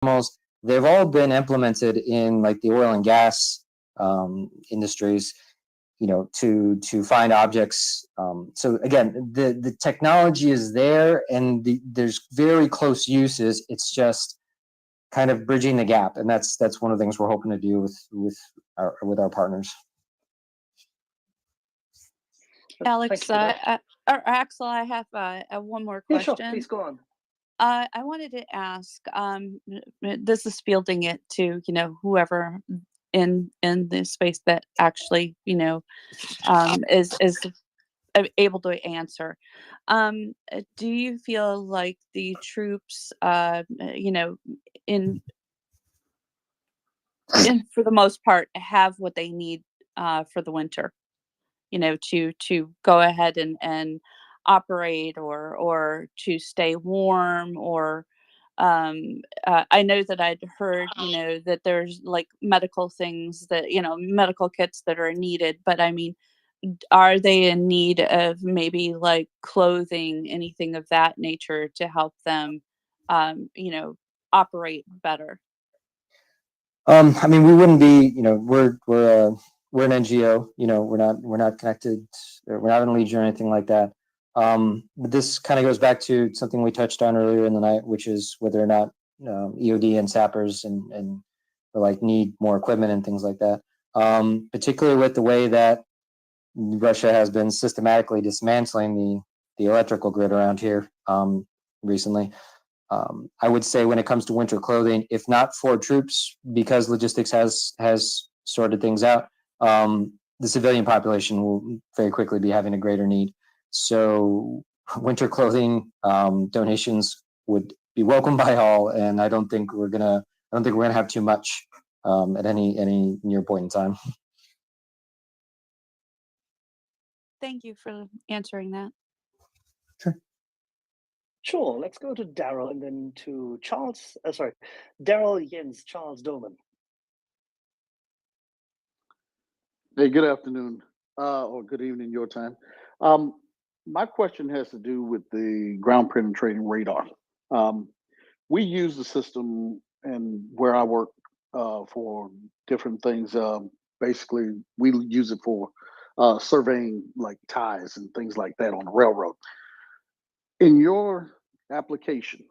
animals. They've all been implemented in like the oil and gas industries, to find objects. So again, the technology is there, and there's very close uses. It's just kind of bridging the gap, and that's one of the things we're hoping to do with our partners. Alex, or Axel, I have one more question. Yeah, sure. Please go on. I wanted to ask. This is fielding it to whoever in the space that actually is able to answer. Do you feel like the troops, in for the most part, have what they need for the winter? To go ahead and operate or to stay warm, or I know that I'd heard that there's like medical things that medical kits that are needed, but I mean, are they in need of maybe like clothing, anything of that nature to help them operate better? I mean, we wouldn't be, we're an NGO, we're not connected, we're not in Legion or anything like that. But this kind of goes back to something we touched on earlier in the night, which is whether or not EOD and sappers and like need more equipment and things like that. Particularly with the way that Russia has been systematically dismantling the electrical grid around here recently. I would say when it comes to winter clothing, if not for troops, because logistics has sorted things out, the civilian population will very quickly be having a greater need. So winter clothing donations would be welcomed by all, and I don't think we're gonna have too much at any near point in time. Thank you for answering that. Sure. Sure. Let's go to Daryl and then to Charles. Sorry, Daryl, Jens, Charles Doman. Hey, good afternoon, or good evening your time. My question has to do with the ground penetrating radar. We use the system, and where I work for different things. Basically, we use it for surveying like ties and things like that on the railroad. In your application,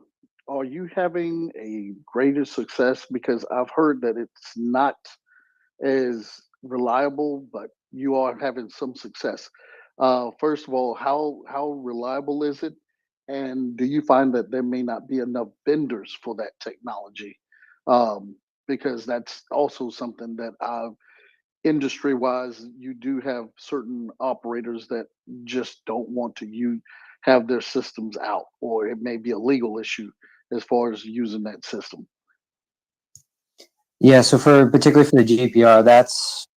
are you having a greater success? Because I've heard that it's not as reliable, but you are having some success. First of all, how reliable is it? And do you find that there may not be enough vendors for that technology? Because that's also something that industry wise, you do have certain operators that just don't want to have their systems out, or it may be a legal issue as far as using that system. Yeah, so particularly for the GPR, that's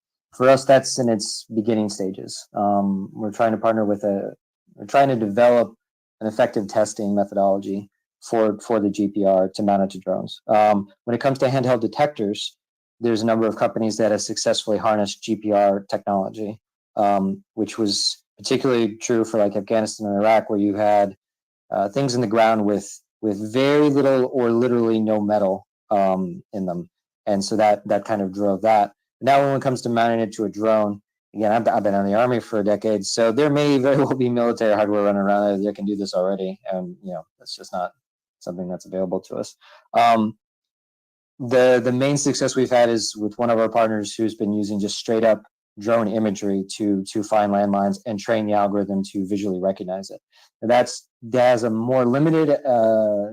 in its beginning stages. We're trying to partner we're trying to develop an effective testing methodology for the GPR to mount it to drones. When it comes to handheld detectors, there's a number of companies that have successfully harnessed GPR technology, which was particularly true for like Afghanistan and Iraq, where you had things in the ground with very little or literally no metal in them. And so that kind of drove that. Now, when it comes to mounting it to a drone, again, I've been in the Army for decades, so there may very well be military hardware running around there that can do this already, and that's just not something that's available to us. The main success we've had is with one of our partners who's been using just straight up drone imagery to find landmines and train the algorithm to visually recognize it. And that has a more limited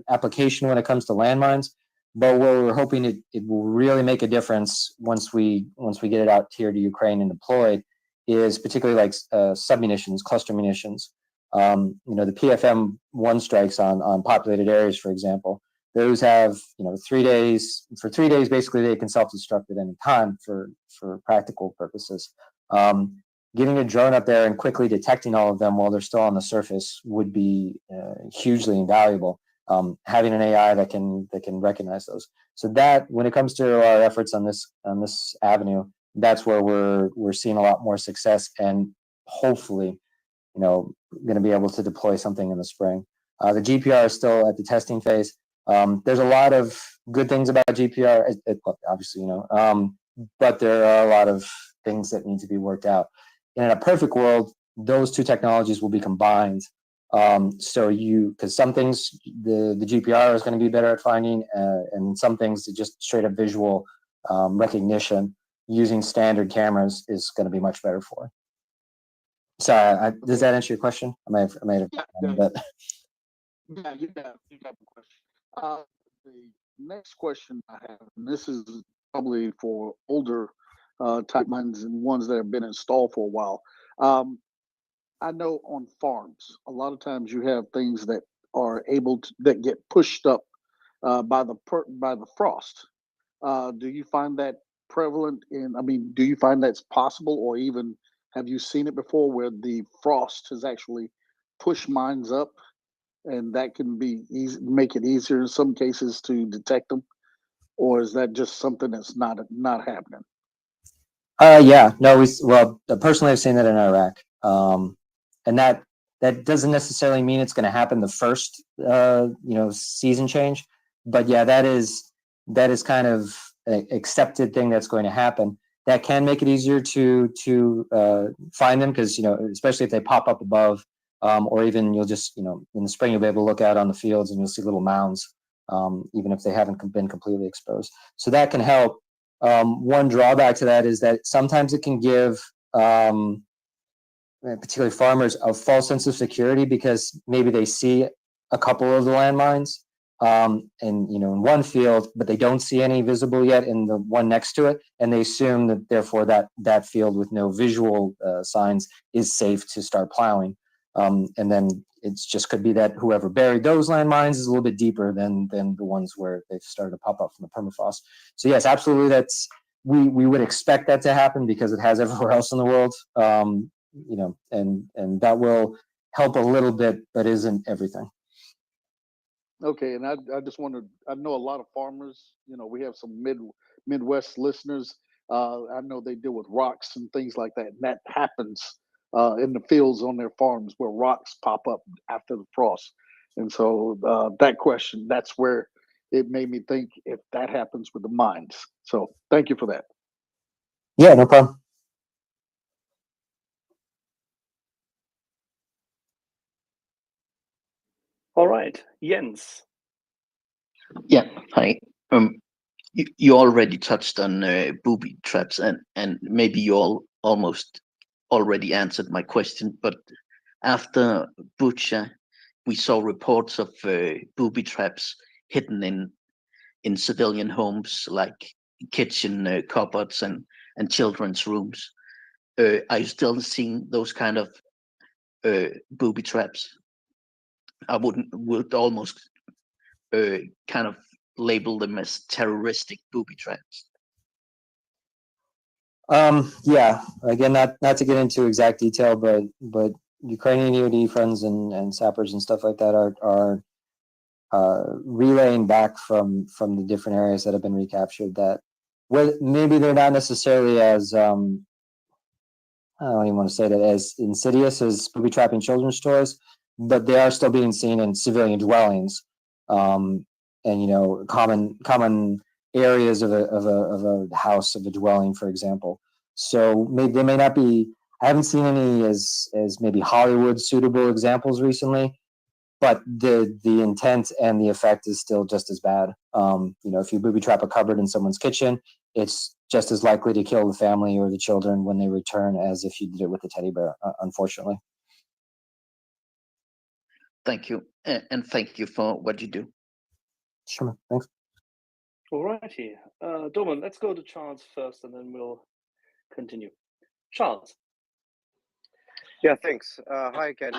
application when it comes to landmines. But what we're hoping it will really make a difference once we get it out here to Ukraine and deployed is particularly like submunitions, cluster munitions. The PFM-1 strikes on populated areas, for example. Those have 3 days. For 3 days, basically, they can self-destruct at any time for practical purposes. Getting a drone up there and quickly detecting all of them while they're still on the surface would be hugely invaluable. Having an AI that can recognize those. So that when it comes to our efforts on this avenue, that's where we're seeing a lot more success, and hopefully, going to be able to deploy something in the spring. The GPR is still at the testing phase. There's a lot of good things about GPR, obviously, but there are a lot of things that need to be worked out. And in a perfect world, those two technologies will be combined. Because some things the GPR is going to be better at finding, and some things just straight up visual recognition using standard cameras is going to be much better for. Sorry, does that answer your question? I might have but Yeah, you got the question. The next question I have, and this is probably for older type minds and ones that have been installed for a while. I know on farms, a lot of times you have things that are that get pushed up by the frost. Do you find that prevalent do you find that's possible, or even have you seen it before where the frost has actually pushed mines up, and that can be make it easier in some cases to detect them? Or is that just something that's not happening? Yeah, no, personally, I've seen that in Iraq, and that doesn't necessarily mean it's going to happen the first season change, but yeah, that is kind of an accepted thing that's going to happen. That can make it easier to find them, because especially if they pop up above, or even you'll just in the spring you'll be able to look out on the fields and you'll see little mounds, even if they haven't been completely exposed. So that can help. One drawback to that is that sometimes it can give particularly farmers a false sense of security, because maybe they see a couple of the landmines in one field, but they don't see any visible yet in the one next to it, and they assume that therefore that field with no visual signs is safe to start plowing. And then it's just could be that whoever buried those landmines is a little bit deeper than the ones where they've started to pop up from the permafrost. So yes, absolutely, we would expect that to happen because it has everywhere else in the world. And that will help a little bit, but isn't everything. Okay, and I just wanted, I know a lot of farmers, we have some Midwest listeners. I know they deal with rocks and things like that, and that happens in the fields on their farms where rocks pop up after the frost. And so that question, that's where it made me think if that happens with the mines. So thank you for that. Yeah, no problem. All right, Jens. Yeah, hi. You already touched on booby traps, and maybe you all almost already answered my question. But after Bucha, we saw reports of booby traps hidden in civilian homes, like kitchen cupboards and children's rooms. Are you still seeing those kind of booby traps? I would almost kind of label them as terroristic booby traps. Yeah, again, not to get into exact detail, but Ukrainian EOD friends and sappers and stuff like that are relaying back from the different areas that have been recaptured that maybe they're not necessarily as I don't even want to say that as insidious as booby trapping children's stores, but they are still being seen in civilian dwellings, and common areas of a house, of a dwelling, for example. So they may not be. I haven't seen any as maybe Hollywood suitable examples recently, but the intent and the effect is still just as bad. If you booby trap a cupboard in someone's kitchen, it's just as likely to kill the family or the children when they return as if you did it with a teddy bear, unfortunately. Thank you, and thank you for what you do. Sure, thanks. All righty. Dorman, let's go to Charles first, and then we'll continue. Charles. Yeah, thanks. Hi again.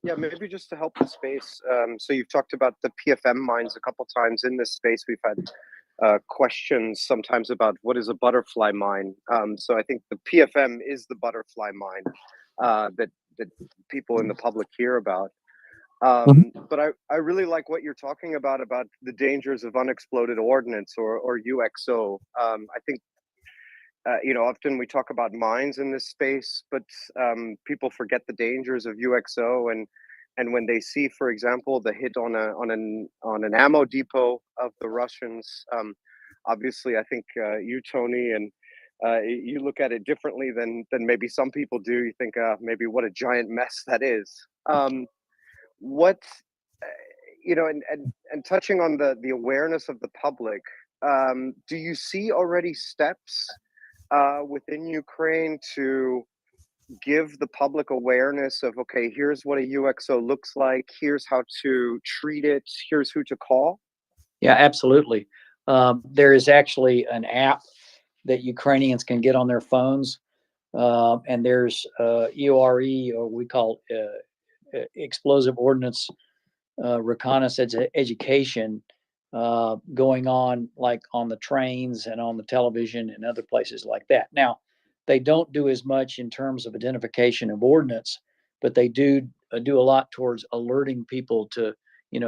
Yeah, maybe just to help the space. So you've talked about the PFM mines a couple times in this space. We've had questions sometimes about what is a butterfly mine. So I think the PFM is the butterfly mine that people in the public hear about. But I really like what you're talking about the dangers of unexploded ordnance or UXO. I think often we talk about mines in this space, but people forget the dangers of UXO, and and when they see, for example, the hit on an ammo depot of the Russians, obviously, I think you, Tony, and you look at it differently than maybe some people do. You think maybe what a giant mess that is. What you know, and touching on the awareness of the public, do you see already steps within Ukraine to give the public awareness of, okay, here's what a UXO looks like, here's how to treat it, here's who to call? Yeah, absolutely. There is actually an app that Ukrainians can get on their phones, and there's EORE, or we call explosive ordnance reconnaissance education going on, like on the trains and on the television and other places like that. Now, they don't do as much in terms of identification of ordnance, but they do a lot towards alerting people to,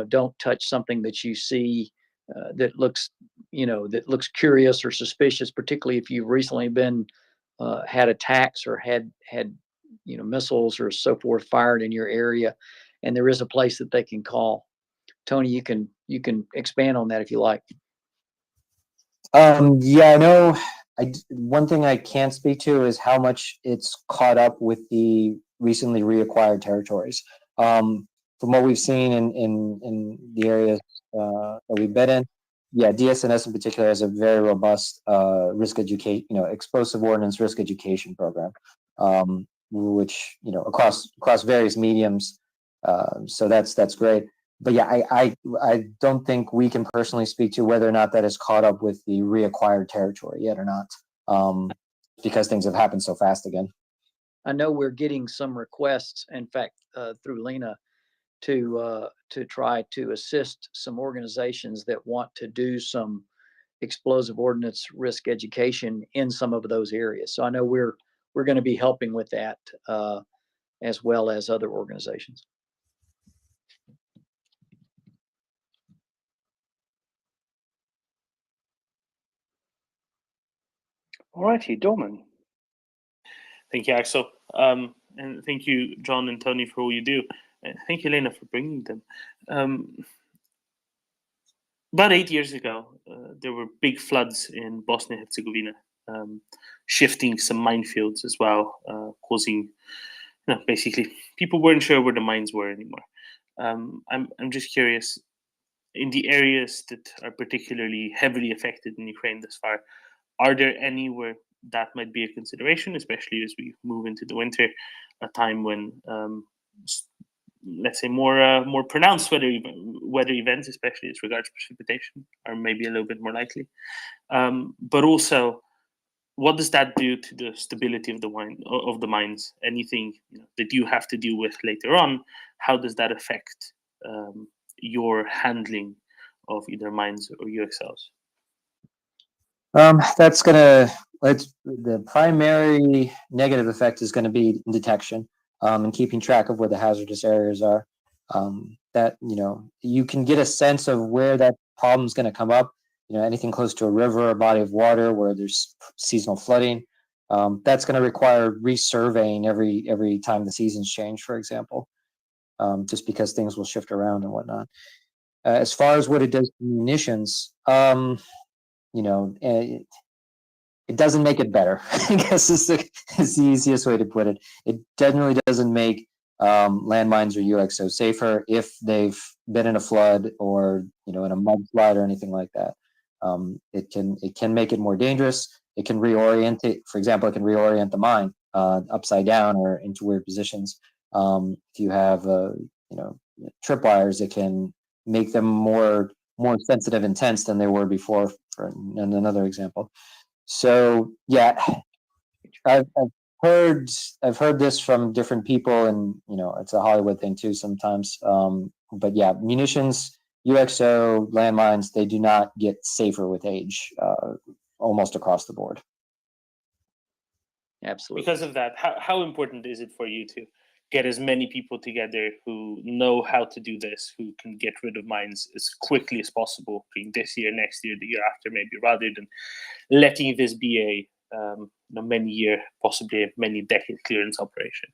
don't touch something that you see that looks, that looks curious or suspicious, particularly if you've recently been had attacks or had missiles or so forth fired in your area, and there is a place that they can call. Tony, you can expand on that if you like. Yeah, I know. One thing I can't speak to is how much it's caught up with the recently reacquired territories. From what we've seen in the areas that we've been in, yeah, DSNS in particular has a very robust risk educate, explosive ordnance risk education program, which across various mediums. So that's great. But yeah, I don't think we can personally speak to whether or not that has caught up with the reacquired territory yet or not, because things have happened so fast again. I know we're getting some requests, in fact, through Lena, to try to assist some organizations that want to do some explosive ordnance risk education in some of those areas. So I know we're going to be helping with that as well as other organizations. All righty, Dorman. Thank you, Axel. And thank you, John and Tony, for all you do. And thank you, Lena, for bringing them. About 8 years ago, there were big floods in Bosnia and Herzegovina, shifting some minefields as well, causing, basically, people weren't sure where the mines were anymore. I'm just curious, in the areas that are particularly heavily affected in Ukraine thus far, are there any where that might be a consideration, especially as we move into the winter, a time when, let's say, more pronounced weather events, especially as regards precipitation, are maybe a little bit more likely. But also, what does that do to the stability of the mines? Anything that you have to deal with later on, how does that affect your handling of either mines or UXLs? The primary negative effect is going to be detection, and keeping track of where the hazardous areas are. That you can get a sense of where that problem is going to come up. Anything close to a river or body of water where there's seasonal flooding, that's going to require resurveying every time the seasons change, for example, just because things will shift around and whatnot. As far as what it does to munitions, it doesn't make it better. I guess is the easiest way to put it. It generally doesn't make landmines or UXO safer if they've been in a flood or in a mudslide or anything like that. It can make it more dangerous. It can reorient it. For example, it can reorient the mine upside down or into weird positions. If you have tripwires, it can make them more sensitive and tense than they were before. In another example. So yeah, I've heard this from different people, and it's a Hollywood thing too sometimes. But yeah, munitions, UXO, landmines, they do not get safer with age, almost across the board. Absolutely. Because of that, how important is it for you to get as many people together who know how to do this, who can get rid of mines as quickly as possible, being this year, next year, the year after, maybe, rather than letting this be a many-year, possibly a many-decade clearance operation?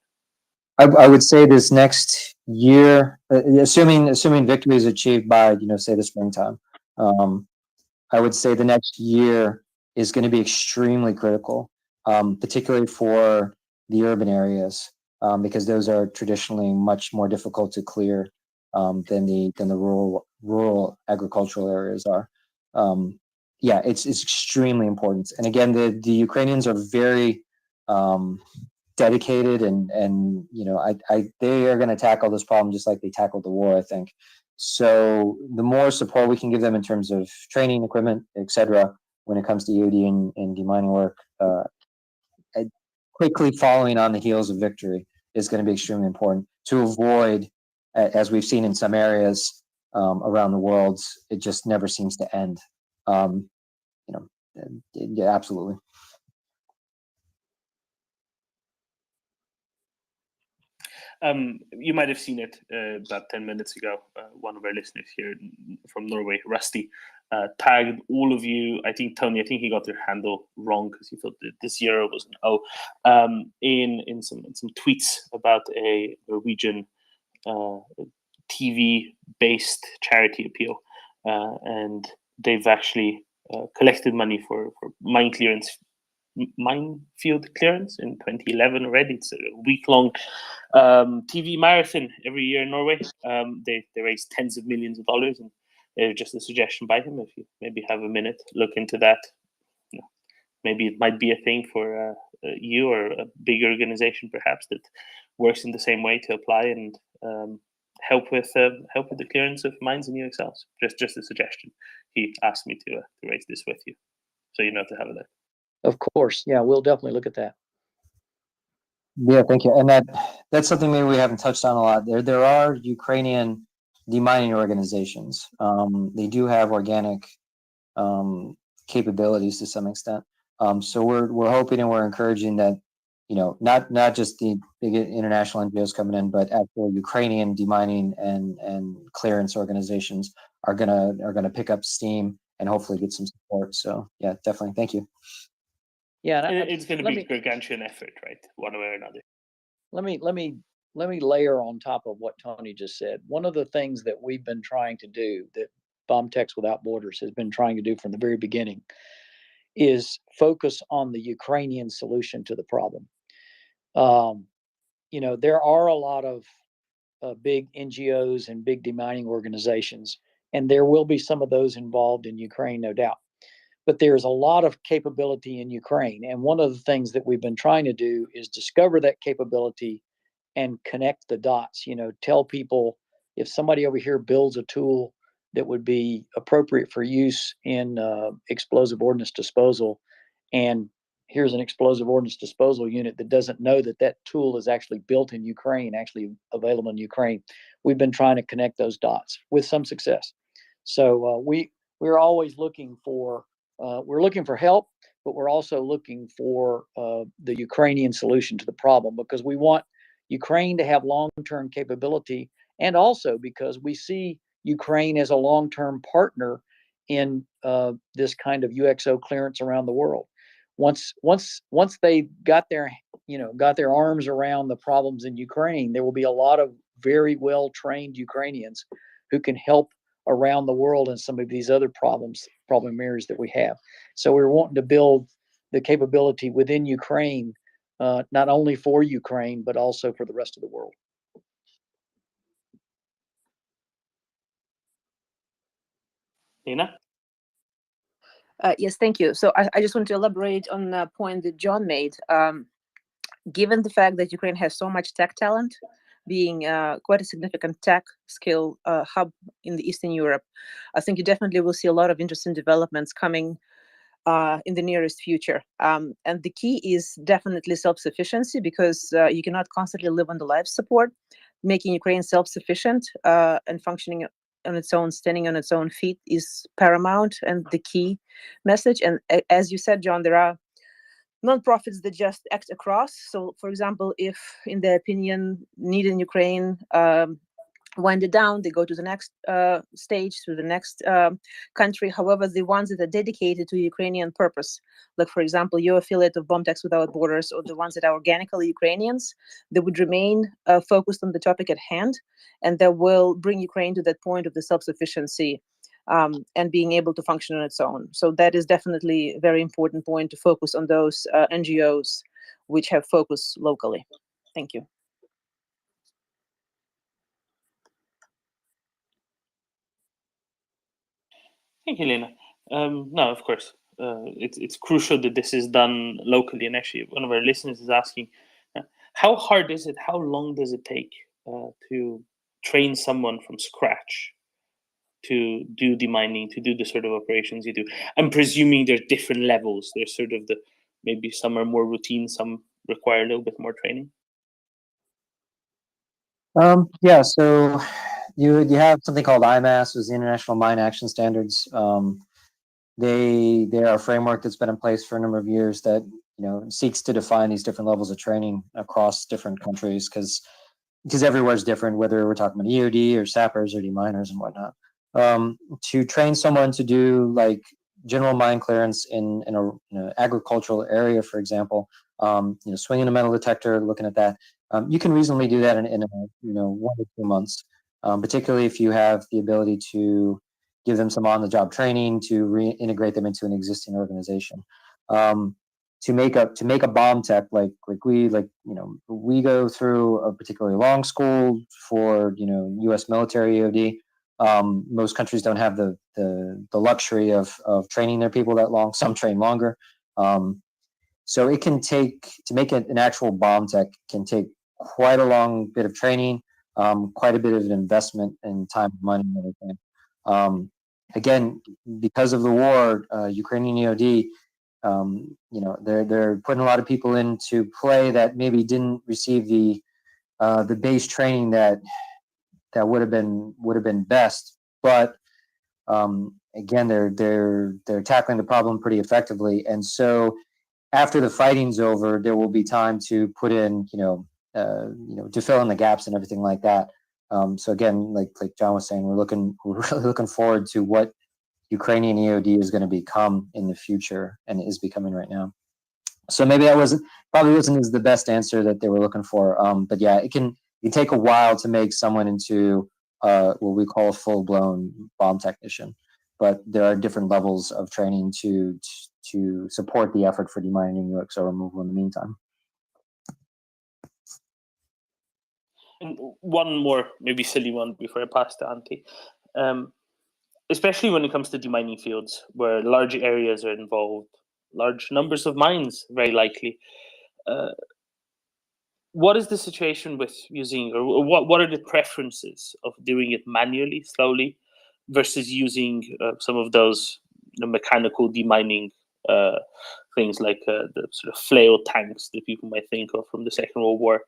I would say this next year, assuming victory is achieved by, say the springtime, I would say the next year is going to be extremely critical, particularly for the urban areas, because those are traditionally much more difficult to clear than the rural agricultural areas are. Yeah, it's extremely important. And again, the Ukrainians are very dedicated, and they are going to tackle this problem just like they tackled the war, I think. So the more support we can give them in terms of training, equipment, etc., when it comes to EOD and demining work, quickly following on the heels of victory is going to be extremely important to avoid, as we've seen in some areas around the world, it just never seems to end. Yeah, absolutely. You might have seen it about 10 minutes ago. One of our listeners here from Norway, Rusty, tagged all of you. I think Tony, he got your handle wrong because he thought that the 0 was an O. In some tweets about a Norwegian TV-based charity appeal, and they've actually collected money for minefield clearance in 2011 already. It's a week-long TV marathon every year in Norway. They raise tens of millions of dollars, and just a suggestion by him, if you maybe have a minute, look into that. Maybe it might be a thing for you or a big organization perhaps that works in the same way to apply and help with the clearance of mines and UXLs. Just a suggestion. He asked me to raise this with you, so you know to have a look. Of course, yeah, we'll definitely look at that. Yeah, thank you. And that's something maybe we haven't touched on a lot. There are Ukrainian demining organizations. They do have organic capabilities to some extent. So we're hoping and we're encouraging that, not just the big international NGOs coming in, but actual Ukrainian demining and clearance organizations are gonna pick up steam and hopefully get some support. So yeah, definitely. Thank you. Yeah, it's going to be a gargantuan effort, right? One way or another. Let me layer on top of what Tony just said. One of the things that we've been trying to do, that Bomb Techs Without Borders has been trying to do from the very beginning, is focus on the Ukrainian solution to the problem. There are a lot of big NGOs and big demining organizations, and there will be some of those involved in Ukraine, no doubt. But there's a lot of capability in Ukraine. And one of the things that we've been trying to do is discover that capability and connect the dots. Tell people, if somebody over here builds a tool that would be appropriate for use in explosive ordnance disposal, and here's an explosive ordnance disposal unit that doesn't know that tool is actually built in Ukraine, actually available in Ukraine. We've been trying to connect those dots with some success. So we're always looking for help, but we're also looking for the Ukrainian solution to the problem, because we want Ukraine to have long-term capability, and also because we see Ukraine as a long-term partner in this kind of UXO clearance around the world. Once they got their arms around the problems in Ukraine, there will be a lot of very well-trained Ukrainians who can help around the world in some of these other problem areas that we have. So we're wanting to build the capability within Ukraine, not only for Ukraine, but also for the rest of the world. Nina? Yes, thank you. So I just want to elaborate on the point that John made. Given the fact that Ukraine has so much tech talent, being quite a significant tech skill hub in the Eastern Europe, I think you definitely will see a lot of interesting developments coming in the nearest future. And the key is definitely self-sufficiency, because you cannot constantly live on the life support. Making Ukraine self-sufficient and functioning on its own, standing on its own feet, is paramount and the key message. And as you said, John, there are nonprofits that just act across. So, for example, if, in their opinion, need in Ukraine wind it down, they go to the next stage, to the next country. However, the ones that are dedicated to Ukrainian purpose, like for example, your affiliate of Bomb Techs Without Borders, or the ones that are organically Ukrainians, they would remain focused on the topic at hand, and that will bring Ukraine to that point of the self-sufficiency and being able to function on its own. So that is definitely a very important point, to focus on those NGOs which have focus locally. Thank you. Thank you, Lena. No, of course, it's crucial that this is done locally. And actually, one of our listeners is asking, how hard is it? How long does it take to train someone from scratch to do demining, to do the sort of operations you do? I'm presuming there's different levels. There's sort of maybe some are more routine, some require a little bit more training. Yeah, so you have something called IMAS, is the International Mine Action Standards. They are a framework that's been in place for a number of years that seeks to define these different levels of training across different countries, because everywhere is different, whether we're talking about EOD or sappers or deminers and whatnot. To train someone to do like general mine clearance in an agricultural area, for example, swinging a metal detector, looking at that, you can reasonably do that in 1 to 2 months, particularly if you have the ability to give them some on-the-job training to reintegrate them into an existing organization. To make a bomb tech, we go through a particularly long school for U.S. military EOD. Most countries don't have the luxury of training their people that long. Some train longer. So it can take, to make an actual bomb tech, can take quite a long bit of training, quite a bit of an investment in time, money, and everything. Again, because of the war, Ukrainian EOD, they're putting a lot of people into play that maybe didn't receive the base training that would have been best. But again, they're tackling the problem pretty effectively, and so after the fighting's over, there will be time to put in, to fill in the gaps and everything like that. So again, like John was saying, we're really looking forward to what Ukrainian EOD is going to become in the future, and is becoming right now. So maybe that probably wasn't as the best answer that they were looking for. But yeah, it can take a while to make someone into what we call a full-blown bomb technician. But there are different levels of training to support the effort for demining UXO removal in the meantime. And one more, maybe silly one before I pass to Antti. Especially when it comes to demining fields where large areas are involved, large numbers of mines, very likely. What is the situation with using, or what are the preferences of doing it manually, slowly, versus using some of those mechanical demining things like the sort of flail tanks that people might think of from the Second World War?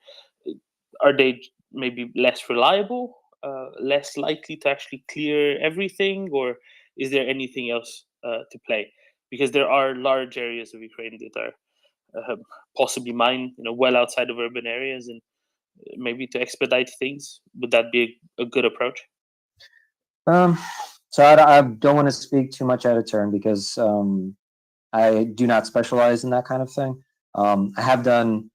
Are they maybe less reliable, less likely to actually clear everything, or is there anything else to play? Because there are large areas of Ukraine that are possibly mined, well outside of urban areas, and maybe to expedite things, would that be a good approach? So I don't want to speak too much out of turn, because I do not specialize in that kind of thing. I have done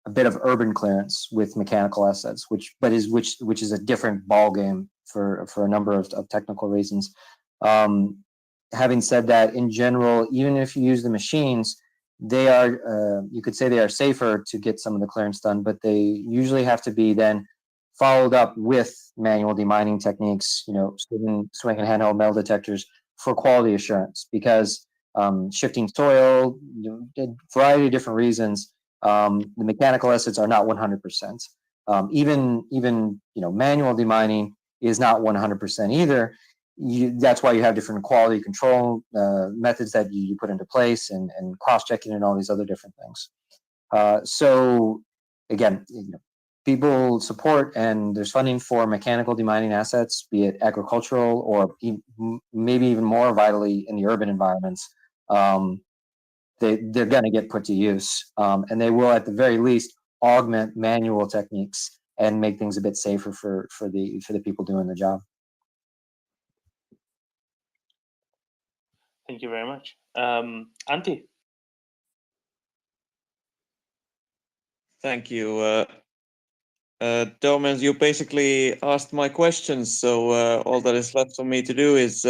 a bit of urban clearance with mechanical assets, which is a different ball game for a number of technical reasons. Having said that, in general, even if you use the machines, they are, you could say they are safer to get some of the clearance done, but they usually have to be then followed up with manual demining techniques, swinging handheld metal detectors for quality assurance, because shifting soil, a variety of different reasons, the mechanical assets are not 100%. Even manual demining is not 100% either. That's why you have different quality control methods that you put into place, and cross-checking and all these other different things. So again, people support, and there's funding for mechanical demining assets, be it agricultural or maybe even more vitally in the urban environments. They're going to get put to use, and they will at the very least augment manual techniques and make things a bit safer for the people doing the job. Thank you very much. Antti? Thank you. Domen, you basically asked my questions, so all that is left for me to do is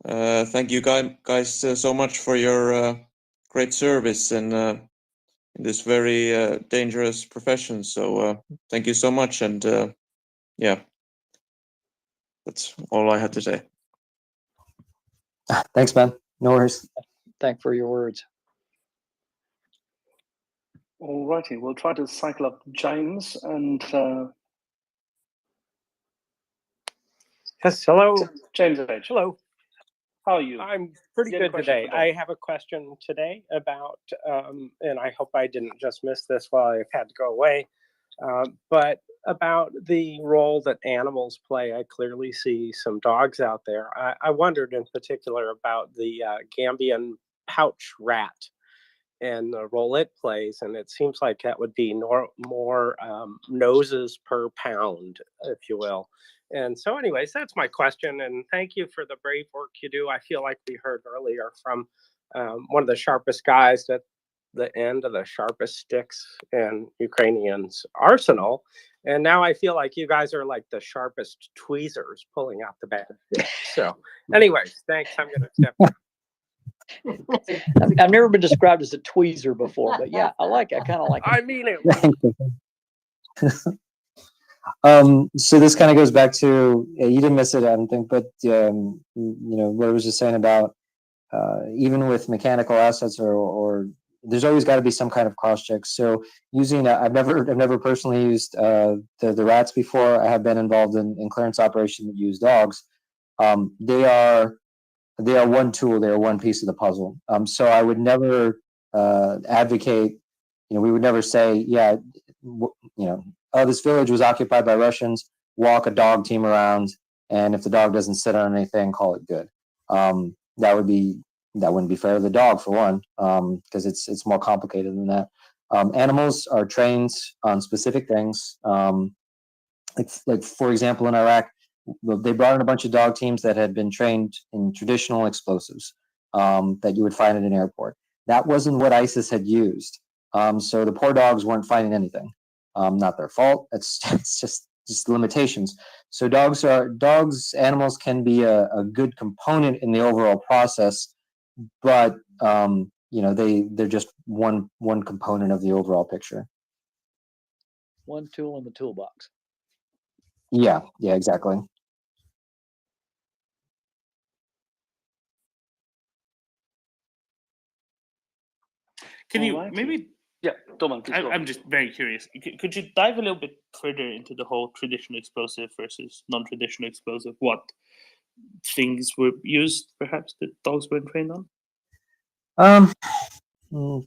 thank you guys so much for your great service in this very dangerous profession. So thank you so much, and yeah, that's all I had to say. Thanks, Ben. No worries. Thank for your words. All righty, we'll try to cycle up James and Yes, hello. James H. Hello. How are you? I'm pretty You had a good question today. for Dom. I have a question today about, and I hope I didn't just miss this while I had to go away, but about the role that animals play. I clearly see some dogs out there. I wondered in particular about the Gambian pouch rat and the role it plays, and it seems like that would be more noses per pound, if you will. And so anyways, that's my question, and thank you for the brave work you do. I feel like we heard earlier from one of the sharpest guys at the end of the sharpest sticks in Ukrainians' arsenal, and now I feel like you guys are like the sharpest tweezers pulling out the bad shit. So anyways, thanks. I'm going to step down. I've never been described as a tweezer before, but yeah, I kind of like it. I mean it. So this kind of goes back to, you didn't miss it, I don't think, but what I was just saying about even with mechanical assets or there's always got to be some kind of cross check. So using I've never personally used the rats before. I have been involved in clearance operation that use dogs. They are one tool. They are one piece of the puzzle. So I would never advocate. We would never say, oh, this village was occupied by Russians. Walk a dog team around, and if the dog doesn't sit on anything, call it good. That wouldn't be fair to the dog, for one, because it's more complicated than that. Animals are trained on specific things. Like for example, in Iraq, they brought in a bunch of dog teams that had been trained in traditional explosives that you would find at an airport. That wasn't what ISIS had used. So the poor dogs weren't finding anything. Not their fault. It's just limitations. So animals can be a good component in the overall process, but they're just one component of the overall picture. One tool in the toolbox. Yeah, exactly. Can you Alrighty. maybe? Yeah, Doman, please go. I'm just very curious. Could you dive a little bit further into the whole traditional explosive versus non-traditional explosive? What things were used, perhaps, that dogs weren't trained on?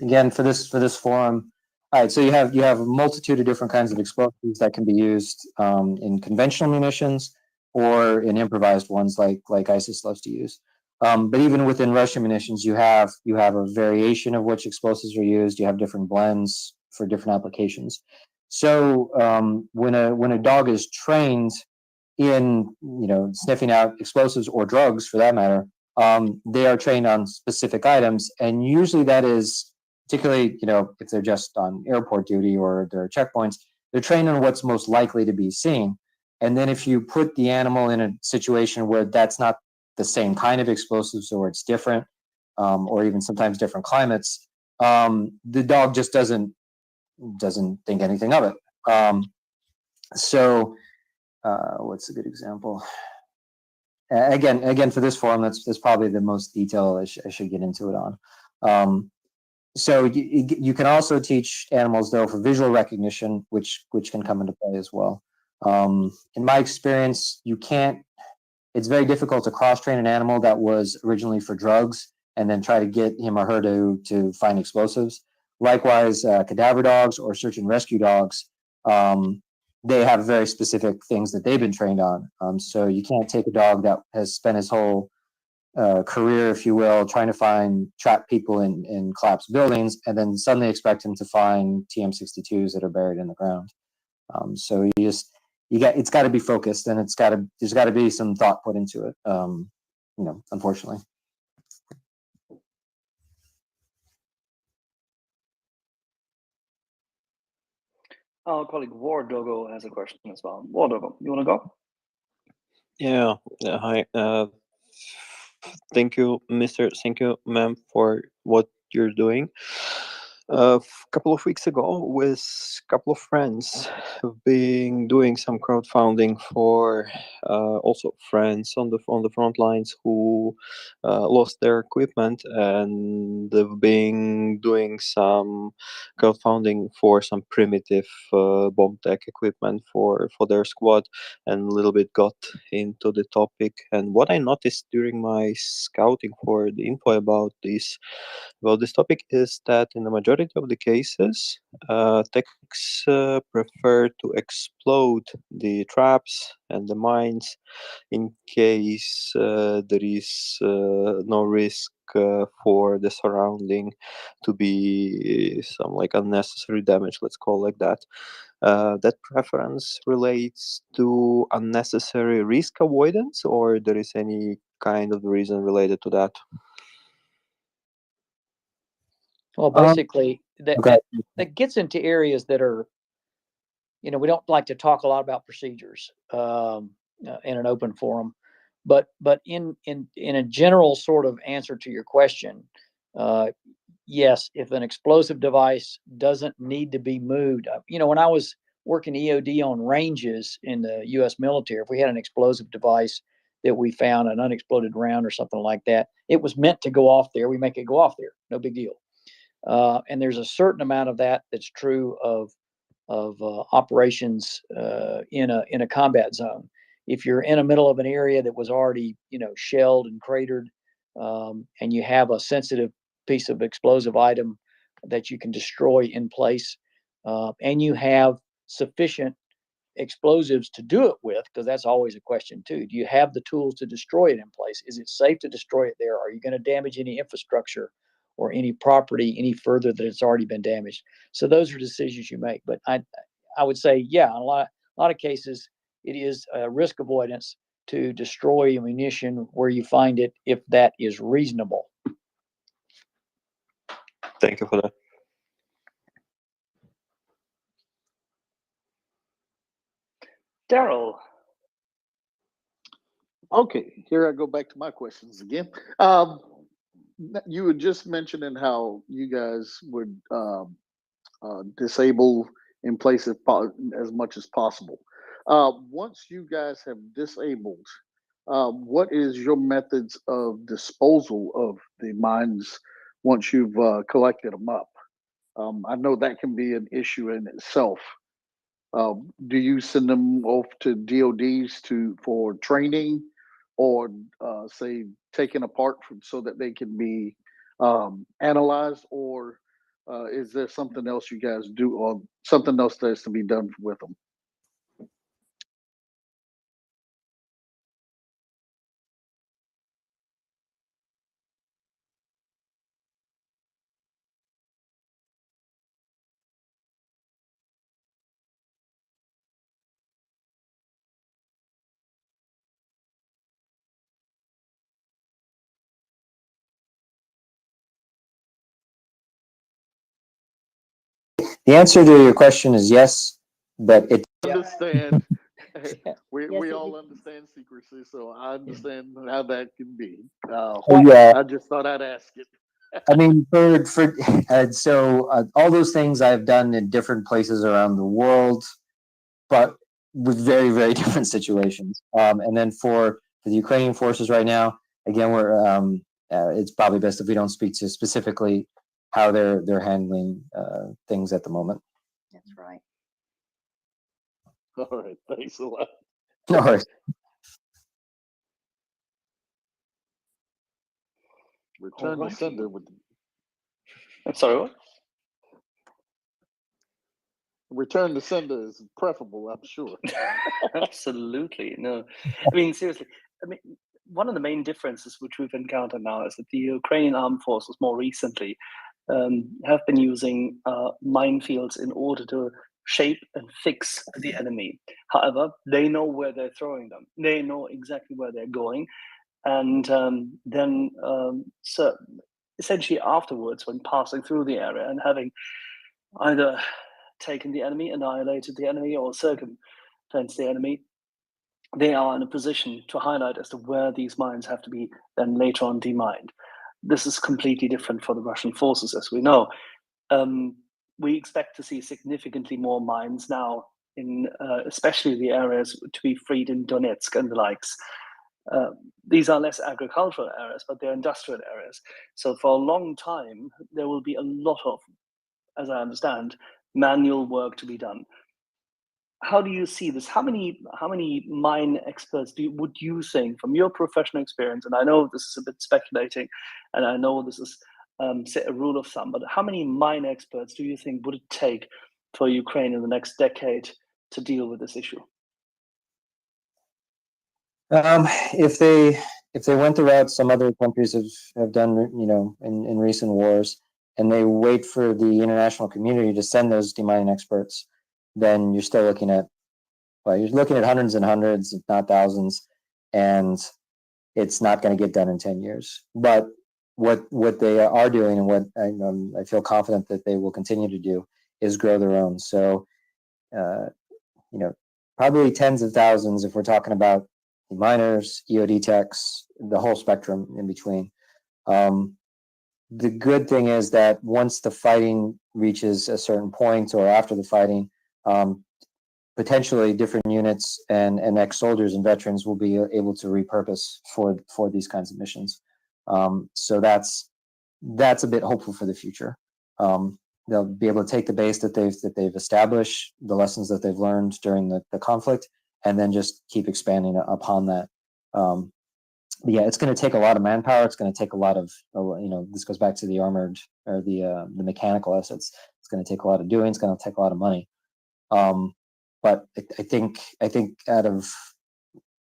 Again, for this forum, all right. So you have a multitude of different kinds of explosives that can be used in conventional munitions or in improvised ones like ISIS loves to use. But even within Russian munitions, you have a variation of which explosives are used. You have different blends for different applications. So when a dog is trained in sniffing out explosives or drugs, for that matter, they are trained on specific items, and usually that is, particularly if they're just on airport duty or they're checkpoints, they're trained on what's most likely to be seen. And then if you put the animal in a situation where that's not the same kind of explosives, or it's different, or even sometimes different climates, the dog just doesn't think anything of it. So what's a good example? Again, for this forum, that's probably the most detail I should get into it on. So you can also teach animals, though, for visual recognition, which can come into play as well. In my experience, it's very difficult to cross-train an animal that was originally for drugs and then try to get him or her to find explosives. Likewise, cadaver dogs or search and rescue dogs, they have very specific things that they've been trained on. So you can't take a dog that has spent his whole career, if you will, trying to find trapped people in collapsed buildings, and then suddenly expect him to find TM62s that are buried in the ground. So it's got to be focused, and there's got to be some thought put into it. Unfortunately. Our colleague War Dogo has a question as well. War Dogo, you want to go? Yeah. Hi. Thank you, Thank you, ma'am, for what you're doing. A couple of weeks ago, with a couple of friends, have been doing some crowdfunding for also friends on the front lines who lost their equipment, and they've been doing some crowdfunding for some primitive bomb tech equipment for their squad, and a little bit got into the topic. And what I noticed during my scouting for the info about this topic is that in the majority of the cases, techs prefer to explode the traps and the mines in case there is no risk for the surrounding to be some like unnecessary damage, let's call like that. That preference relates to unnecessary risk avoidance, or there is any kind of reason related to that? Well, basically, okay. that gets into areas that are, we don't like to talk a lot about procedures in an open forum, but in a general sort of answer to your question, yes, if an explosive device doesn't need to be moved, when I was working EOD on ranges in the U.S. military, if we had an explosive device that we found, an unexploded round or something like that, it was meant to go off there. We make it go off there, no big deal. And there's a certain amount of that that's true of operations in a combat zone. If you're in the middle of an area that was already shelled and cratered, and you have a sensitive piece of explosive item that you can destroy in place, and you have sufficient explosives to do it with, because that's always a question too. Do you have the tools to destroy it in place? Is it safe to destroy it there? Are you going to damage any infrastructure or any property any further that it's already been damaged? So those are decisions you make. But I would say, yeah, in a lot of cases, it is risk avoidance to destroy ammunition where you find it, if that is reasonable. Thank you for that. Daryl. Okay, here I go back to my questions again. You were just mentioning how you guys would disable in place as much as possible. Once you guys have disabled, what is your methods of disposal of the mines once you've collected them up? I know that can be an issue in itself. Do you send them off to DODs for training, or say taken apart so that they can be analyzed, or is there something else you guys do, or something else that has to be done with them? The answer to your question is yes, but it. Understand. We Yes, all understand secrecy, so I understand how that can be. Yeah. I just thought I'd ask it. I mean, all those things I've done in different places around the world, but with very, very different situations. And then for the Ukrainian forces right now, again, it's probably best if we don't speak to specifically how they're handling things at the moment. that's right. All right, thanks a lot. No worries. Return to sender with. I'm sorry, what? Return to sender is preferable, I'm sure. Absolutely. No, I mean, seriously, one of the main differences which we've encountered now is that the Ukrainian armed forces more recently have been using minefields in order to shape and fix the enemy. However, they know where they're throwing them. They know exactly where they're going. And then so essentially afterwards, when passing through the area and having either taken the enemy, annihilated the enemy, or circumvented the enemy, they are in a position to highlight as to where these mines have to be then later on demined. This is completely different for the Russian forces, as we know. We expect to see significantly more mines now in especially the areas to be freed in Donetsk and the likes. These are less agricultural areas, but they're industrial areas. So for a long time, there will be a lot of, as I understand, manual work to be done. How do you see this? How many mine experts would you think, from your professional experience, and I know this is a bit speculating, and I know this is a rule of thumb, but how many mine experts do you think would it take for Ukraine in the next decade to deal with this issue? If they went the route some other countries have done, in recent wars, and they wait for the international community to send those demining experts, then you're still looking at, hundreds and hundreds, if not thousands, and it's not going to get done in 10 years. But what they are doing, and what I feel confident that they will continue to do, is grow their own. So, probably tens of thousands if we're talking about miners, EOD techs, the whole spectrum in between. The good thing is that once the fighting reaches a certain point, or after the fighting, potentially different units and ex-soldiers and veterans will be able to repurpose for these kinds of missions. So that's a bit hopeful for the future. They'll be able to take the base that they've established, the lessons that they've learned during the conflict, and then just keep expanding upon that. Yeah, it's going to take a lot of manpower. It's going to take a lot of, this goes back to the armored, or the mechanical assets. It's going to take a lot of doing. It's going to take a lot of money. But I think out of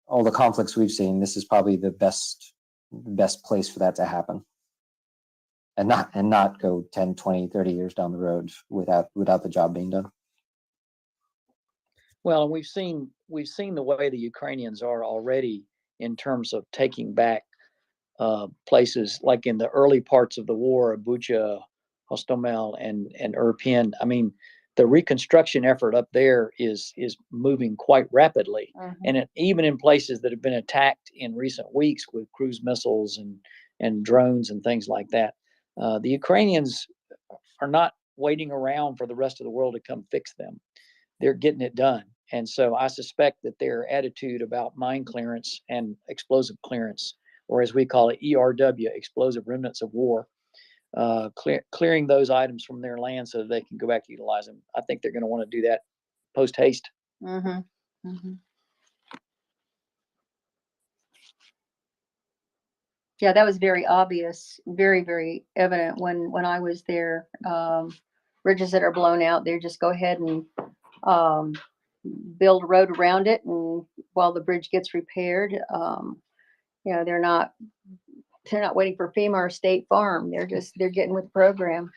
all the conflicts we've seen, this is probably the best place for that to happen, and not go 10, 20, 30 years down the road without the job being done. Well, and we've seen the way the Ukrainians are already in terms of taking back places, like in the early parts of the war, Bucha, Hostomel, and Irpin. I mean, the reconstruction effort up there is moving quite rapidly, and even in places that have been attacked in recent weeks with cruise missiles and drones and things like that. The Ukrainians are not waiting around for the rest of the world to come fix them. They're getting it done. And so I suspect that their attitude about mine clearance and explosive clearance, or as we call it, ERW, explosive remnants of war, clearing those items from their land so that they can go back to utilize them. I think they're going to want to do that post haste. Yeah, that was very obvious, very, very evident when I was there. Bridges that are blown out, they just go ahead and build a road around it, and while the bridge gets repaired, they're not waiting for FEMA or State Farm. They're getting with the program.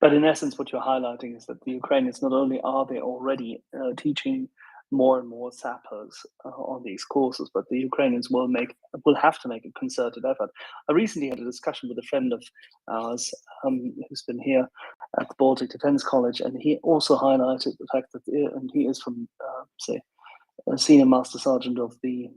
But in essence, what you're highlighting is that the Ukrainians, not only are they already teaching more and more sappers on these courses, but the Ukrainians will have to make a concerted effort. I recently had a discussion with a friend of ours who's been here at the Baltic Defense College, and he also highlighted the fact that, and he is from, a senior master sergeant of the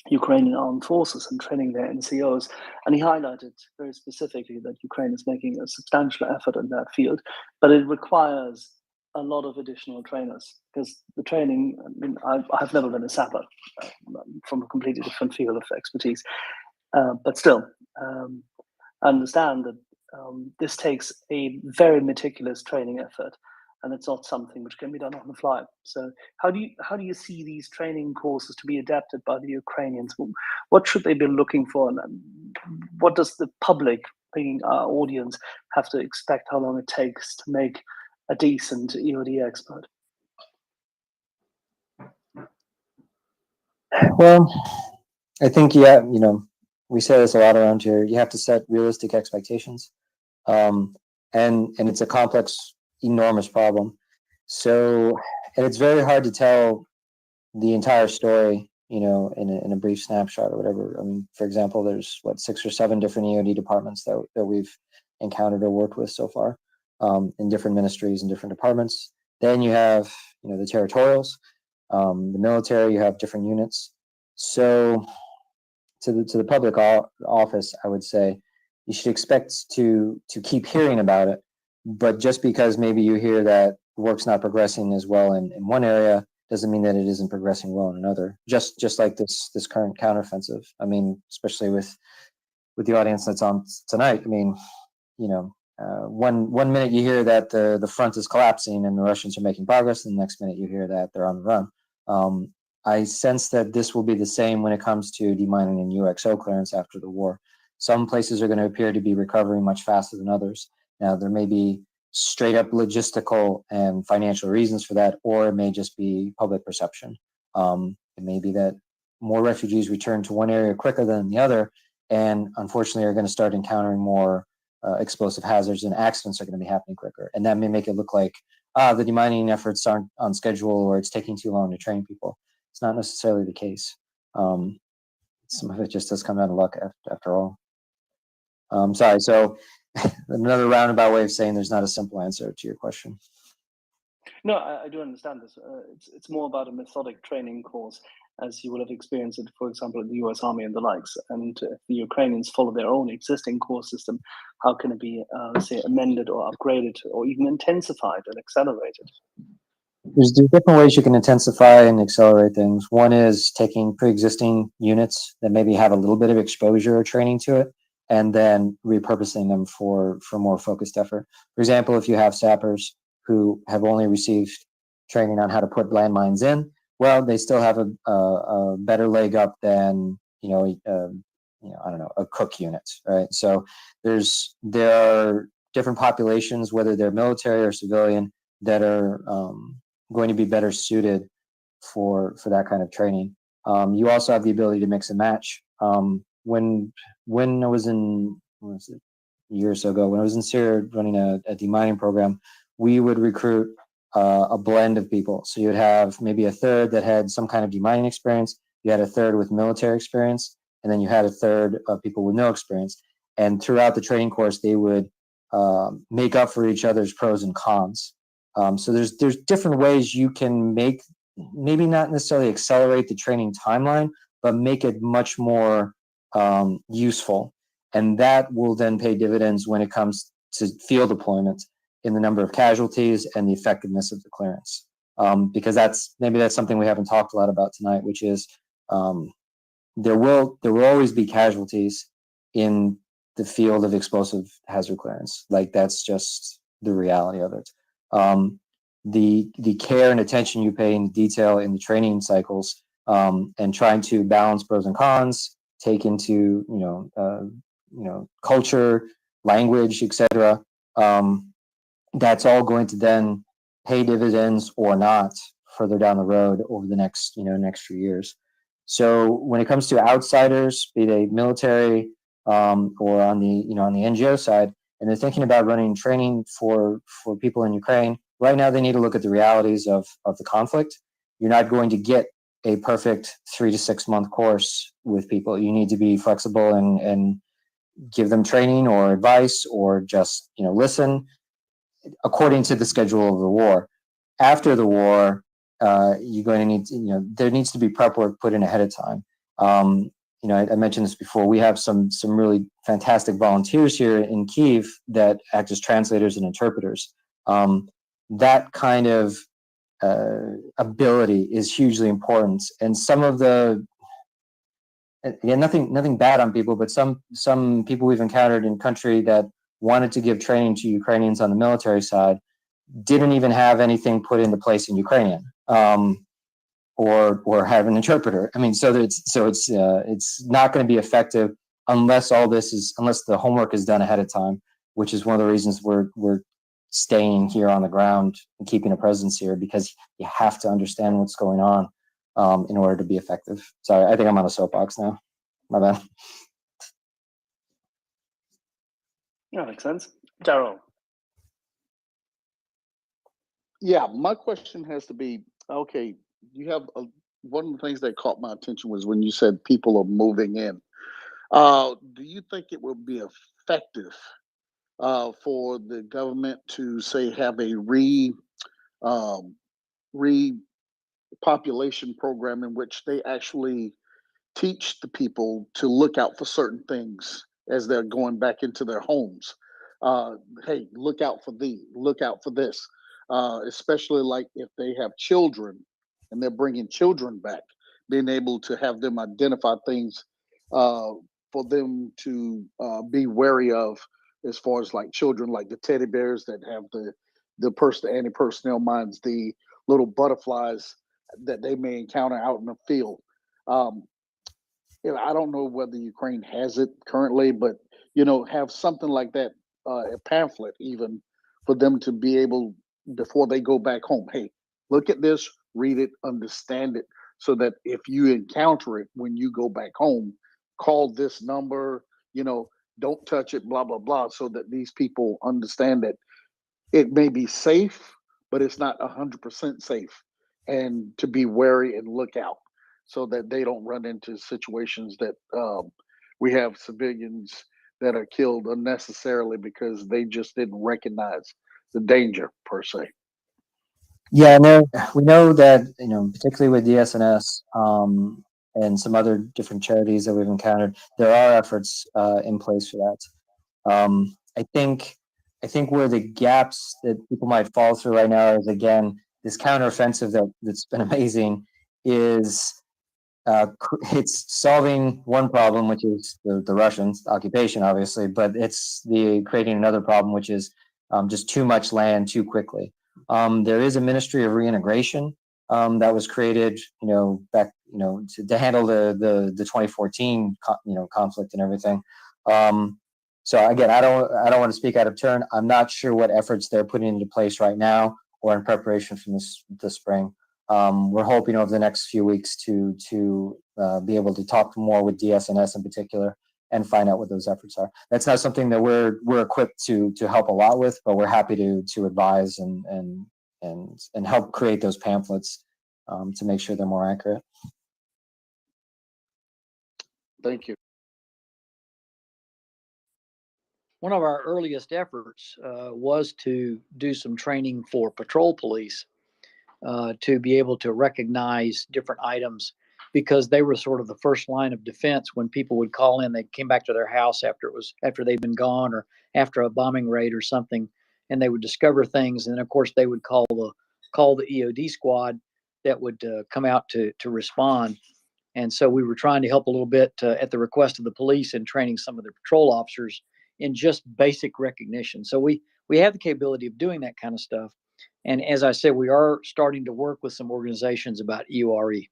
Ukrainian armed forces and training their NCOs, and he highlighted very specifically that Ukraine is making a substantial effort in that field, but it requires a lot of additional trainers, because the training, I've never been a sapper from a completely different field of expertise, but still, I understand that this takes a very meticulous training effort, and it's not something which can be done on the fly. So how do you see these training courses to be adapted by the Ukrainians? What should they be looking for, and what does the public, being our audience, have to expect? How long it takes to make a decent EOD expert? Well, I think, we say this a lot around here. You have to set realistic expectations, and it's a complex, enormous problem. So, and it's very hard to tell the entire story, in a brief snapshot or whatever. I mean, for example, there's 6 or 7 different EOD departments that we've encountered or worked with so far, in different ministries and different departments. Then you have, the territorials, the military. You have different units. So, to the public office, I would say you should expect to keep hearing about it, but just because maybe you hear that work's not progressing as well in one area doesn't mean that it isn't progressing well in another. Just like this current counteroffensive. I mean, especially with the audience that's on tonight. I mean, one minute you hear that the front is collapsing and the Russians are making progress, and the next minute you hear that they're on the run. I sense that this will be the same when it comes to demining and UXO clearance after the war. Some places are going to appear to be recovering much faster than others. Now, there may be straight up logistical and financial reasons for that, or it may just be public perception. It may be that more refugees return to one area quicker than the other, and unfortunately are going to start encountering more explosive hazards, and accidents are going to be happening quicker. And that may make it look like the demining efforts aren't on schedule, or it's taking too long to train people. It's not necessarily the case. Some of it just does come down to luck after all. Sorry, so another roundabout way of saying there's not a simple answer to your question. No, I do understand this. It's more about a methodic training course, as you will have experienced it, for example, in the US Army and the likes. And if the Ukrainians follow their own existing course system, how can it be, let's say, amended or upgraded or even intensified and accelerated? There's different ways you can intensify and accelerate things. One is taking pre-existing units that maybe have a little bit of exposure or training to it, and then repurposing them for more focused effort. For example, if you have sappers who have only received training on how to put landmines in, well, they still have a better leg up than I don't know, a cook unit, right? So there are different populations, whether they're military or civilian, that are going to be better suited for that kind of training. You also have the ability to mix and match. When I was in, a year or so ago, when I was in Syria running a demining program, we would recruit a blend of people. So you'd have maybe a third that had some kind of demining experience, you had a third with military experience, and then you had a third of people with no experience. And throughout the training course, they would make up for each other's pros and cons. So there's different ways you can maybe not necessarily accelerate the training timeline, but make it much more useful. And that will then pay dividends when it comes to field deployment in the number of casualties and the effectiveness of the clearance. Because that's something we haven't talked a lot about tonight, which is there will always be casualties in the field of explosive hazard clearance. Like, that's just the reality of it. The care and attention you pay in detail in the training cycles, and trying to balance pros and cons, take into culture, language, etc. That's all going to then pay dividends or not further down the road over the next few years. So when it comes to outsiders, be they military or on the NGO side, and they're thinking about running training for people in Ukraine, right now they need to look at the realities of the conflict. You're not going to get a perfect 3 to 6 month course with people. You need to be flexible and give them training or advice, or just listen according to the schedule of the war. After the war, you're going to need there needs to be prep work put in ahead of time. I mentioned this before. We have some really fantastic volunteers here in Kyiv that act as translators and interpreters. That kind of ability is hugely important. And some of the, again, nothing bad on people, but some people we've encountered in country that wanted to give training to Ukrainians on the military side didn't even have anything put into place in Ukrainian, or have an interpreter. I mean, so it's not going to be effective unless the homework is done ahead of time, which is one of the reasons we're staying here on the ground and keeping a presence here, because you have to understand what's going on in order to be effective. Sorry, I think I'm on a soapbox now. My bad. Yeah, makes sense. Daryl. Yeah, my question has to be, okay, you have one of the things that caught my attention was when you said people are moving in. Do you think it will be effective for the government to say have a um, repopulation program in which they actually teach the people to look out for certain things as they're going back into their homes? Hey, look out for look out for this, especially like if they have children and they're bringing children back, being able to have them identify things for them to be wary of, as far as like children, like the teddy bears that have the anti-personnel mines, the little butterflies that they may encounter out in the field. Um, I don't know whether Ukraine has it currently, but have something like that, a pamphlet even, for them to be able, before they go back home. Hey, look at this, read it, understand it, so that if you encounter it when you go back home, call this number. Don't touch it, blah blah blah, so that these people understand that it may be safe, but it's not 100% safe, and to be wary and look out so that they don't run into situations that we have civilians that are killed unnecessarily because they just didn't recognize the danger per se. Yeah, no, we know that, particularly with DSNS and some other different charities that we've encountered, there are efforts in place for that. I think where the gaps that people might fall through right now is, again, this counteroffensive that's been amazing is it's solving one problem, which is the Russians occupation, obviously, but it's creating another problem, which is just too much land too quickly. There is a Ministry of Reintegration that was created, back, to handle the 2014, conflict and everything. So again, I don't want to speak out of turn. I'm not sure what efforts they're putting into place right now or in preparation for the spring. We're hoping over the next few weeks to be able to talk more with DSNS in particular and find out what those efforts are. That's not something that we're equipped to help a lot with, but we're happy to advise and help create those pamphlets to make sure they're more accurate. Thank you. One of our earliest efforts was to do some training for patrol police to be able to recognize different items, because they were sort of the first line of defense when people would call in. They came back to their house after they'd been gone or after a bombing raid or something, and they would discover things. And of course, they would call the EOD squad that would come out to respond. And so we were trying to help a little bit at the request of the police in training some of the patrol officers in just basic recognition. So we have the capability of doing that kind of stuff. And as I said, we are starting to work with some organizations about EURE.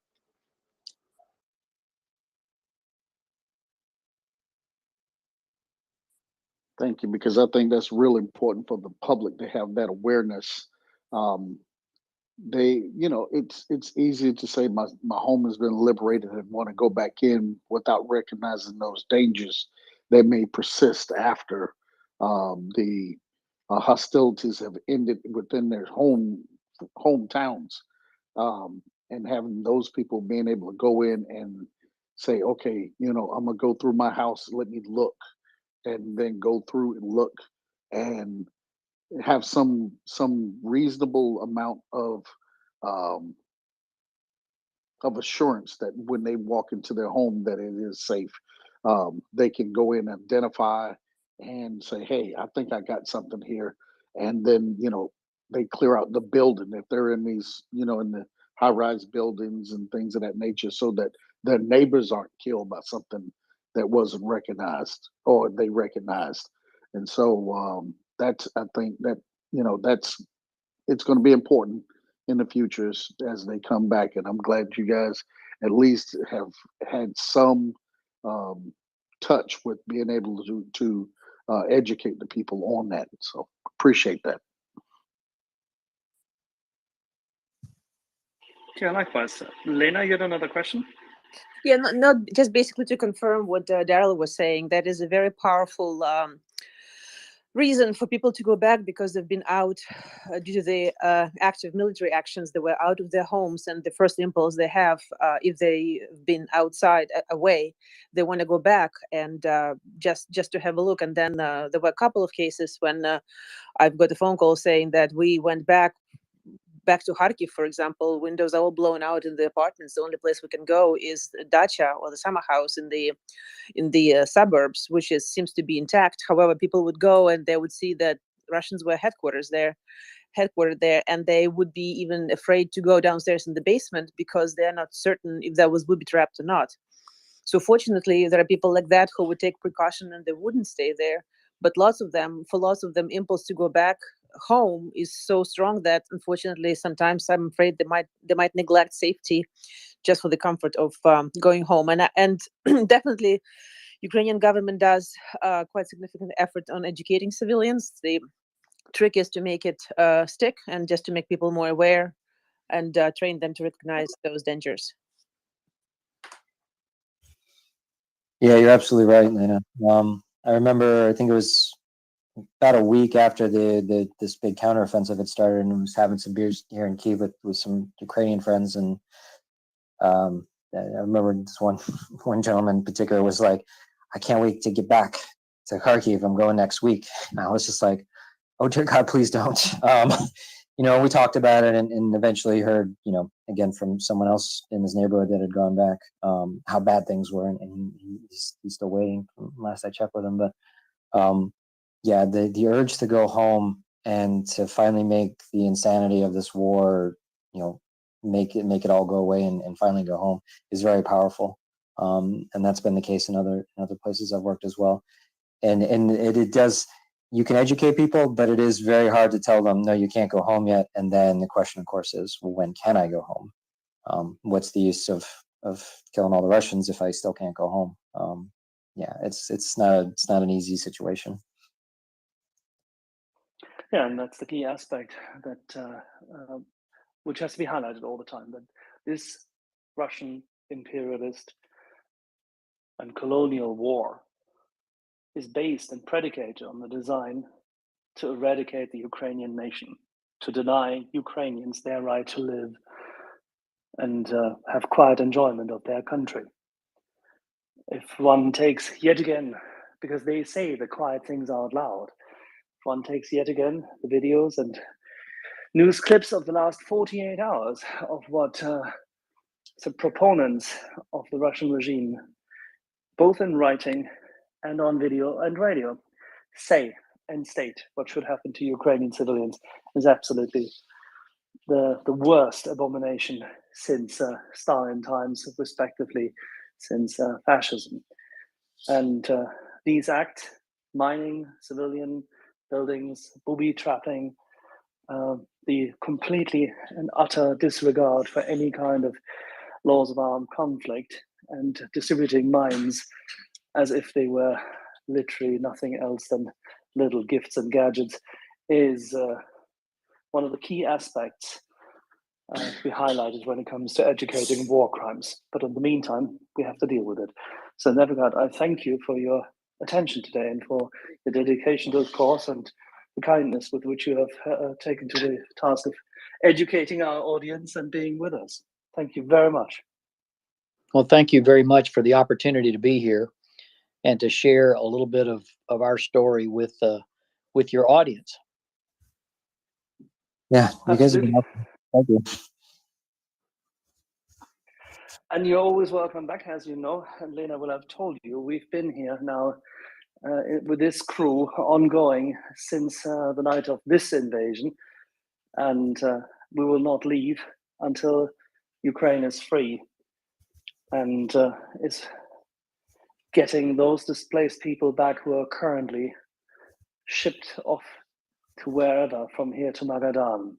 Thank you, because I think that's really important for the public to have that awareness. It's easy to say my home has been liberated and want to go back in without recognizing those dangers that may persist after the hostilities have ended within their hometowns, and having those people being able to go in and say, okay, I'm gonna go through my house, let me look, and then go through and look and have some reasonable amount um, of assurance that when they walk into their home that it is safe. They can go in, identify, and say, hey, I think I got something here. And then, they clear out the building if they're in these, in the high-rise buildings and things of that nature, so that their neighbors aren't killed by something that wasn't recognized or they recognized. And so I think that, it's going to be important in the future as they come back. And I'm glad you guys at least have had some touch with being able to educate the people on that. So appreciate that. Yeah, likewise. Lena, you had another question? Yeah, just basically to confirm what Daryl was saying. That is a very powerful reason for people to go back because they've been out due to the active military actions. They were out of their homes, and the first impulse they have, if they've been outside away, they want to go back and just to have a look. And then there were a couple of cases when I've got a phone call saying that we went back to Kharkiv, for example. Windows are all blown out in the apartments. The only place we can go is the dacha or the summer house in the suburbs, which seems to be intact. However, people would go and they would see that Russians were headquartered there, and they would be even afraid to go downstairs in the basement because they're not certain if that was booby trapped or not. So fortunately, there are people like that who would take precaution and they wouldn't stay there. But for lots of them, impulse to go back home is so strong that unfortunately sometimes I'm afraid they might neglect safety just for the comfort of going home. And definitely Ukrainian government does quite significant effort on educating civilians. The trick is to make it stick and just to make people more aware and train them to recognize those dangers. Yeah, you're absolutely right, Lena. I remember, I think it was about a week after this big counteroffensive had started, and I was having some beers here in Kyiv with some Ukrainian friends, and I remember this one gentleman in particular was like, "I can't wait to get back to Kharkiv. I'm going next week." And I was just like, "Oh dear God, please don't." We talked about it, and eventually heard, again from someone else in his neighborhood that had gone back, how bad things were, and he's still waiting. Last I checked with him, but yeah, the urge to go home and to finally make the insanity of this war, make it all go away and finally go home is very powerful. And that's been the case in other places I've worked as well. And it does. You can educate people, but it is very hard to tell them, no, you can't go home yet. And then the question, of course, is, well, when can I go home? What's the use of killing all the Russians if I still can't go home? Yeah, it's not an easy situation. Yeah, and that's the key aspect that which has to be highlighted all the time. That this Russian imperialist and colonial war is based and predicated on the design to eradicate the Ukrainian nation, to deny Ukrainians their right to live and have quiet enjoyment of their country. If one takes yet again, because they say the quiet things out loud, if one takes yet again the videos and news clips of the last 48 hours of what the proponents of the Russian regime, both in writing and on video and radio, say and state what should happen to Ukrainian civilians is absolutely the worst abomination since Stalin times, respectively, since fascism. And these acts, mining civilian buildings, booby trapping, the completely and utter disregard for any kind of laws of armed conflict, and distributing mines as if they were literally nothing else than little gifts and gadgets is one of the key aspects to be highlighted when it comes to educating war crimes. But in the meantime, we have to deal with it. So in that regard, I thank you for your attention today and for your dedication to the cause and the kindness with which you have taken to the task of educating our audience and being with us. Thank you very much. Well, thank you very much for the opportunity to be here and to share a little bit of our story with your audience. Yeah, you guys have been helpful. Thank you. And you're always welcome back, as you know, and Lena will have told you, we've been here now with this crew ongoing since the night of this invasion, and we will not leave until Ukraine is free and is getting those displaced people back who are currently shipped off to wherever from here to Magadan.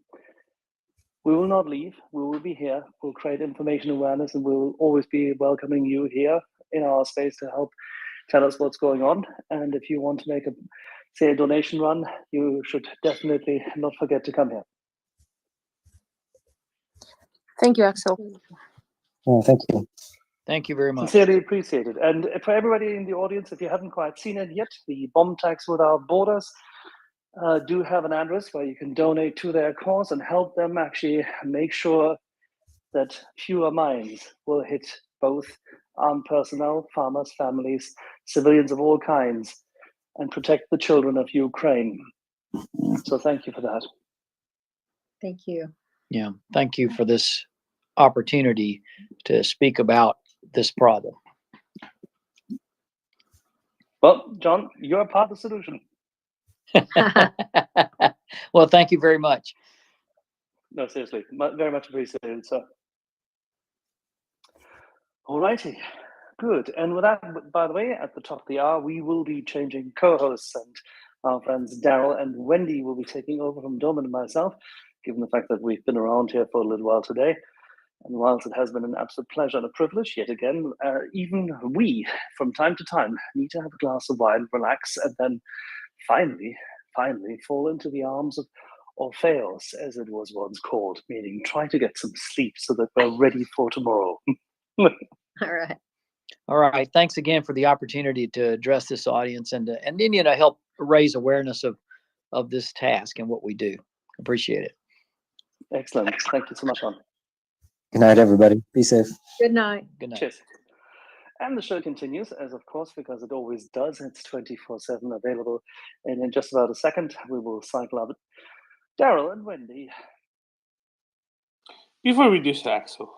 We will not leave. We will be here. We'll create information awareness, and we'll always be welcoming you here in our space to help tell us what's going on. And if you want to make a donation run, you should definitely not forget to come here. Thank you, Axel. Oh, thank you. Thank you very much. Sincerely appreciated. And for everybody in the audience, if you haven't quite seen it yet, the bomb tax without borders do have an address where you can donate to their cause and help them actually make sure that fewer mines will hit both armed personnel, farmers, families, civilians of all kinds, and protect the children of Ukraine. So thank you for that. Thank you. Yeah, thank you for this opportunity to speak about this problem. Well, John, you're part of the solution. Well, thank you very much. No, seriously, very much appreciated, sir. All righty, good. And with that, by the way, at the top of the hour, we will be changing co-hosts, and our friends Daryl and Wendy will be taking over from Doman and myself, given the fact that we've been around here for a little while today. And whilst it has been an absolute pleasure and a privilege, yet again, even we, from time to time, need to have a glass of wine, relax, and then finally fall into the arms of Orpheus, as it was once called, meaning try to get some sleep so that we're ready for tomorrow. All right. All right. Thanks again for the opportunity to address this audience and then, you know, help raise awareness of this task and what we do. Appreciate it. Excellent. Thank you so much, Ron. Good night, everybody. Be safe. Good night. Good night. Cheers. And the show continues, as of course, because it always does. It's 24/7 available. And in just about a second, we will cycle up Daryl and Wendy. Before we do so, Axel,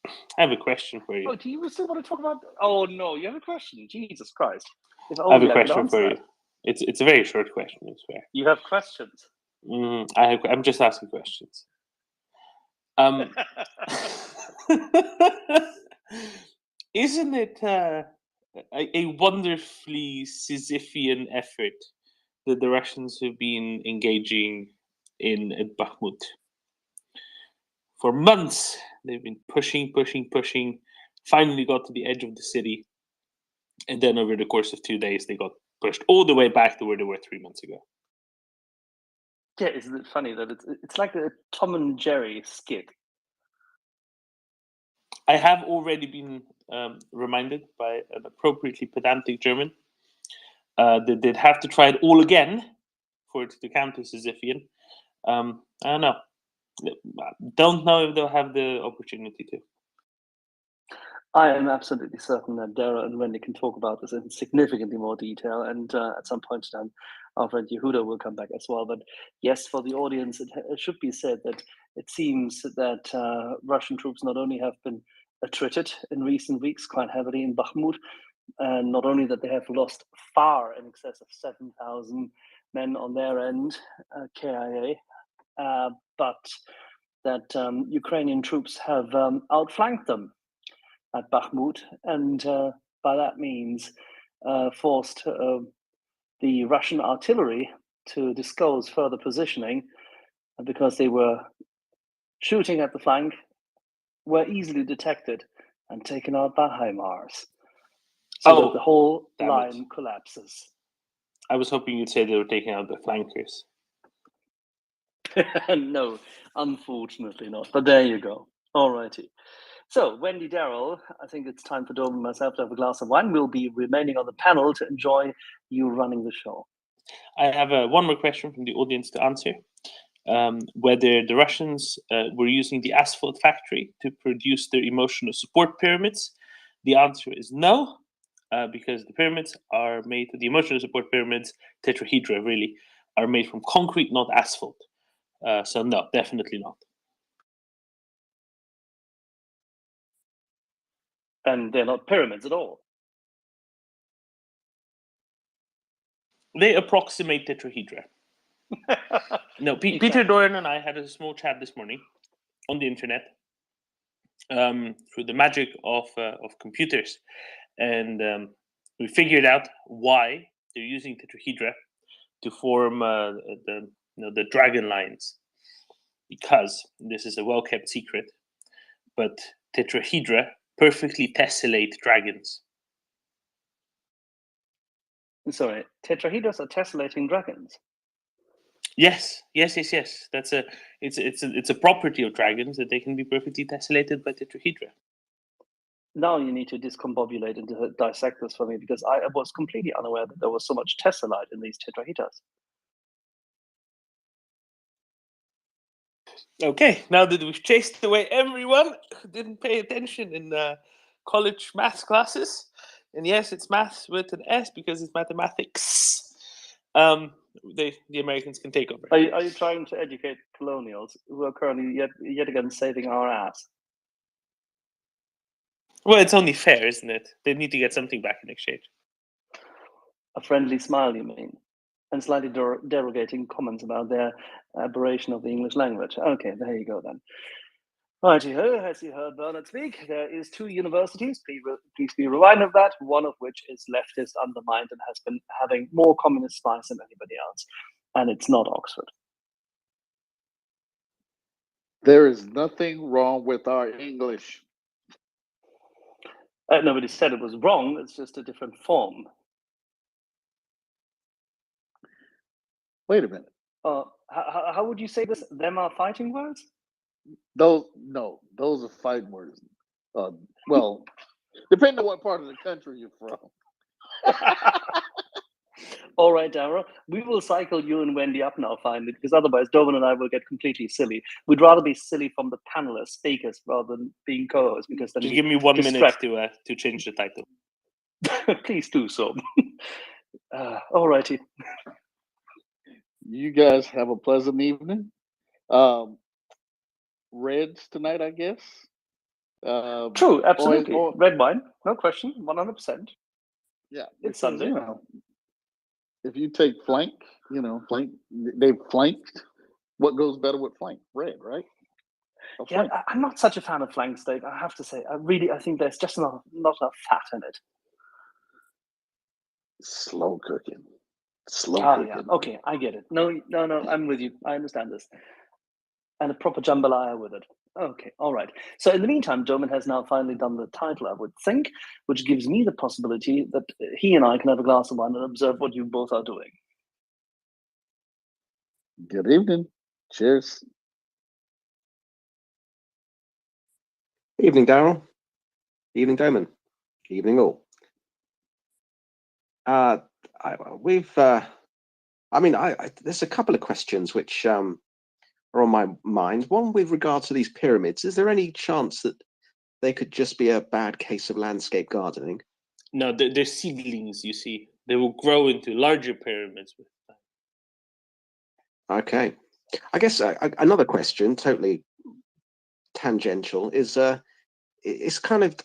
I have a question for you. Oh, do you still want to talk about? Oh no, you have a question. Jesus Christ! If I have only a I could question answer for that. you. It's a very short question, I swear. You have questions. I'm just asking questions. Isn't it a wonderfully Sisyphean effort that the Russians have been engaging in at Bakhmut? For months, they've been pushing, finally got to the edge of the city, and then over the course of 2 days, they got pushed all the way back to where they were 3 months ago. Yeah, isn't it funny that it's like a Tom and Jerry skit? I have already been reminded by an appropriately pedantic German that they'd have to try it all again for it to count as Sisyphean. I don't know. Don't know if they'll have the opportunity to. I am absolutely certain that Dara and Wendy can talk about this in significantly more detail, and at some point in time, our friend Yehuda will come back as well. But yes, for the audience, it should be said that it seems that Russian troops not only have been attrited in recent weeks quite heavily in Bakhmut, and not only that they have lost far in excess of 7,000 men on their end, KIA, but that Ukrainian troops have outflanked them at Bakhmut, and by that means forced the Russian artillery to disclose further positioning, because they were shooting at the flank, were easily detected and taken out by HIMARS, so that the whole line collapses. I was hoping you'd say they were taking out the flankers. No, unfortunately not. But there you go. All righty. So, Wendy, Daryl, I think it's time for Dom and myself to have a glass of wine. We'll be remaining on the panel to enjoy you running the show. I have one more question from the audience to answer. Whether the Russians were using the asphalt factory to produce their emotional support pyramids. The answer is no, because the pyramids are made, the emotional support pyramids, tetrahedra really, are made from concrete, not asphalt. So no, definitely not. And they're not pyramids at all. They approximate tetrahedra. No, Peter Doran and I had a small chat this morning on the internet through the magic of computers, and we figured out why they're using tetrahedra to form the dragon lines. Because this is a well-kept secret, but tetrahedra perfectly tessellate dragons. Sorry, tetrahedras are tessellating dragons. Yes. That's it's a property of dragons that they can be perfectly tessellated by tetrahedra. Now you need to discombobulate and dissect this for me, because I was completely unaware that there was so much tessellite in these tetrahedras. Okay, now that we've chased away everyone who didn't pay attention in college maths classes, and yes, it's maths with an S because it's mathematics. The Americans can take over. Are you trying to educate colonials who are currently yet again saving our ass? Well, it's only fair, isn't it? They need to get something back in exchange. A friendly smile, you mean? And slightly derogating comments about their aberration of the English language. Okay, there you go then. Righty-ho, as you heard Bernard speak, there is 2 universities, please be reminded of that, one of which is leftist undermined and has been having more communist spies than anybody else. And it's not Oxford. There is nothing wrong with our English. Nobody said it was wrong, it's just a different form. Wait a minute. How would you say this? Them are fighting words? Those are fighting words. Well, depending on what part of the country you're from. All right, Dara, we will cycle you and Wendy up now finally, because otherwise Dovan and I will get completely silly. We'd rather be silly from the panelists, speakers, rather than being co-hosts, because then Just we give me 1 distract. minute to change the title. Please do so. All righty. You guys have a pleasant evening. Reds tonight, I guess. True, absolutely. or- Red wine, no question, 100%. Yeah, It's because, Sunday. If you take flank, they've flanked. What goes better with flank? Red, right? Yeah, I'm not such a fan of flank steak, I have to say. I think there's just not enough fat in it. Slow cooking. Yeah. Okay, I get it. No, I'm with you. I understand this. And a proper jambalaya with it. Okay, all right. So in the meantime, Doman has now finally done the title, I would think, which gives me the possibility that he and I can have a glass of wine and observe what you both are doing. Good evening. Cheers. Evening, Daryl. Evening, Doman. Evening, all. There's a couple of questions which are on my mind. One with regard to these pyramids. Is there any chance that they could just be a bad case of landscape gardening? No, they're seedlings, you see. They will grow into larger pyramids with time. Okay. I guess another question, totally tangential, is it's kind of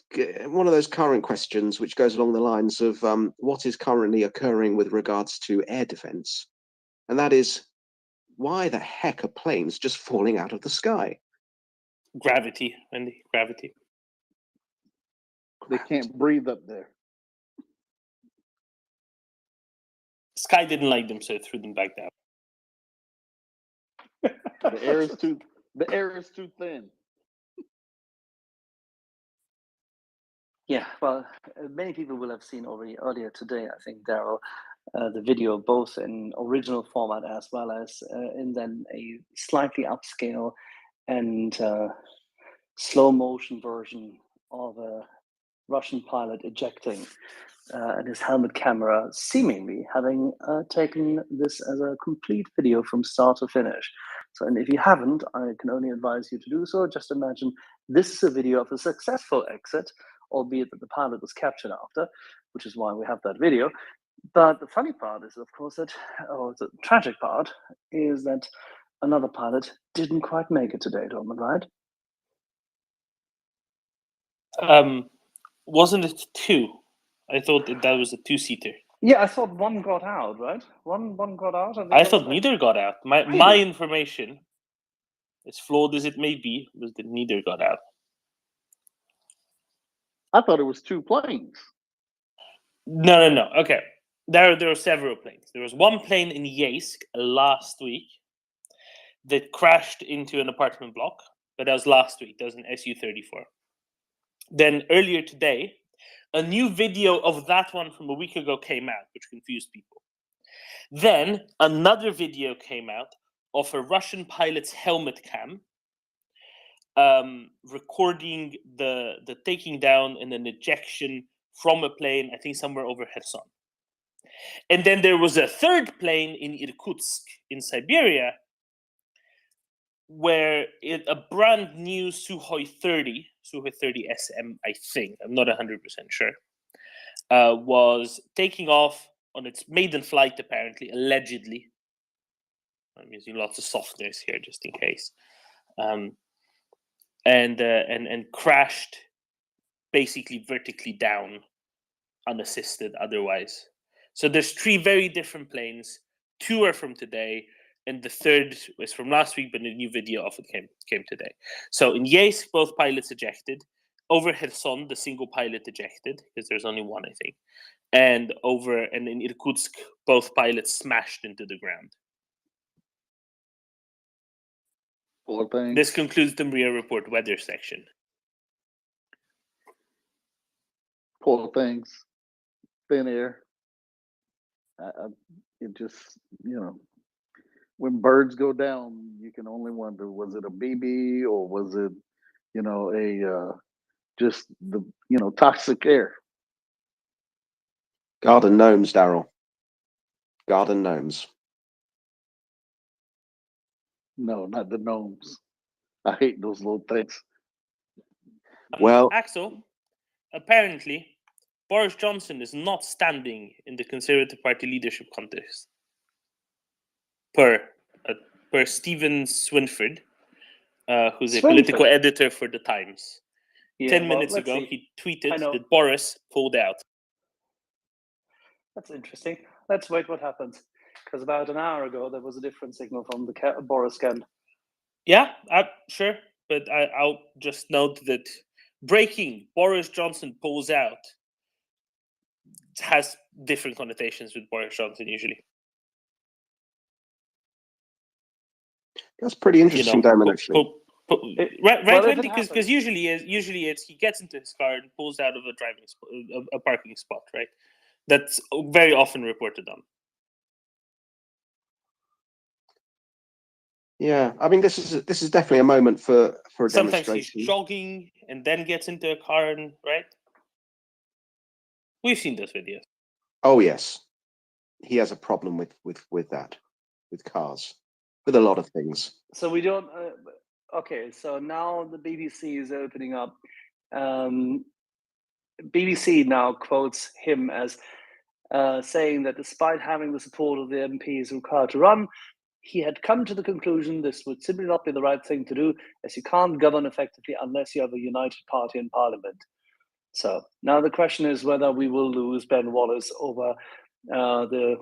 one of those current questions which goes along the lines of what is currently occurring with regards to air defense. And that is, why the heck are planes just falling out of the sky? Gravity, Wendy, gravity. They can't breathe up there. Sky didn't like them, so it threw them back down. The air is too thin. Yeah, well, many people will have seen already earlier today, I think, Daryl, the video both in original format as well as in then a slightly upscale and slow motion version of a Russian pilot ejecting and his helmet camera seemingly having taken this as a complete video from start to finish. So, and if you haven't, I can only advise you to do so. Just imagine this is a video of a successful exit, albeit that the pilot was captured after, which is why we have that video. But the funny part is, of course, the tragic part is that another pilot didn't quite make it today, Dorman, right? Wasn't it 2? I thought that was a 2-seater. Yeah, I thought one got out, right? One got out. And I thought neither got out. My information, as flawed as it may be, was that neither got out. I thought it was 2 planes. No. Okay, there are several planes. There was one plane in Yeisk last week that crashed into an apartment block, but that was last week. That was an Su-34. Then earlier today, a new video of that one from a week ago came out, which confused people. Then another video came out of a Russian pilot's helmet cam recording the taking down and an ejection from a plane, I think somewhere over Kherson. And then there was a third plane in Irkutsk in Siberia where a brand new Sukhoi 30 SM, I think, I'm not 100% sure, was taking off on its maiden flight, apparently, allegedly. I'm using lots of softeners here just in case. And crashed basically vertically down, unassisted otherwise. So there's 3 very different planes. 2 are from today, and the 3rd was from last week, but a new video of it came today. So in Yeisk, both pilots ejected. Over Kherson, the single pilot ejected, because there's only one, I think. And in Irkutsk, both pilots smashed into the ground. Poor things. This concludes the MriyaReport weather section. Poor things. Thin air. It just, when birds go down, you can only wonder, was it a BB or was it, just the, toxic air? Garden gnomes, Daryl. Garden gnomes. No, not the gnomes. I hate those little things. Well, Axel, apparently, Boris Johnson is not standing in the Conservative Party leadership contest. Per Stephen Swinford, who's a political editor for The Times. Yeah, 10 minutes ago, he tweeted that Boris pulled out. That's interesting. Let's wait what happens. Because about an hour ago, there was a different signal from the Boris camp. Yeah, sure. But I'll just note that breaking, Boris Johnson pulls out, has different connotations with Boris Johnson usually. That's pretty interesting, Damon, actually. Right, because usually it's he gets into his car and pulls out of a parking spot, right? That's very often reported on. Yeah, I mean, this is definitely a moment for a Sometimes demonstration. he's jogging and then gets into a car, and right? We've seen those videos. Oh yes, he has a problem with that, with cars, with a lot of things. So we don't. Okay, so now the BBC is opening up. BBC now quotes him as saying that despite having the support of the MPs required to run, he had come to the conclusion this would simply not be the right thing to do, as you can't govern effectively unless you have a united party in parliament. So now the question is whether we will lose Ben Wallace over the,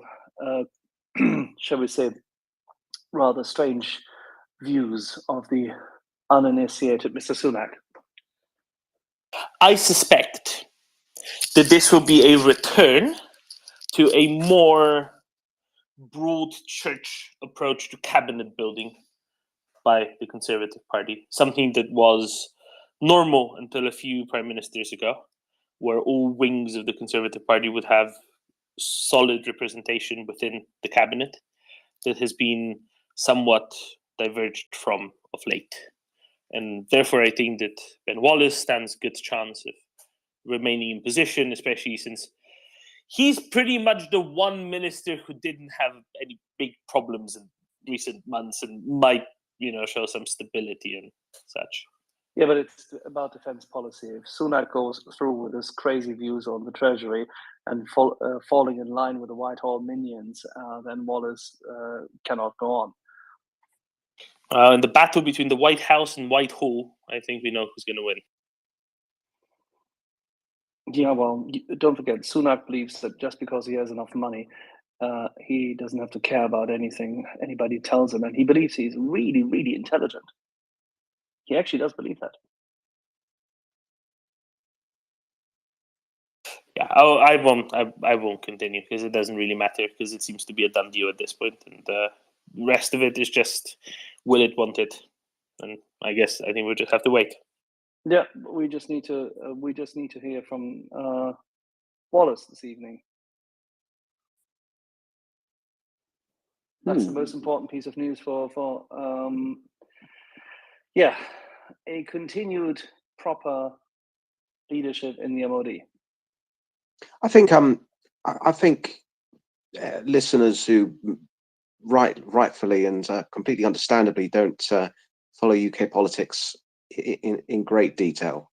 shall we say, rather strange views of the uninitiated Mr. Sunak. I suspect that this will be a return to a more broad church approach to cabinet building by the Conservative Party, something that was normal until a few prime ministers ago, where all wings of the Conservative Party would have solid representation within the cabinet. That has been somewhat diverged from of late. And therefore, I think that Ben Wallace stands a good chance of remaining in position, especially since he's pretty much the one minister who didn't have any big problems in recent months and might, show some stability and such. Yeah, but it's about defense policy. If Sunak goes through with his crazy views on the Treasury and falling in line with the Whitehall minions, then Wallace cannot go on. In the battle between the White House and Whitehall, I think we know who's going to win. Yeah, well, don't forget, Sunak believes that just because he has enough money, he doesn't have to care about anything anybody tells him, and he believes he's really, really intelligent. He actually does believe that. Yeah, I won't continue because it doesn't really matter, because it seems to be a done deal at this point, and the rest of it is just will it, want it, and I think we'll just have to wait. Yeah, we just need to hear from Wallace this evening. That's the most important piece of news for a continued proper leadership in the MOD. I think listeners who rightfully and completely understandably don't follow UK politics in great detail,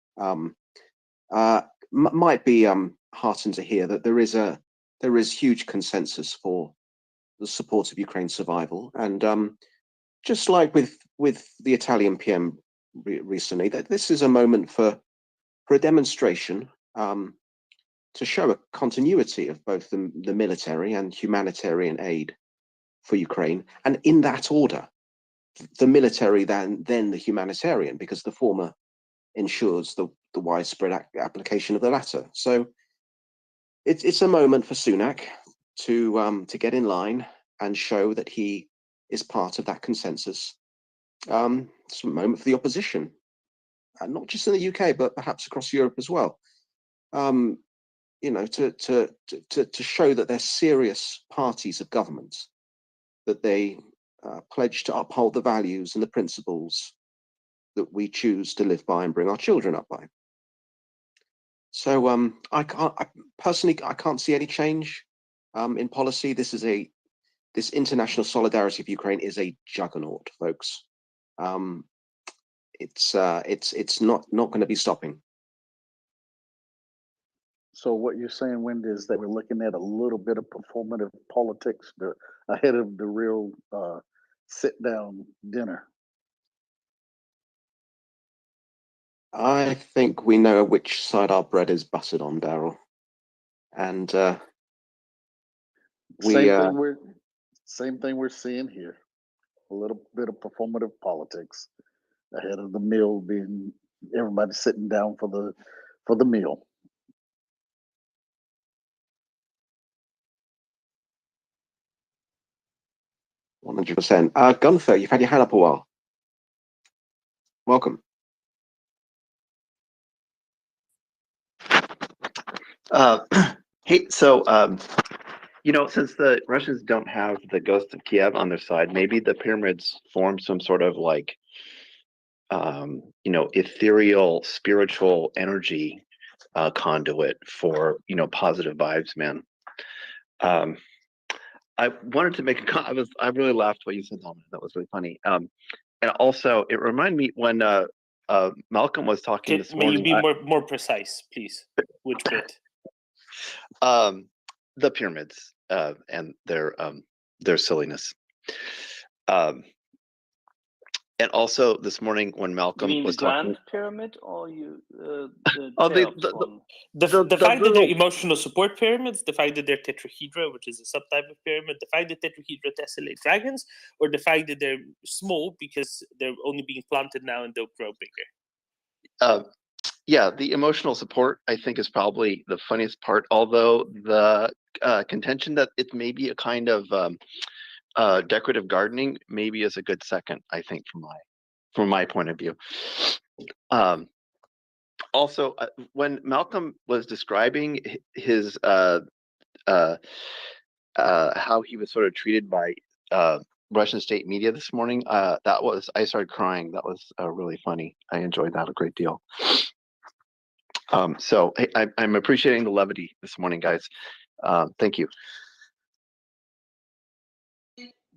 might be heartened to hear that there is huge consensus for the support of Ukraine's survival. And just like with the Italian PM recently, that this is a moment for a demonstration to show a continuity of both the military and humanitarian aid for Ukraine, and in that order, the military then the humanitarian, because the former ensures the widespread application of the latter. So it's a moment for Sunak to get in line and show that he is part of that consensus. It's a moment for the opposition, and not just in the UK, but perhaps across Europe as well. You know, to show that they're serious parties of government, that they pledge to uphold the values and the principles that we choose to live by and bring our children up by. So I personally can't see any change in policy. This international solidarity of Ukraine is a juggernaut, folks. It's not going to be stopping. So what you're saying, Wendy, is that we're looking at a little bit of performative politics ahead of the real sit-down dinner. I think we know which side our bread is buttered on, Daryl. And same thing we're seeing here. A little bit of performative politics ahead of the meal, being everybody sitting down for the meal. Gunther, you've had your hand up a while. Welcome. Hey, so you know, since the Russians don't have the ghost of Kiev on their side, maybe the pyramids form some sort of like, you know, ethereal, spiritual energy conduit for, you know, positive vibes, man. I wanted to make I really laughed what you said, Tom. That was really funny. And also, it reminded me when Malcolm was talking this morning. May you be more precise, please? Which bit? The pyramids and their silliness. And also this morning when Malcolm was the Grand talking, Pyramid, or the fact that they're emotional support pyramids, the fact that they're tetrahedra, which is a subtype of pyramid, the fact that tetrahedra tessellate dragons, or the fact that they're small because they're only being planted now and they'll grow bigger. Yeah, the emotional support I think is probably the funniest part. Although the contention that it may be a kind of decorative gardening maybe is a good second, I think, from my point of view. Also, when Malcolm was describing his how he was sort of treated by Russian state media this morning, I started crying. That was really funny. I enjoyed that a great deal. So I'm appreciating the levity this morning, guys. Thank you.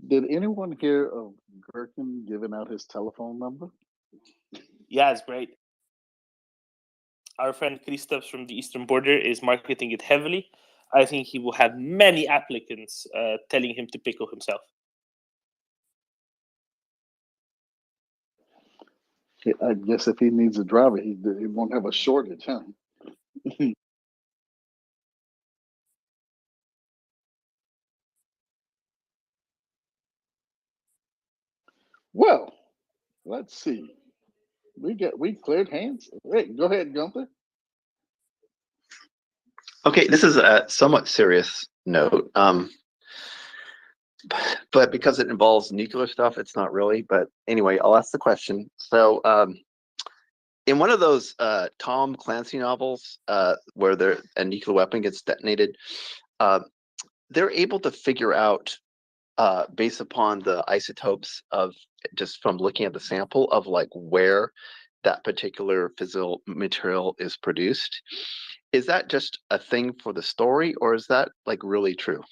Did anyone hear of Gherkin giving out his telephone number? Yeah, it's great. Our friend Christoph from the Eastern Border is marketing it heavily. I think he will have many applicants telling him to pickle himself. I guess if he needs a driver, he won't have a shortage, huh? Well, let's see. We cleared hands. Wait, go ahead, Gunther. Okay, this is a somewhat serious note, but because it involves nuclear stuff, it's not really. But anyway, I'll ask the question. So, in one of those Tom Clancy novels where a nuclear weapon gets detonated, they're able to figure out, based upon the isotopes of just from looking at the sample of like where that particular physical material is produced. Is that just a thing for the story, or is that like really true?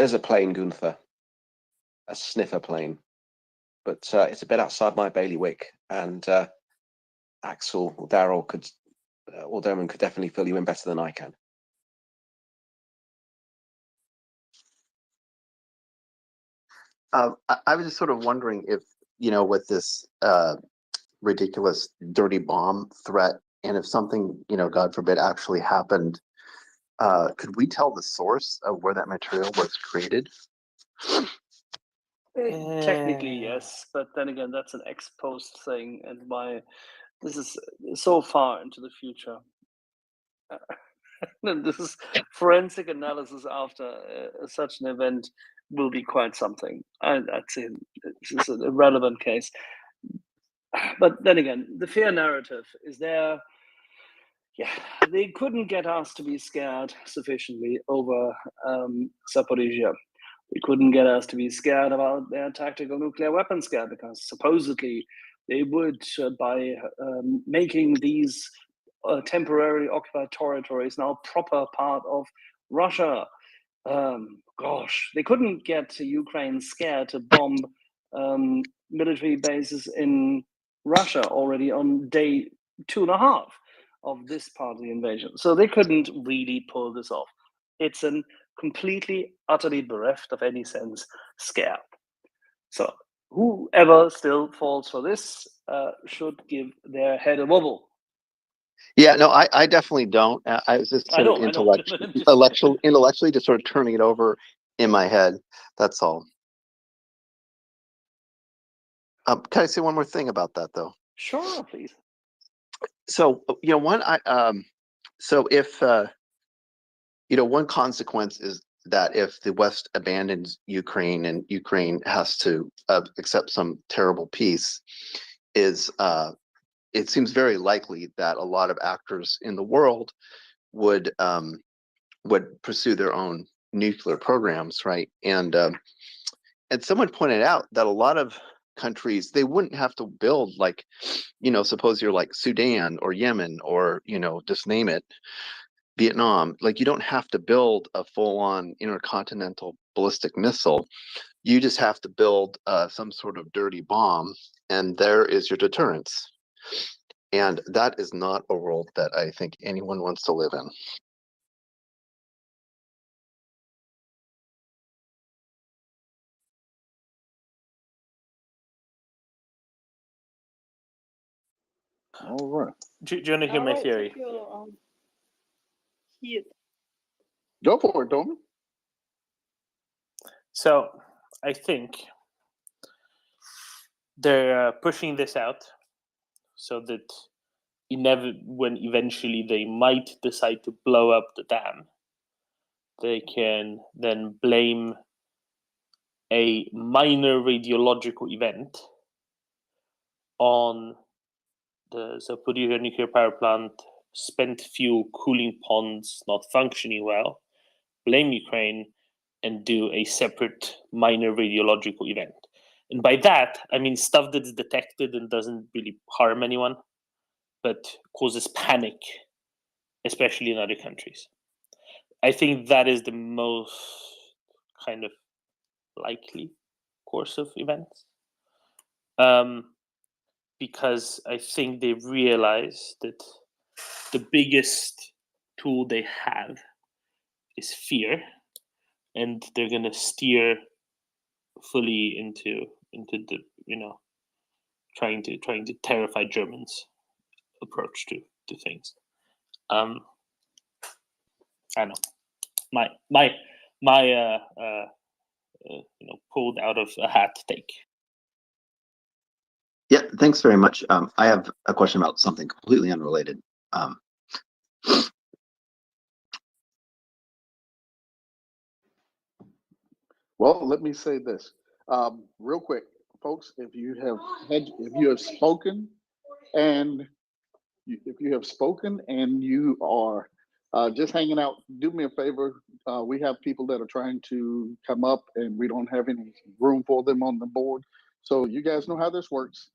There's a plane, Gunther, a sniffer plane, but it's a bit outside my bailiwick, and Axel or Daryl could, or Derman could definitely fill you in better than I can. I was just sort of wondering if, with this ridiculous dirty bomb threat, and if something, God forbid, actually happened, could we tell the source of where that material was created? Technically, yes, but then again, that's an ex post thing, and this is so far into the future. This is forensic analysis after such an event will be quite something. I'd say this is an irrelevant case. But then again, the fear narrative is there. Yeah, they couldn't get us to be scared sufficiently over Zaporizhia. They couldn't get us to be scared about their tactical nuclear weapon scare, because supposedly they would, by making these temporarily occupied territories now proper part of Russia. Gosh, they couldn't get Ukraine scared to bomb military bases in Russia already on day 2.5 of this part of the invasion. So they couldn't really pull this off. It's a completely, utterly bereft of any sense scare. So whoever still falls for this should give their head a wobble. Yeah, no, I definitely don't. I was just sort of intellectually just sort of turning it over in my head. That's all. Can I say one more thing about that, though? Sure, please. So, so if, one consequence is that if the West abandons Ukraine and Ukraine has to accept some terrible peace, is it seems very likely that a lot of actors in the world would pursue their own nuclear programs, right? And someone pointed out that a lot of countries, they wouldn't have to build, like, suppose you're like Sudan or Yemen or, just name it, Vietnam. Like, you don't have to build a full-on intercontinental ballistic missile. You just have to build some sort of dirty bomb, and there is your deterrence. And that is not a world that I think anyone wants to live in. All right. Do you want to hear my theory? Go for it, Doman. So I think they're pushing this out so that when eventually they might decide to blow up the dam, they can then blame a minor radiological event on the Zaporizhzhia nuclear power plant, spent fuel cooling ponds not functioning well, blame Ukraine, and do a separate minor radiological event. And by that, I mean stuff that's detected and doesn't really harm anyone, but causes panic, especially in other countries. I think that is the most kind of likely course of events. Because I think they realize that the biggest tool they have is fear, and they're going to steer fully into the trying to terrify Germans approach to things. I don't know, my pulled out of a hat take. Yeah, thanks very much. I have a question about something completely unrelated. Well, let me say this real quick, folks. If you have spoken, and you are just hanging out, do me a favor. We have people that are trying to come up, and we don't have any room for them on the board. So you guys know how this works.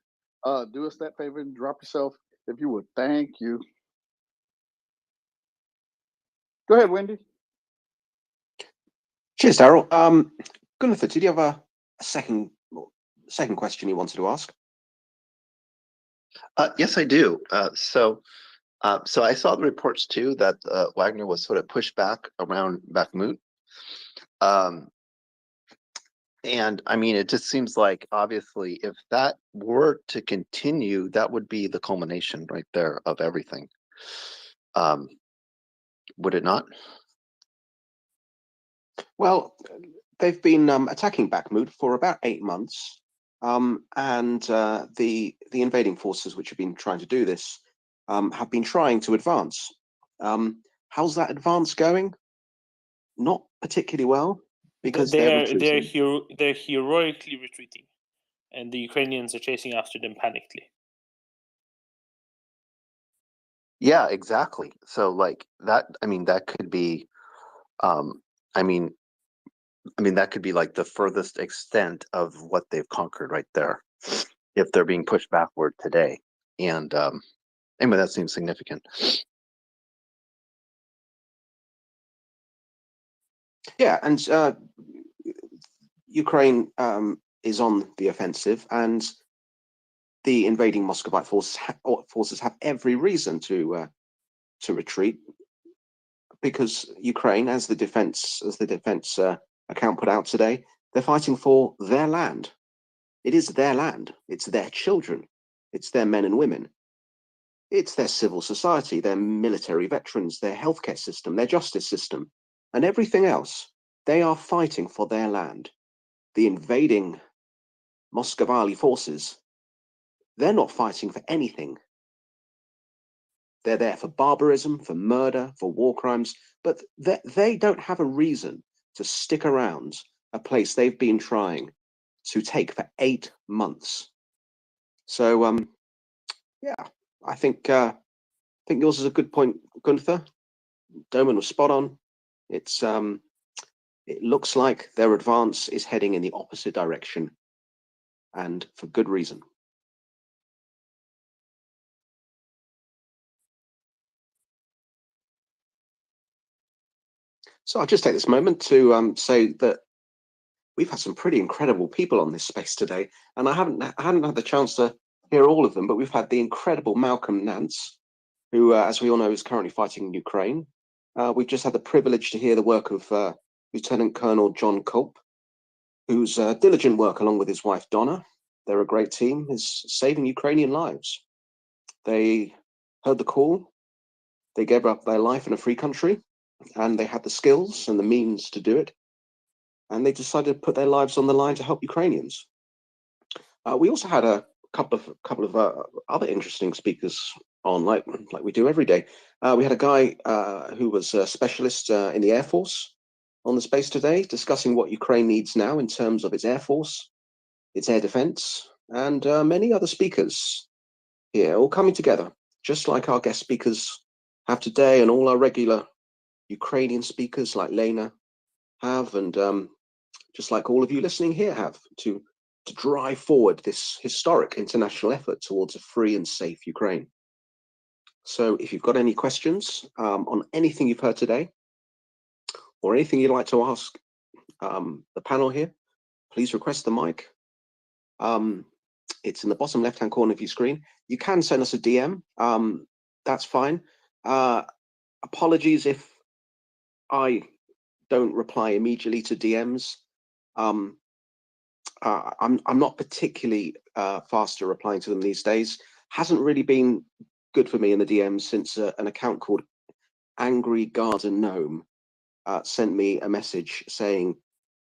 Do us that favor and drop yourself, if you would. Thank you. Go ahead, Wendy. Cheers, Daryl. Gunther, did you have a second question you wanted to ask? Yes, I do. So I saw the reports too that Wagner was sort of pushed back around Bakhmut. And I mean, it just seems like obviously if that were to continue, that would be the culmination right there of everything. Would it not? Well, they've been attacking Bakhmut for about 8 months, and the invading forces, which have been trying to do this, have been trying to advance. How's that advance going? Not particularly well, because they're retreating. They're heroically retreating, and the Ukrainians are chasing after them panically. Yeah, exactly. So like that, I mean, that could be, I mean, that could be like the furthest extent of what they've conquered right there, if they're being pushed backward today. And anyway, that seems significant. Yeah, and Ukraine is on the offensive, and the invading Muscovite forces have every reason to retreat, because Ukraine, as the defense account put out today, they're fighting for their land. It is their land. It's their children. It's their men and women. It's their civil society, their military veterans, their healthcare system, their justice system, and everything else. They are fighting for their land. The invading Muscovite forces, they're not fighting for anything. They're there for barbarism, for murder, for war crimes, but they don't have a reason to stick around a place they've been trying to take for 8 months. So, yeah, I think yours is a good point, Gunther. Doman was spot on. It looks like their advance is heading in the opposite direction, and for good reason. So I'll just take this moment to say that we've had some pretty incredible people on this space today, and I hadn't had the chance to hear all of them, but we've had the incredible Malcolm Nance, who, as we all know, is currently fighting in Ukraine. We've just had the privilege to hear the work of Lieutenant Colonel John Culp, whose diligent work, along with his wife Donna, they're a great team, is saving Ukrainian lives. They heard the call, they gave up their life in a free country, and they had the skills and the means to do it, and they decided to put their lives on the line to help Ukrainians. We also had a couple of other interesting speakers on, like we do every day. We had a guy who was a specialist in the Air Force on the space today, discussing what Ukraine needs now in terms of its Air Force, its air defense, and many other speakers here, all coming together, just like our guest speakers have today, and all our regular Ukrainian speakers like Lena have, and just like all of you listening here have, to drive forward this historic international effort towards a free and safe Ukraine. So if you've got any questions on anything you've heard today, or anything you'd like to ask the panel here, please request the mic. It's in the bottom left-hand corner of your screen. You can send us a DM. That's fine. Apologies if I don't reply immediately to DMs. I'm not particularly fast at replying to them these days. Hasn't really been good for me in the DMs since an account called Angry Garden Gnome sent me a message saying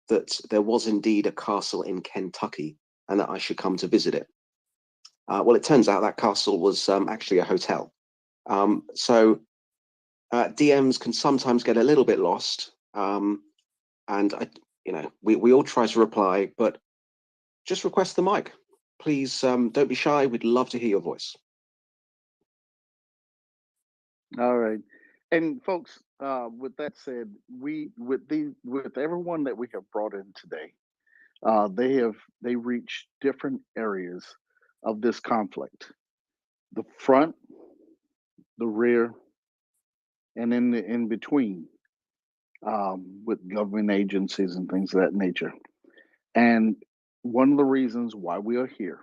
that there was indeed a castle in Kentucky and that I should come to visit it. Well, it turns out that castle was actually a hotel. So DMs can sometimes get a little bit lost, and we all try to reply, but just request the mic. Please don't be shy. We'd love to hear your voice. All right. And folks, with that said, with everyone that we have brought in today, they reached different areas of this conflict: the front, the rear, and in between. with government agencies and things of that nature. And one of the reasons why we are here,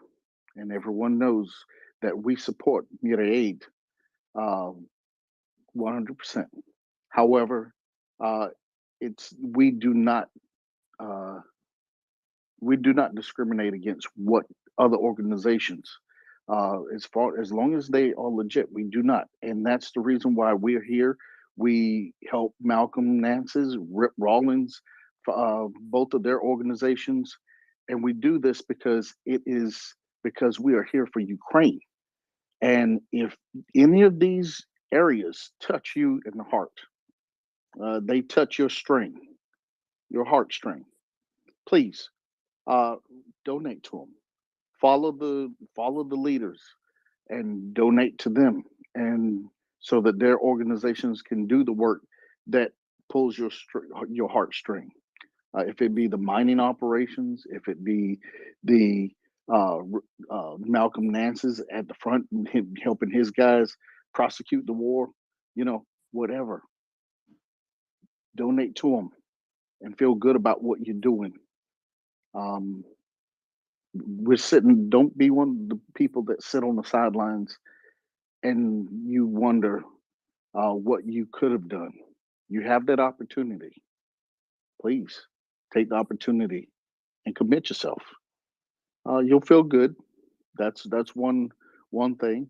and everyone knows that we support MriyaReport 100%. However, uh, it's uh, we do not discriminate against what other organizations. As long as they are legit, we do not, and that's the reason why we're here. We help Malcolm Nance's, Rip Rawlings, both of their organizations, and we do this because we are here for Ukraine. And if any of these areas touch you in the heart, they touch your string, your heartstring, please uh, donate to them. Follow the leaders and donate to them, and so that their organizations can do the work that pulls your heartstring. If it be the mining operations, if it be the Malcolm Nance's at the front and him helping his guys prosecute the war, whatever. Donate to them and feel good about what you're doing. Um, don't be one of the people that sit on the sidelines and you wonder what you could have done. You have that opportunity. Please take the opportunity and commit yourself. You'll feel good. That's one thing.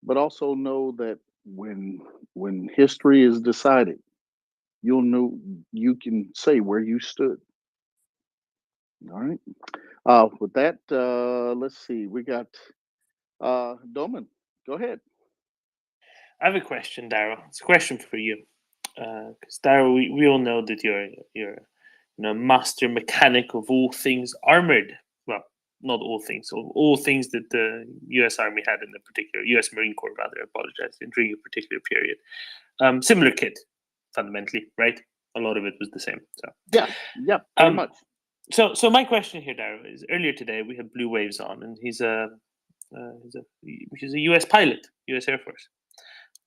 But also know that when history is decided, you'll know you can say where you stood. All right. With that, let's see. We got Doman. Go ahead. I have a question, Daryl. It's a question for you, because Daryl, we all know that you're master mechanic of all things armored. Well, not all things, all things that the U.S. Army had in the particular U.S. Marine Corps, rather. I apologize, during a particular period. Similar kit, fundamentally, right? A lot of it was the same. So yeah, pretty much. So my question here, Daryl, is earlier today we had Blue Waves on, and he's a U.S. pilot, U.S. Air Force.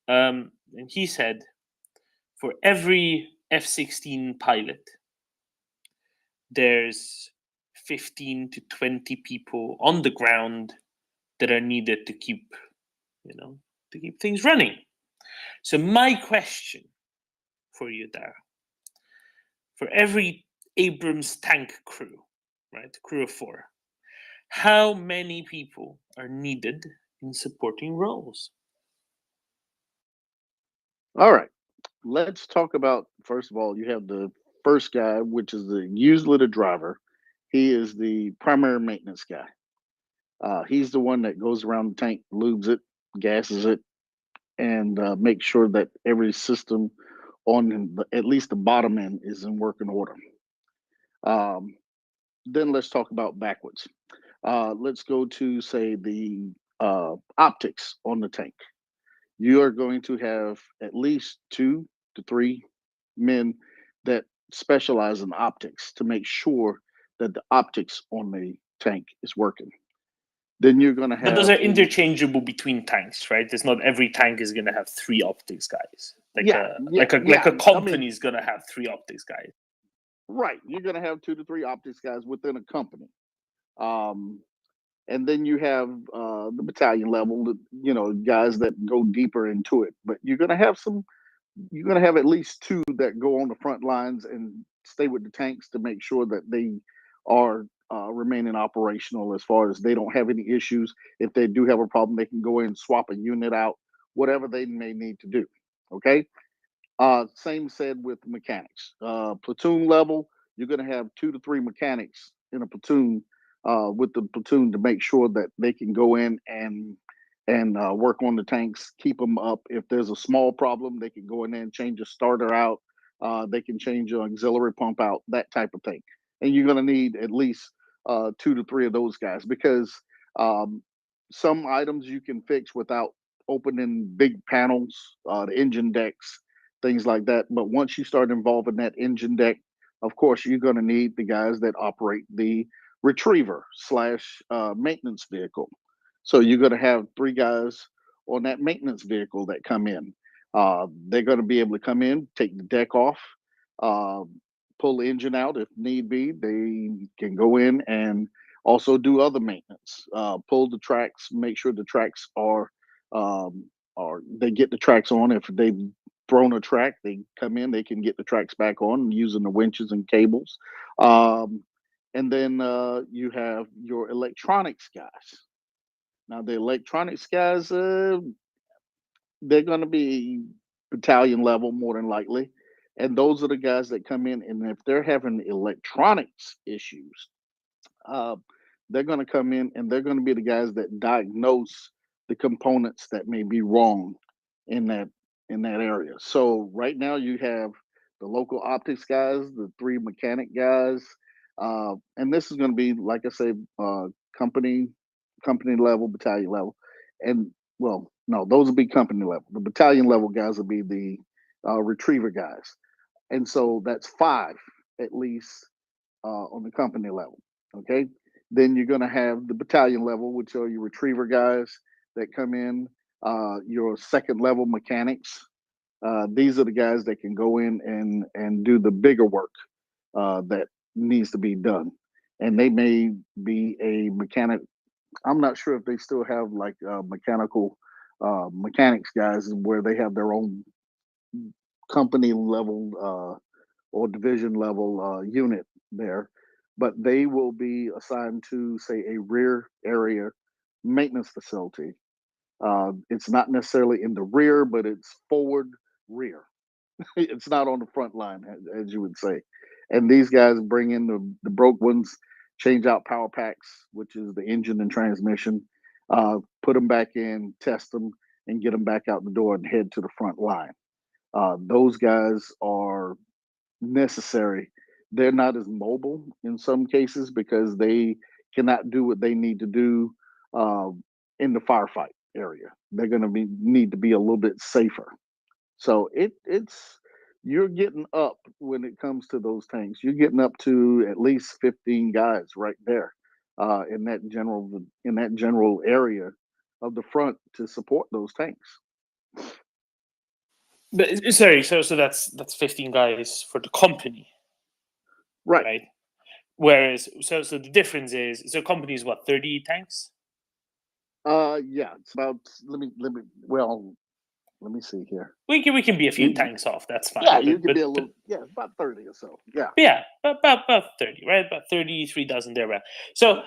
And he said, for every F-16 pilot, there's 15 to 20 people on the ground that are needed to keep things running. So my question for you, Dara, for every Abrams tank crew, right, crew of 4, how many people are needed in supporting roles? All right. Let's talk about, first of all, you have the first guy, which is usually the driver. He is the primary maintenance guy. He's the one that goes around the tank, lubes it, gases it, and makes sure that every system on at least the bottom end is in working order. Then let's talk about backwards. Let's go to, say, the optics on the tank. You are going to have at least 2 to 3 men that specialize in optics to make sure that the optics on the tank is working. Then you're going to have. But those are interchangeable between tanks, right? It's not every tank is going to have 3 optics guys. Like a company is going to have 3 optics guys. Right. You're going to have 2 to 3 optics guys within a company. And then you have the battalion level, guys that go deeper into it. But you're going to have at least 2 that go on the front lines and stay with the tanks to make sure that they are remaining operational, as far as they don't have any issues. If they do have a problem, they can go in and swap a unit out, whatever they may need to do. Okay. Same said with mechanics. Platoon level, you're going to have 2 to 3 mechanics in a platoon, with the platoon, to make sure that they can go in and work on the tanks, keep them up. If there's a small problem, they can go in there and change a starter out. They can change an auxiliary pump out, that type of thing. And you're going to need at least 2 to 3 of those guys, because some items you can fix without opening big panels, the engine decks, things like that. But once you start involving that engine deck, of course, you're going to need the guys that operate the retriever / maintenance vehicle. So you're going to have 3 guys on that maintenance vehicle that come in. They're going to be able to come in, take the deck off, pull the engine out if need be. They can go in and also do other maintenance, pull the tracks, make sure the tracks are they get the tracks on. If they've thrown a track, they come in, they can get the tracks back on using the winches and cables. And then you have your electronics guys. Now the electronics guys, they're going to be battalion level more than likely, and those are the guys that come in, and if they're having electronics issues, uh, they're going to come in and they're going to be the guys that diagnose the components that may be wrong in that area. So right now you have the local optics guys, the 3 mechanic guys, and this is going to be, like I say, company level, battalion level, and well, no, those will be company level. The battalion level guys will be the retriever guys, and so that's 5 at least on the company level. Okay, then you're going to have the battalion level, which are your retriever guys that come in, your second level mechanics. These are the guys that can go in and do the bigger work that needs to be done, and they may be a mechanic. I'm not sure if they still have like mechanical mechanics guys where they have their own company level or division level unit there, but they will be assigned to, say, a rear area maintenance facility. It's not necessarily in the rear, but it's forward rear. It's not on the front line, as you would say. And these guys bring in the broke ones, change out power packs, which is the engine and transmission, put them back in, test them, and get them back out the door and head to the front line. Those guys are necessary. They're not as mobile in some cases because they cannot do what they need to do in the firefight area. They're going to need to be a little bit safer. So it's you're getting up when it comes to those tanks. You're getting up to at least 15 guys right there in that general area of the front to support those tanks. But sorry, so that's 15 guys for the company, right? Whereas so the difference is, so company is what, 30 tanks? Yeah, it's about let me see here. We can be a few tanks off. That's fine. Yeah, you can be a little. Yeah, about 30 or so. Yeah. Yeah, about 30, right? About 33 dozen there. So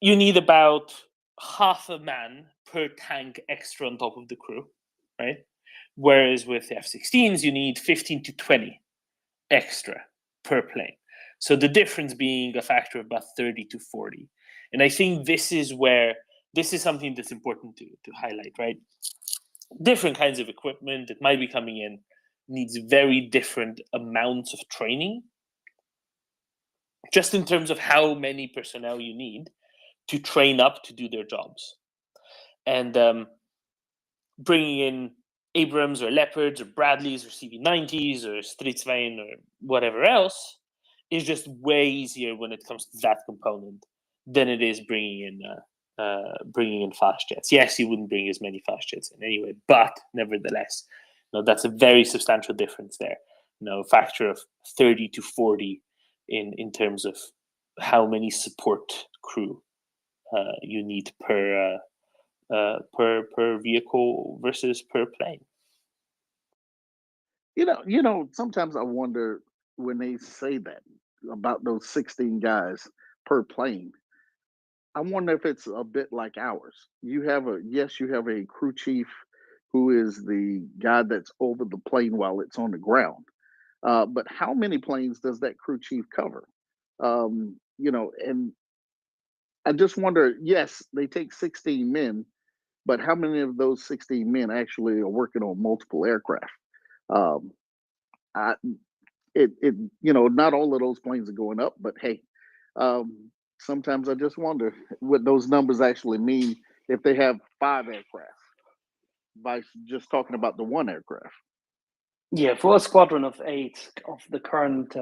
you need about half a man per tank extra on top of the crew, right? Whereas with the F-16s, you need 15 to 20 extra per plane. So the difference being a factor of about 30 to 40. And I think this is something that's important to highlight, right? Different kinds of equipment that might be coming in needs very different amounts of training, just in terms of how many personnel you need to train up to do their jobs. And bringing in Abrams or Leopards or Bradleys or CV-90s or Stridsvagn or whatever else is just way easier when it comes to that component than it is bringing in fast jets. Yes, you wouldn't bring as many fast jets in anyway, but nevertheless, that's a very substantial difference there. A factor of 30 to 40 in terms of how many support crew you need per vehicle versus per plane. You know, sometimes I wonder when they say that about those 16 guys per plane. I wonder if it's a bit like ours. You have a crew chief who is the guy that's over the plane while it's on the ground. But how many planes does that crew chief cover? And I just wonder, yes, they take 16 men, but how many of those 16 men actually are working on multiple aircraft? Um, not all of those planes are going up, but hey, sometimes I just wonder what those numbers actually mean if they have 5 aircraft by just talking about the 1 aircraft. Yeah, for a squadron of 8 of the current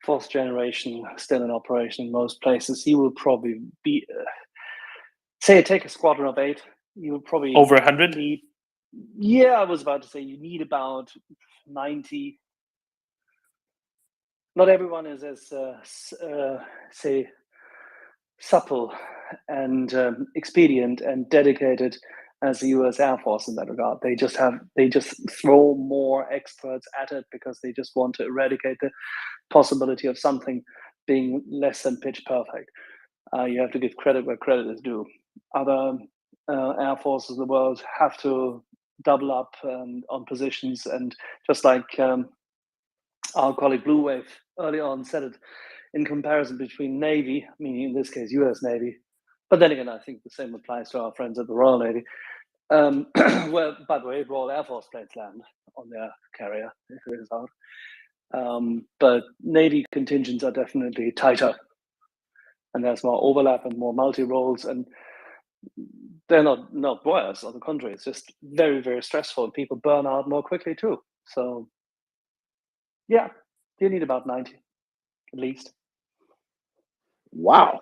4th generation still in operation in most places, he will probably be, take a squadron of 8, you would probably over 100 need. Yeah, I was about to say you need about 90 not everyone is as say supple and expedient and dedicated as the U.S. Air Force in that regard. They just throw more experts at it because they just want to eradicate the possibility of something being less than pitch perfect. You have to give credit where credit is due. Other air forces of the world have to double up on positions, and just like our colleague Blue Wave early on said it, in comparison between Navy, meaning in this case US Navy, but then again, I think the same applies to our friends at the Royal Navy. Well, by the way, Royal Air Force planes land on their carrier if it is out. But Navy contingents are definitely tighter, and there's more overlap and more multi-roles, and they're not worse. On the contrary, it's just very, very stressful. People burn out more quickly too. So, yeah, you need about 90 at least. Wow.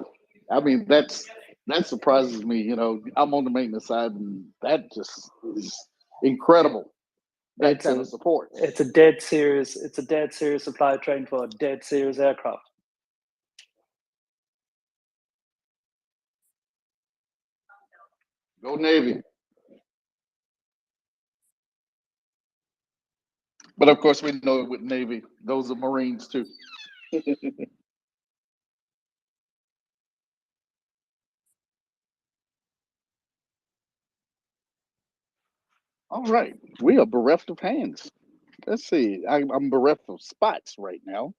I mean, that surprises me. You know, I'm on the maintenance side, and that just is incredible. That It's kind a of support. it's a dead serious supply train for a dead serious aircraft. Go Navy. But of course, we know with Navy, those are Marines too. All right, we are bereft of hands. Let's see. I'm bereft of spots right now,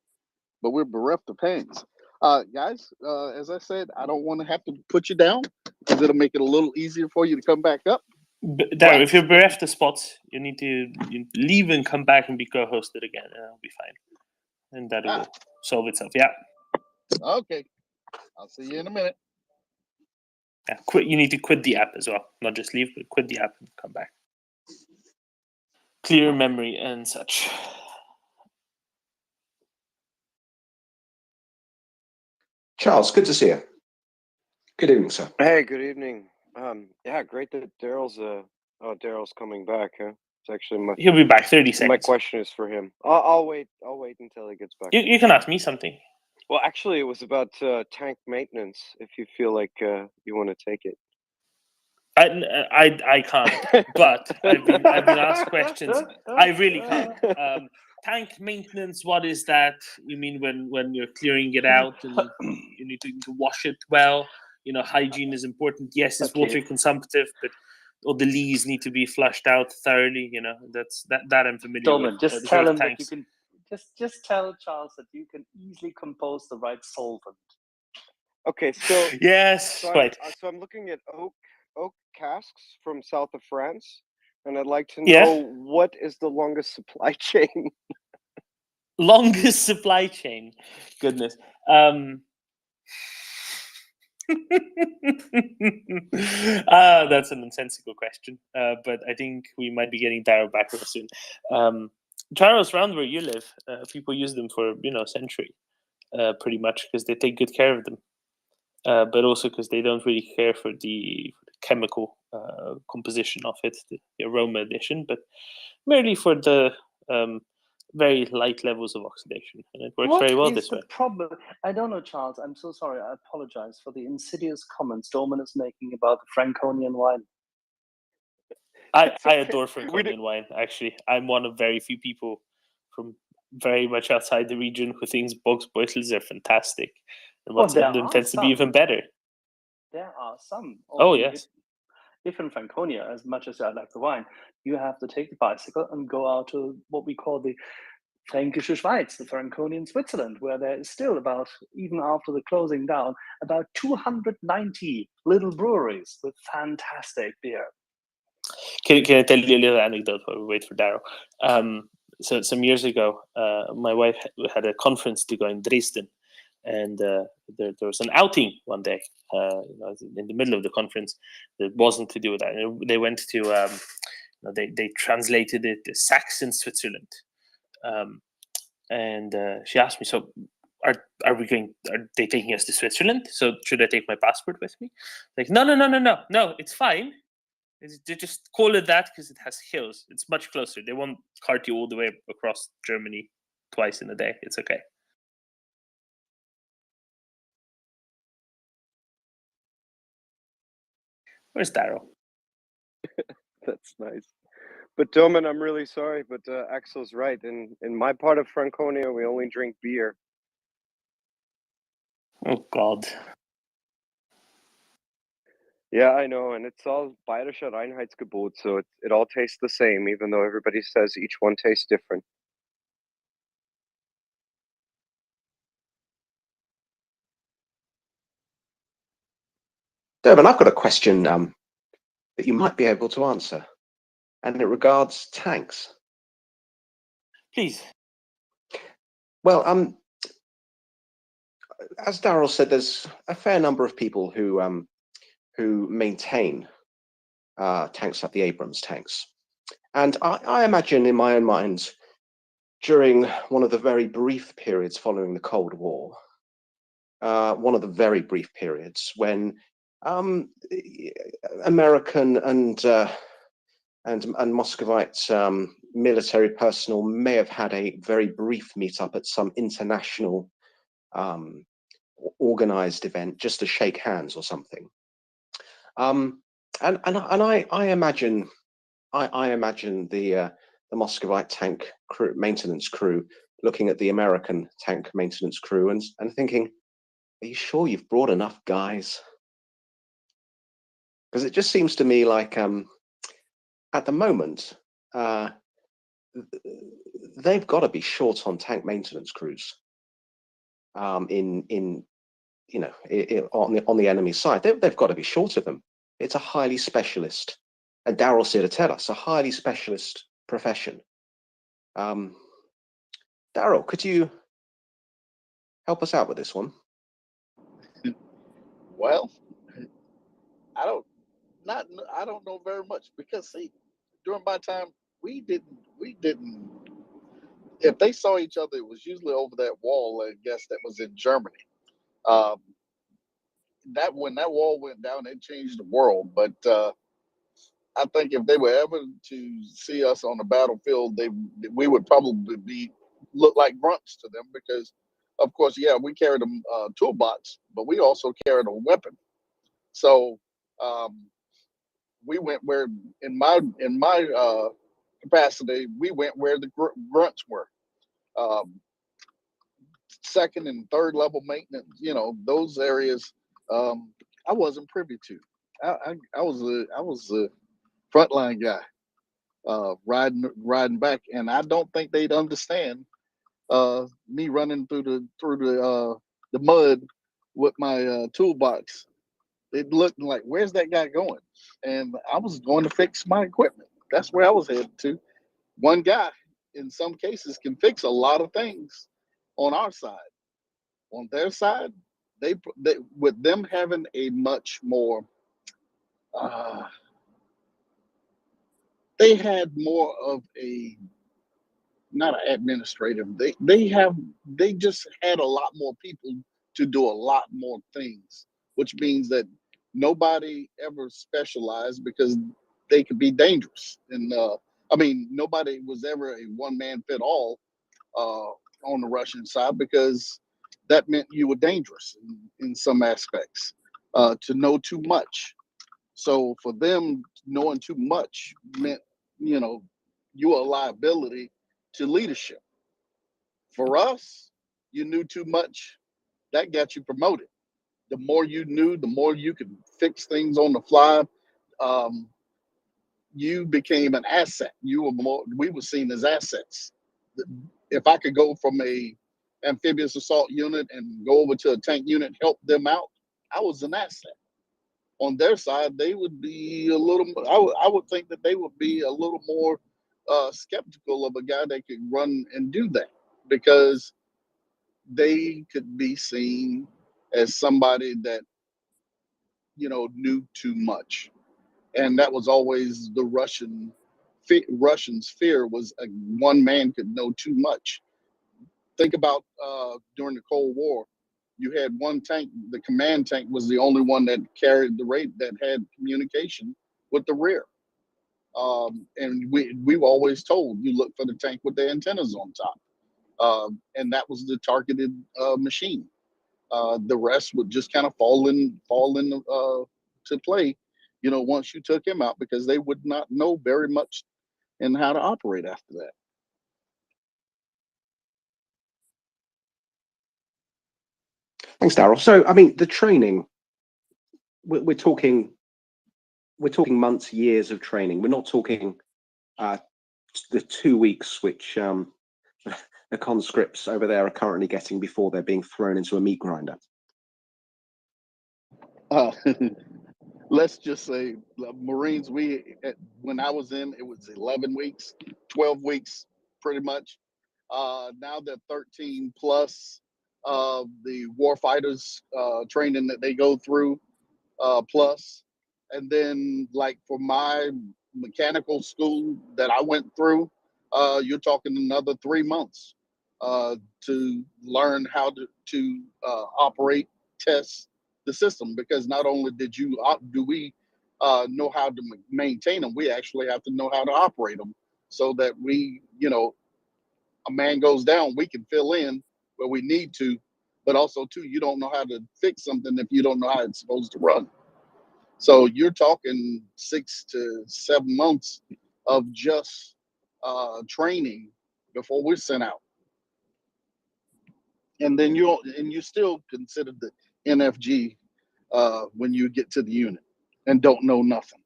but we're bereft of hands. Guys, as I said, I don't want to have to put you down because it'll make it a little easier for you to come back up. Daryl, if you're bereft of spots, you need to leave and come back and be co-hosted again, and it'll be fine. And that will solve itself. Yeah. Okay. I'll see you in a minute. Yeah. Quit. You need to quit the app as well, not just leave, but quit the app and come back. Clear memory and such. Charles, good to see you. Good evening, sir. Hey, good evening. Yeah, great that Daryl's coming back, huh? It's actually He'll be back 30 seconds. My question is for him. I'll wait until he gets back. You can ask me something. Well, actually, it was about tank maintenance. If you feel like you want to take it. I can't, but I've been asked questions. I really can't. Tank maintenance. What is that? You mean when you're clearing it out and you need to wash it well? You know, hygiene is important. Yes, it's water consumptive, but all the lees need to be flushed out thoroughly. You know, that I'm familiar Dolman, with. just tell him that you can. Just tell Charles that you can easily compose the right solvent. Okay, so yes, right. So I'm looking at oak casks from south of France, and I'd like to know what is the longest supply chain. Longest supply chain. Goodness. That's an nonsensical question, but I think we might be getting Daryl back real soon. Gyros around where you live, people use them for a century, pretty much because they take good care of them, but also because they don't really care for the chemical composition of it, the aroma addition, but merely for the very light levels of oxidation, and it works very well this way. What is the problem? I don't know, Charles. I'm so sorry. I apologize for the insidious comments Dolman is making about the Franconian wine. I adore Franconian wine, actually. I'm one of very few people from very much outside the region who thinks Box Beutels are fantastic. And what's in them tends to be even better. There are some. Oh, yes. If in Franconia, as much as I like the wine, you have to take the bicycle and go out to what we call the Fränkische Schweiz, the Franconian Switzerland, where there is still about, even after the closing down, about 290 little breweries with fantastic beer. Can I tell you a little anecdote while we wait for Daryl? So some years ago, my wife had a conference to go in Dresden, and there was an outing one day in the middle of the conference that wasn't to do with that. And they went to, they translated it to Saxon Switzerland. And she asked me, so are they taking us to Switzerland? So should I take my passport with me? Like, no, it's fine. They just call it that because it has hills. It's much closer. They won't cart you all the way across Germany twice in a day. It's okay. Where's Daryl? That's nice. But Doman, I'm really sorry, but Axel's right. In my part of Franconia, we only drink beer. Oh God. Yeah, I know, and it's all Bayerischer Reinheitsgebot, so it all tastes the same, even though everybody says each one tastes different. Durban, I've got a question that you might be able to answer, and it regards tanks. Please. Well, as Daryl said, there's a fair number of people who maintain tanks like the Abrams tanks, and I imagine in my own mind, during one of the very brief periods following the Cold War, one of the very brief periods when American and Muscovite military personnel may have had a very brief meetup at some international organized event just to shake hands or something. And I imagine the Muscovite tank crew, maintenance crew, looking at the American tank maintenance crew and thinking, "Are you sure you've brought enough guys?" Because it just seems to me like at the moment they've got to be short on tank maintenance crews in you know on the enemy side. They've got to be short of them. It's a highly specialist, and Daryl's here to tell us, a highly specialist profession. Daryl, could you help us out with this one? Well, I don't know very much because see, during my time we didn't. If they saw each other, it was usually over that wall. I guess that was in Germany. Um, that when that wall went down, it changed the world. But I think if they were ever to see us on the battlefield, we would probably look like grunts to them because, of course, yeah, we carried a toolbox, but we also carried a weapon. So we went where in my capacity, we went where the grunts were. Second and third level maintenance, those areas, I wasn't privy to. I was a frontline guy, riding back, and I don't think they'd understand me running through the mud with my toolbox. It looked like, where's that guy going? And I was going to fix my equipment. That's where I was headed to. One guy, in some cases, can fix a lot of things on our side. On their side, they with them having a much more, they had more of a, not an administrative. They just had a lot more people to do a lot more things, which means that nobody ever specialized because they could be dangerous. And I mean, nobody was ever a one man fit all on the Russian side because that meant you were dangerous in some aspects, to know too much. So for them, knowing too much meant, you were a liability to leadership. For us, you knew too much, that got you promoted. The more you knew, the more you could fix things on the fly. Um, you became an asset. We were seen as assets. If I could go from a amphibious assault unit and go over to a tank unit, help them out, I was an asset. On their side, they would be a little. I would think that they would be a little more skeptical of a guy that could run and do that because they could be seen as somebody that knew too much, and that was always the Russians' fear was one man could know too much. Think about during the Cold War, you had one tank. The command tank was the only one that carried the rate that had communication with the rear. And we were always told you look for the tank with the antennas on top, and that was the targeted machine. The rest would just kind of fall in to play once you took him out, because they would not know very much in how to operate after that. Thanks, Daryl. So, I mean, the training, we're talking months, years of training. We're not talking the 2 weeks which the conscripts over there are currently getting before they're being thrown into a meat grinder. Let's just say Marines, when I was in, it was 11 weeks, 12 weeks, pretty much. Now they're 13 plus the warfighters training that they go through plus. And then like for my mechanical school that I went through, you're talking another 3 months to learn how to operate, test the system, because not only do we know how to maintain them, we actually have to know how to operate them, so that a man goes down, we can fill in where we need to, but also too, you don't know how to fix something if you don't know how it's supposed to run. So you're talking 6 to 7 months of just training before we're sent out. And then you still consider the NFG when you get to the unit and don't know nothing.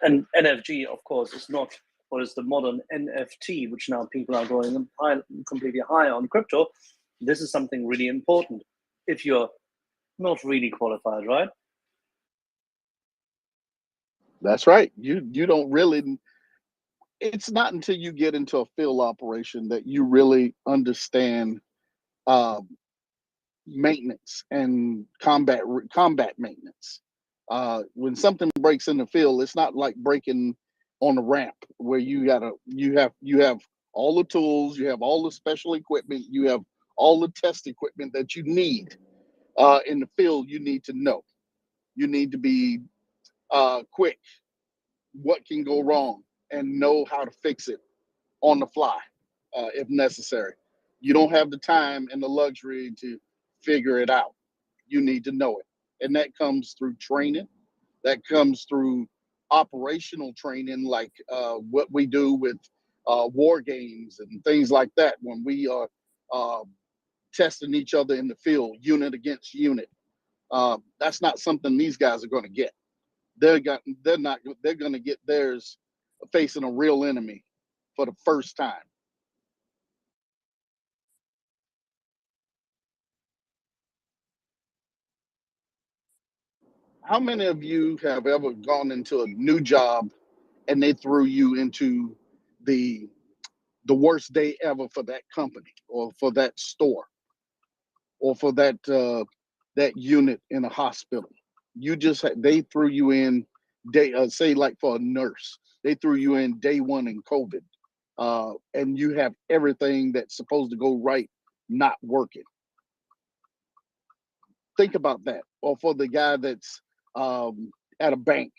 And NFG, of course, is not what is the modern NFT, which now people are going completely high on crypto. This is something really important if you're not really qualified, right? That's right. You don't really. It's not until you get into a field operation that you really understand maintenance and combat maintenance. When something breaks in the field, it's not like breaking on a ramp where you have all the tools, you have all the special equipment, you have all the test equipment that you need. In the field, you need to know. You need to be quick. What can go wrong, and know how to fix it on the fly if necessary. You don't have the time and the luxury to figure it out. You need to know it. And that comes through training. That comes through operational training, like what we do with war games and things like that, when we are testing each other in the field, unit against unit. That's not something these guys are going to get. They're going to get theirs facing a real enemy for the first time. How many of you have ever gone into a new job and they threw you into the worst day ever for that company, or for that store, or for that unit in a hospital? They threw you in say like for a nurse, they threw you in day one in COVID, and you have everything that's supposed to go right not working. Think about that. Or for the guy that's at a bank,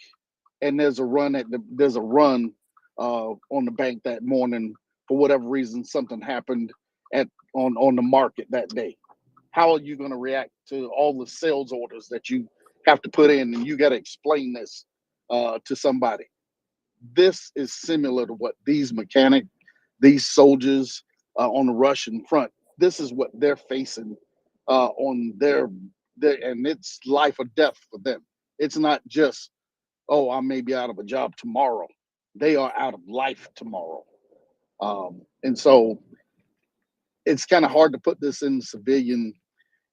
and there's a run on the bank that morning. For whatever reason, something happened on the market that day. How are you going to react to all the sales orders that you have to put in, and you got to explain this to somebody? This is similar to what these soldiers on the Russian front, this is what they're facing on their, and it's life or death for them. It's not just, oh, I may be out of a job tomorrow. They are out of life tomorrow. And so it's kind of hard to put this in civilian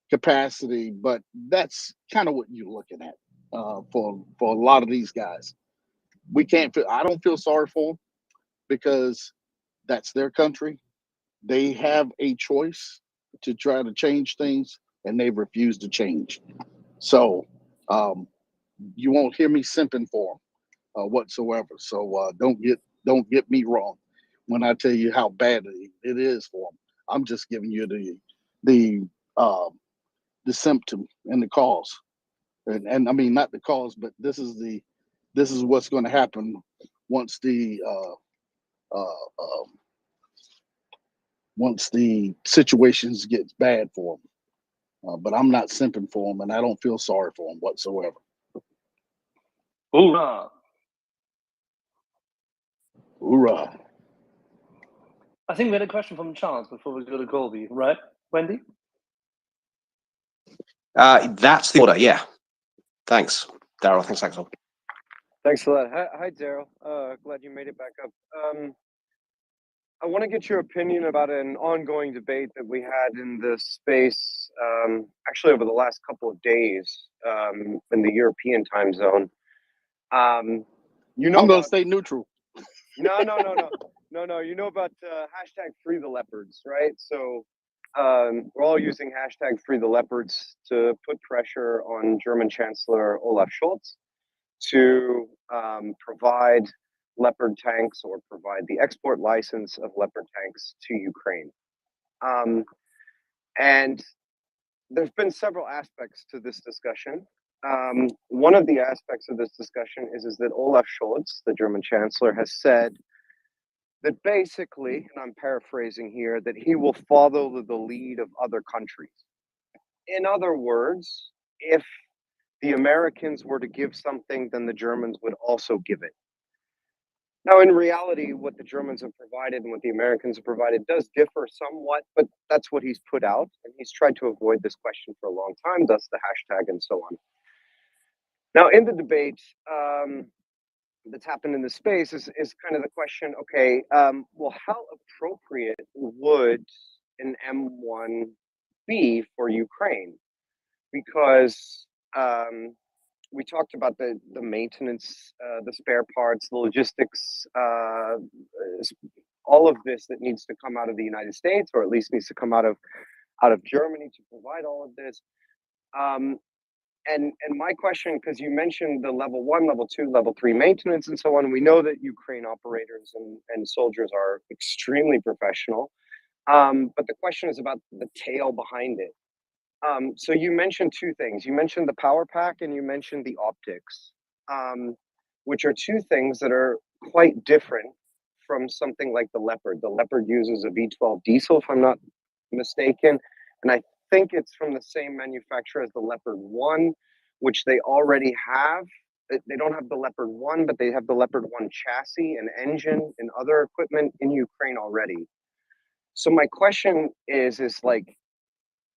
capacity, but that's kind of what you're looking at for a lot of these guys. I don't feel sorry for them, because that's their country. They have a choice to try to change things, and they've refused to change. So you won't hear me simping for them whatsoever. So don't get me wrong when I tell you how bad it is for them. I'm just giving you the symptom and the cause, and I mean not the cause, but this is what's going to happen once the situations get bad for them. But I'm not simping for them, and I don't feel sorry for them whatsoever. Hoorah! Hoorah! I think we had a question from Charles before we go to Colby, right, Wendy? That's the order. Yeah. Thanks, Daryl. Thanks, Axel. Thanks a lot. Hi, Daryl. Glad you made it back up. I want to get your opinion about an ongoing debate that we had in this space, actually over the last couple of days, in the European time zone. You know, I'm going about, to stay neutral. no. You know about hashtag Free the Leopards, right? So we're all using hashtag Free the Leopards to put pressure on German Chancellor Olaf Scholz to provide Leopard tanks or provide the export license of Leopard tanks to Ukraine. And there's been several aspects to this discussion. One of the aspects of this discussion is that Olaf Scholz, the German Chancellor, has said that basically, and I'm paraphrasing here, that he will follow the lead of other countries. In other words, if the Americans were to give something, then the Germans would also give it. Now, in reality, what the Germans have provided and what the Americans have provided does differ somewhat, but that's what he's put out. And he's tried to avoid this question for a long time, thus the hashtag and so on. Now, in the debate that's happened in the space is kind of the question, okay, well, how appropriate would an M1 be for Ukraine? Because we talked about the maintenance, the spare parts, the logistics, all of this that needs to come out of the United States, or at least needs to come out of Germany to provide all of this. And my question, because you mentioned the level 1, level 2, level 3 maintenance and so on, we know that Ukraine operators and soldiers are extremely professional. But the question is about the tail behind it. So you mentioned two things. You mentioned the power pack and you mentioned the optics, which are two things that are quite different from something like the Leopard. The Leopard uses a V12 diesel, if I'm not mistaken, and I think it's from the same manufacturer as the Leopard 1, which they already have. They don't have the Leopard 1, but they have the Leopard 1 chassis and engine and other equipment in Ukraine already. So my question is like,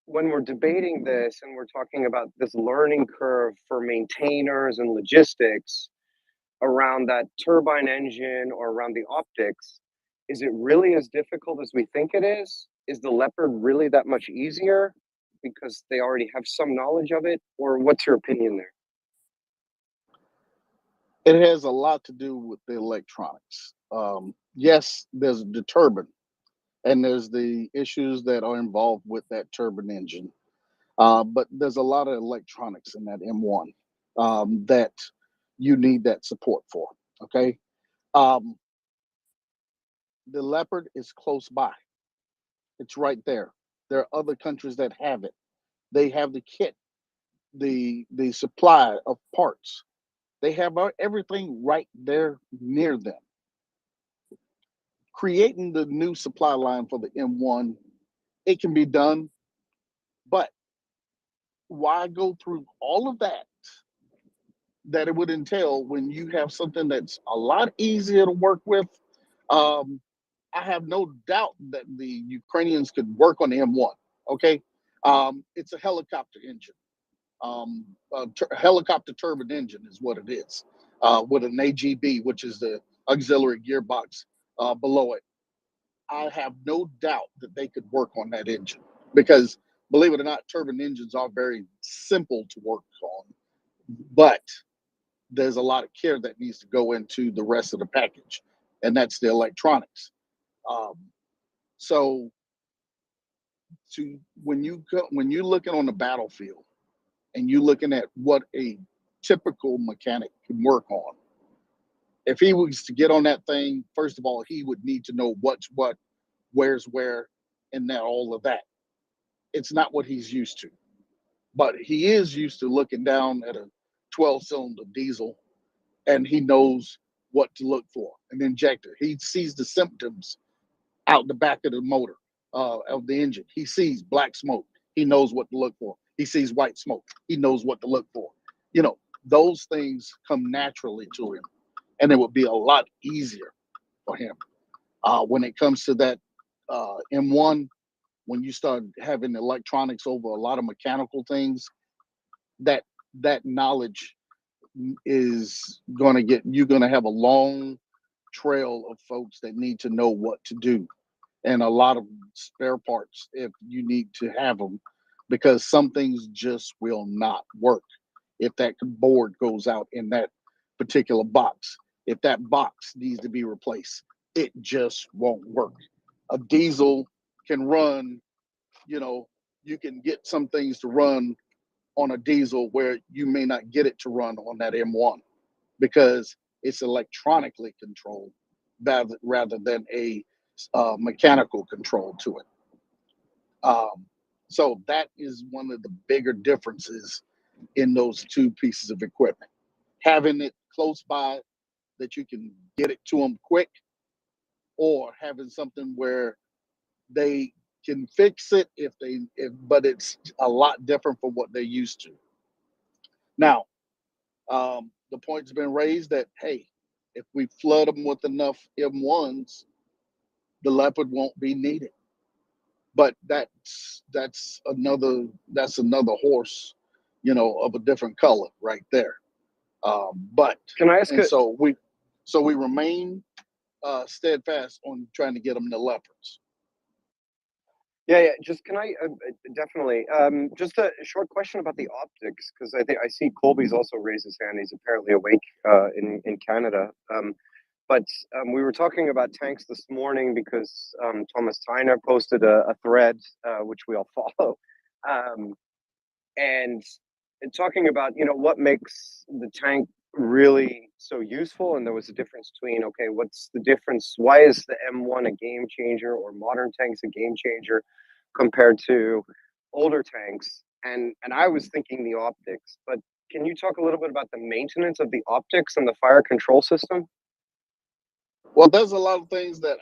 when we're debating this and we're talking about this learning curve for maintainers and logistics around that turbine engine or around the optics, is it really as difficult as we think it is? Is the Leopard really that much easier because they already have some knowledge of it? Or what's your opinion there? It has a lot to do with the electronics. Yes, there's the turbine, and there's the issues that are involved with that turbine engine. But there's a lot of electronics in that M1 that you need that support for, okay? The Leopard is close by. It's right there. There are other countries that have it. They have the kit, the supply of parts. They have everything right there near them. Creating the new supply line for the M1, it can be done, but why go through all of that it would entail when you have something that's a lot easier to work with? I have no doubt that the Ukrainians could work on the M1. Okay, it's a helicopter engine, helicopter turbine engine is what it is, with an AGB, which is the auxiliary gearbox below it. I have no doubt that they could work on that engine because, believe it or not, turbine engines are very simple to work on, but there's a lot of care that needs to go into the rest of the package, and that's the electronics. So when you're looking on the battlefield and you're looking at what a typical mechanic can work on, if he was to get on that thing, first of all, he would need to know what's what, where's where, and that all of that. It's not what he's used to, but he is used to looking down at a 12-cylinder diesel, and he knows what to look for. An injector, he sees the symptoms out the back of the motor, of the engine. He sees black smoke, he knows what to look for. He sees white smoke, he knows what to look for. You know, those things come naturally to him, and it would be a lot easier for him. When it comes to that M1, when you start having electronics over a lot of mechanical things, that knowledge is you're gonna have a long trail of folks that need to know what to do, and a lot of spare parts if you need to have them, because some things just will not work if that board goes out in that particular box. If that box needs to be replaced, it just won't work. A diesel can run, you can get some things to run on a diesel where you may not get it to run on that M1 because it's electronically controlled rather than a mechanical control to it. So that is one of the bigger differences in those two pieces of equipment. Having it close by that you can get it to them quick, or having something where they can fix it but it's a lot different from what they're used to. Now, the point's been raised that, hey, if we flood them with enough M1s, the Leopard won't be needed. But that's another horse, of a different color right there. But Can I ask so we remain steadfast on trying to get them the Leopards. Yeah. Just can I definitely just a short question about the optics, because I see Colby's also raised his hand. He's apparently awake in Canada. But we were talking about tanks this morning because Thomas Tyner posted a thread which we all follow, and talking about what makes the tank really so useful. And there was a difference between, okay, what's the difference? Why is the M1 a game changer, or modern tanks a game changer compared to older tanks? And I was thinking the optics, but can you talk a little bit about the maintenance of the optics and the fire control system? Well, there's a lot of things that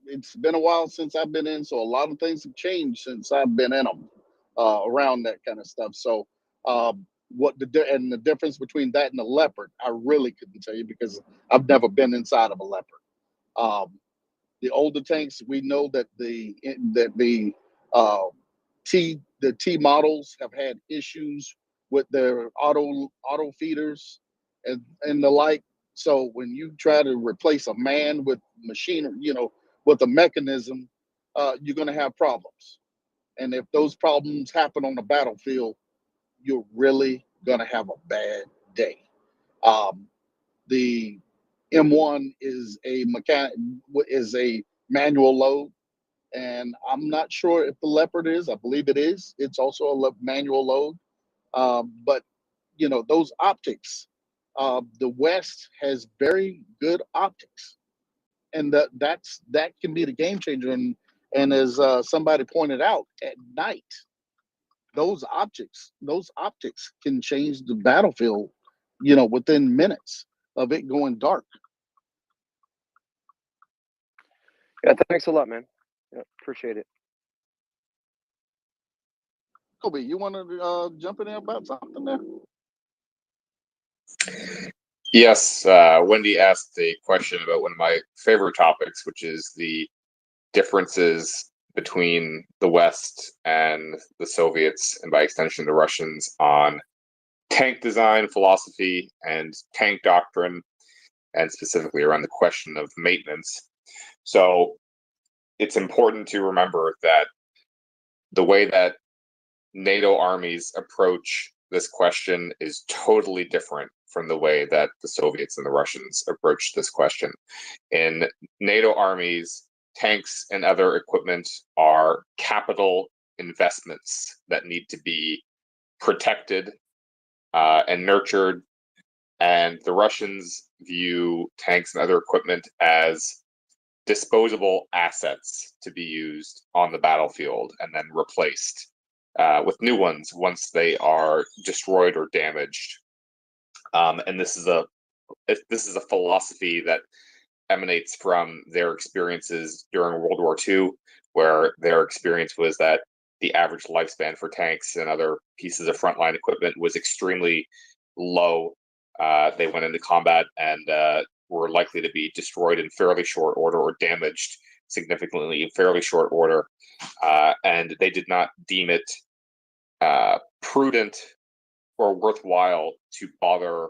it's been a while since I've been in, so a lot of things have changed since I've been in them around that kind of stuff. So the difference between that and the Leopard, I really couldn't tell you because I've never been inside of a Leopard. The older tanks, we know that the T models have had issues with their auto feeders and the like. So when you try to replace a man with machinery, with a mechanism, you're going to have problems. And if those problems happen on the battlefield, you're really going to have a bad day. The M1 is a manual load, and I'm not sure if the Leopard is. I believe it is. It's also a manual load. But those optics, the West has very good optics, and that can be the game changer. And as somebody pointed out, at night, those optics can change the battlefield, within minutes of it going dark. Yeah, thanks a lot, man. Yeah, appreciate it. Kobe, you want to jump in there about something there? Yes, Wendy asked a question about one of my favorite topics, which is the differences between the West and the Soviets, and by extension the Russians, on tank design philosophy and tank doctrine, and specifically around the question of maintenance. So it's important to remember that the way that NATO armies approach this question is totally different from the way that the Soviets and the Russians approached this question. In NATO armies, tanks and other equipment are capital investments that need to be protected and nurtured. And the Russians view tanks and other equipment as disposable assets to be used on the battlefield and then replaced with new ones once they are destroyed or damaged. And this is a philosophy that emanates from their experiences during World War II, where their experience was that the average lifespan for tanks and other pieces of frontline equipment was extremely low they went into combat and were likely to be destroyed in fairly short order or damaged significantly in fairly short order, and they did not deem it prudent or worthwhile to bother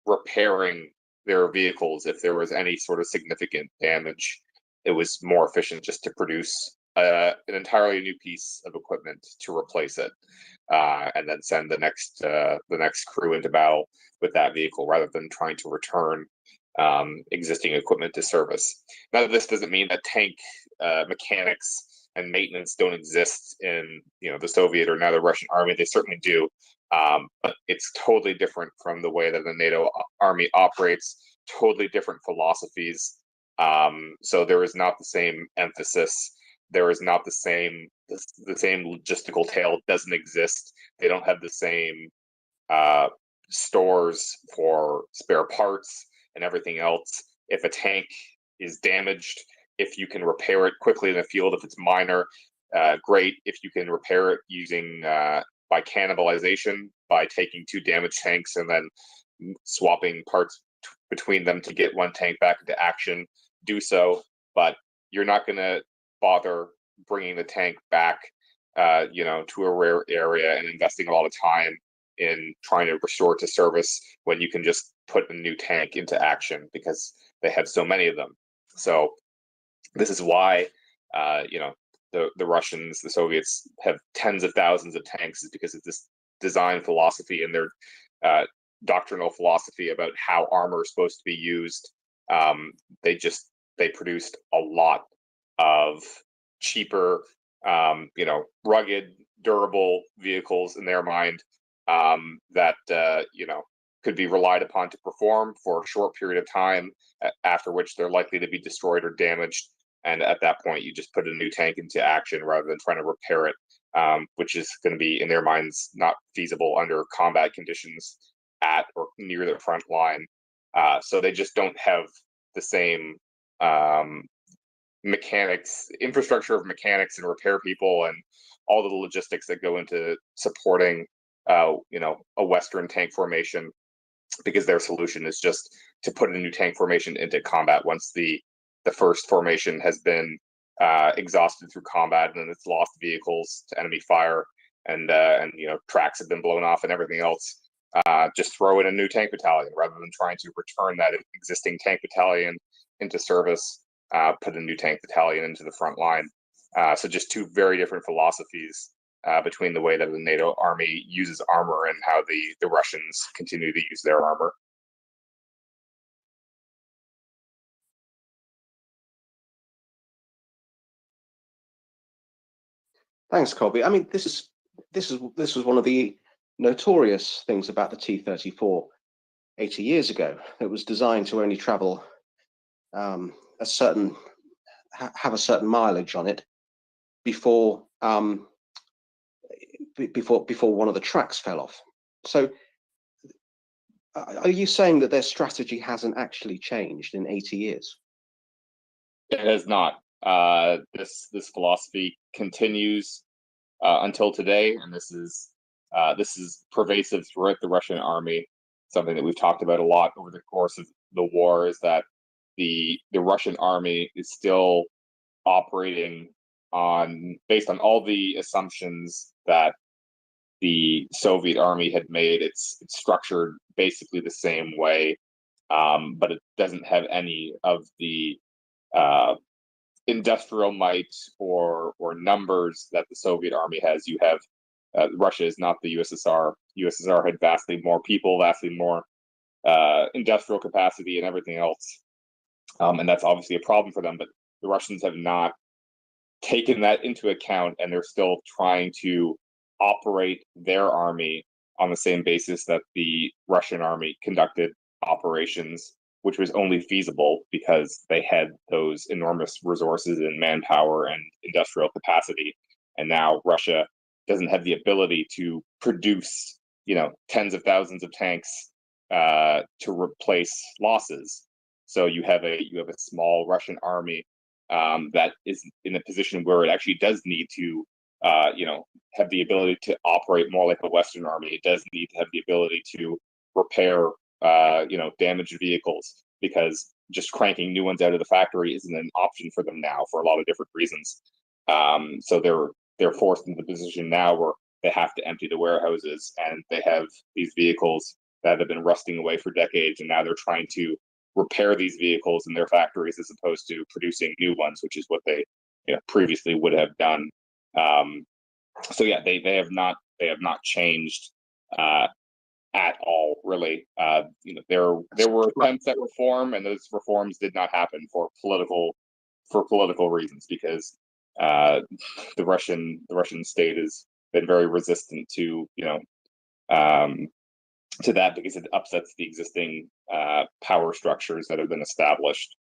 repairing their vehicles if there was any sort of significant damage. It was more efficient just to produce an entirely new piece of equipment to replace it, and then send the next crew into battle with that vehicle rather than trying to return existing equipment to service. Now, this doesn't mean that tank mechanics and maintenance don't exist in the Soviet or now the Russian army. They certainly do, but it's totally different from the way that the NATO army operates. Totally different philosophies. So there is not the same emphasis. There is not the same logistical tail doesn't exist. They don't have the same stores for spare parts and everything else. If a tank is damaged, if you can repair it quickly in the field, if it's minor, great. If you can repair it using by cannibalization, by taking two damaged tanks and then swapping parts between them to get one tank back into action, do so. But you're not going to bother bringing the tank back, to a rare area and investing a lot of time in trying to restore it to service when you can just put a new tank into action because they have so many of them. So this is why, the Russians, the Soviets have tens of thousands of tanks, is because of this design philosophy and their doctrinal philosophy about how armor is supposed to be used. They produced a lot of cheaper, rugged, durable vehicles in their mind that could be relied upon to perform for a short period of time, after which they're likely to be destroyed or damaged. And at that point, you just put a new tank into action rather than trying to repair it, which is going to be, in their minds, not feasible under combat conditions at or near the front line. So they just don't have the same infrastructure of mechanics and repair people and all the logistics that go into supporting a Western tank formation, because their solution is just to put a new tank formation into combat once the first formation has been exhausted through combat and it's lost vehicles to enemy fire and tracks have been blown off and everything else. Just throw in a new tank battalion rather than trying to return that existing tank battalion into service. Put a new tank battalion into the front line. So just two very different philosophies between the way that the NATO army uses armor and how the Russians continue to use their armor. Thanks, Colby. I mean, this was one of the notorious things about the T-34 80 years ago. It was designed to only travel have a certain mileage on it before one of the tracks fell off. So are you saying that their strategy hasn't actually changed in 80 years? It has not. This philosophy continues until today, and this is pervasive throughout the Russian army. Something that we've talked about a lot over the course of the war is that the Russian army is still operating based on all the assumptions that the Soviet army had made. It's structured basically the same way, but it doesn't have any of the industrial might or numbers that the Soviet army has. You have Russia is not the USSR. USSR had vastly more people, vastly more industrial capacity, and everything else, and that's obviously a problem for them. But the Russians have not taken that into account, and they're still trying to operate their army on the same basis that the Russian army conducted operations, which was only feasible because they had those enormous resources in manpower and industrial capacity. And now Russia doesn't have the ability to produce, tens of thousands of tanks to replace losses. So you have a small Russian army that is in a position where it actually does need to, have the ability to operate more like a Western army. It does need to have the ability to repair damaged vehicles, because just cranking new ones out of the factory isn't an option for them now for a lot of different reasons. So they're forced into the position now where they have to empty the warehouses, and they have these vehicles that have been rusting away for decades, and now they're trying to repair these vehicles in their factories as opposed to producing new ones, which is what they previously would have done. So yeah, they have not changed at all, really. There were attempts at reform, and those reforms did not happen for political reasons, because the Russian state has been very resistant to that, because it upsets the existing power structures that have been established.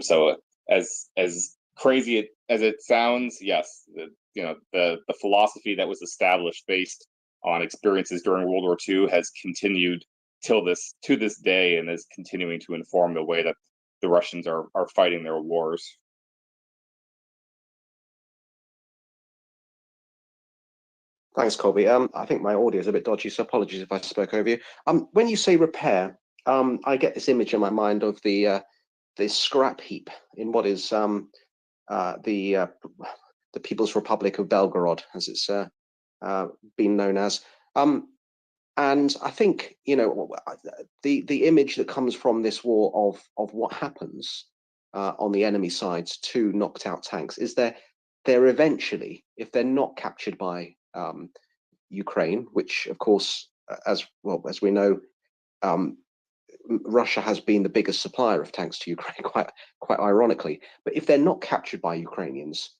So as crazy as it sounds, yes, the philosophy that was established based on experiences during World War II has continued to this day, and is continuing to inform the way that the Russians are fighting their wars. Thanks, Colby. I think my audio is a bit dodgy, so apologies if I spoke over you. When you say repair, I get this image in my mind of the scrap heap in what is the People's Republic of Belgorod, as it's been known as. And I think the image that comes from this war of what happens on the enemy sides to knocked out tanks is they're eventually, if they're not captured by Ukraine, which of course, as we know, Russia has been the biggest supplier of tanks to Ukraine, quite ironically. But if they're not captured by Ukrainians,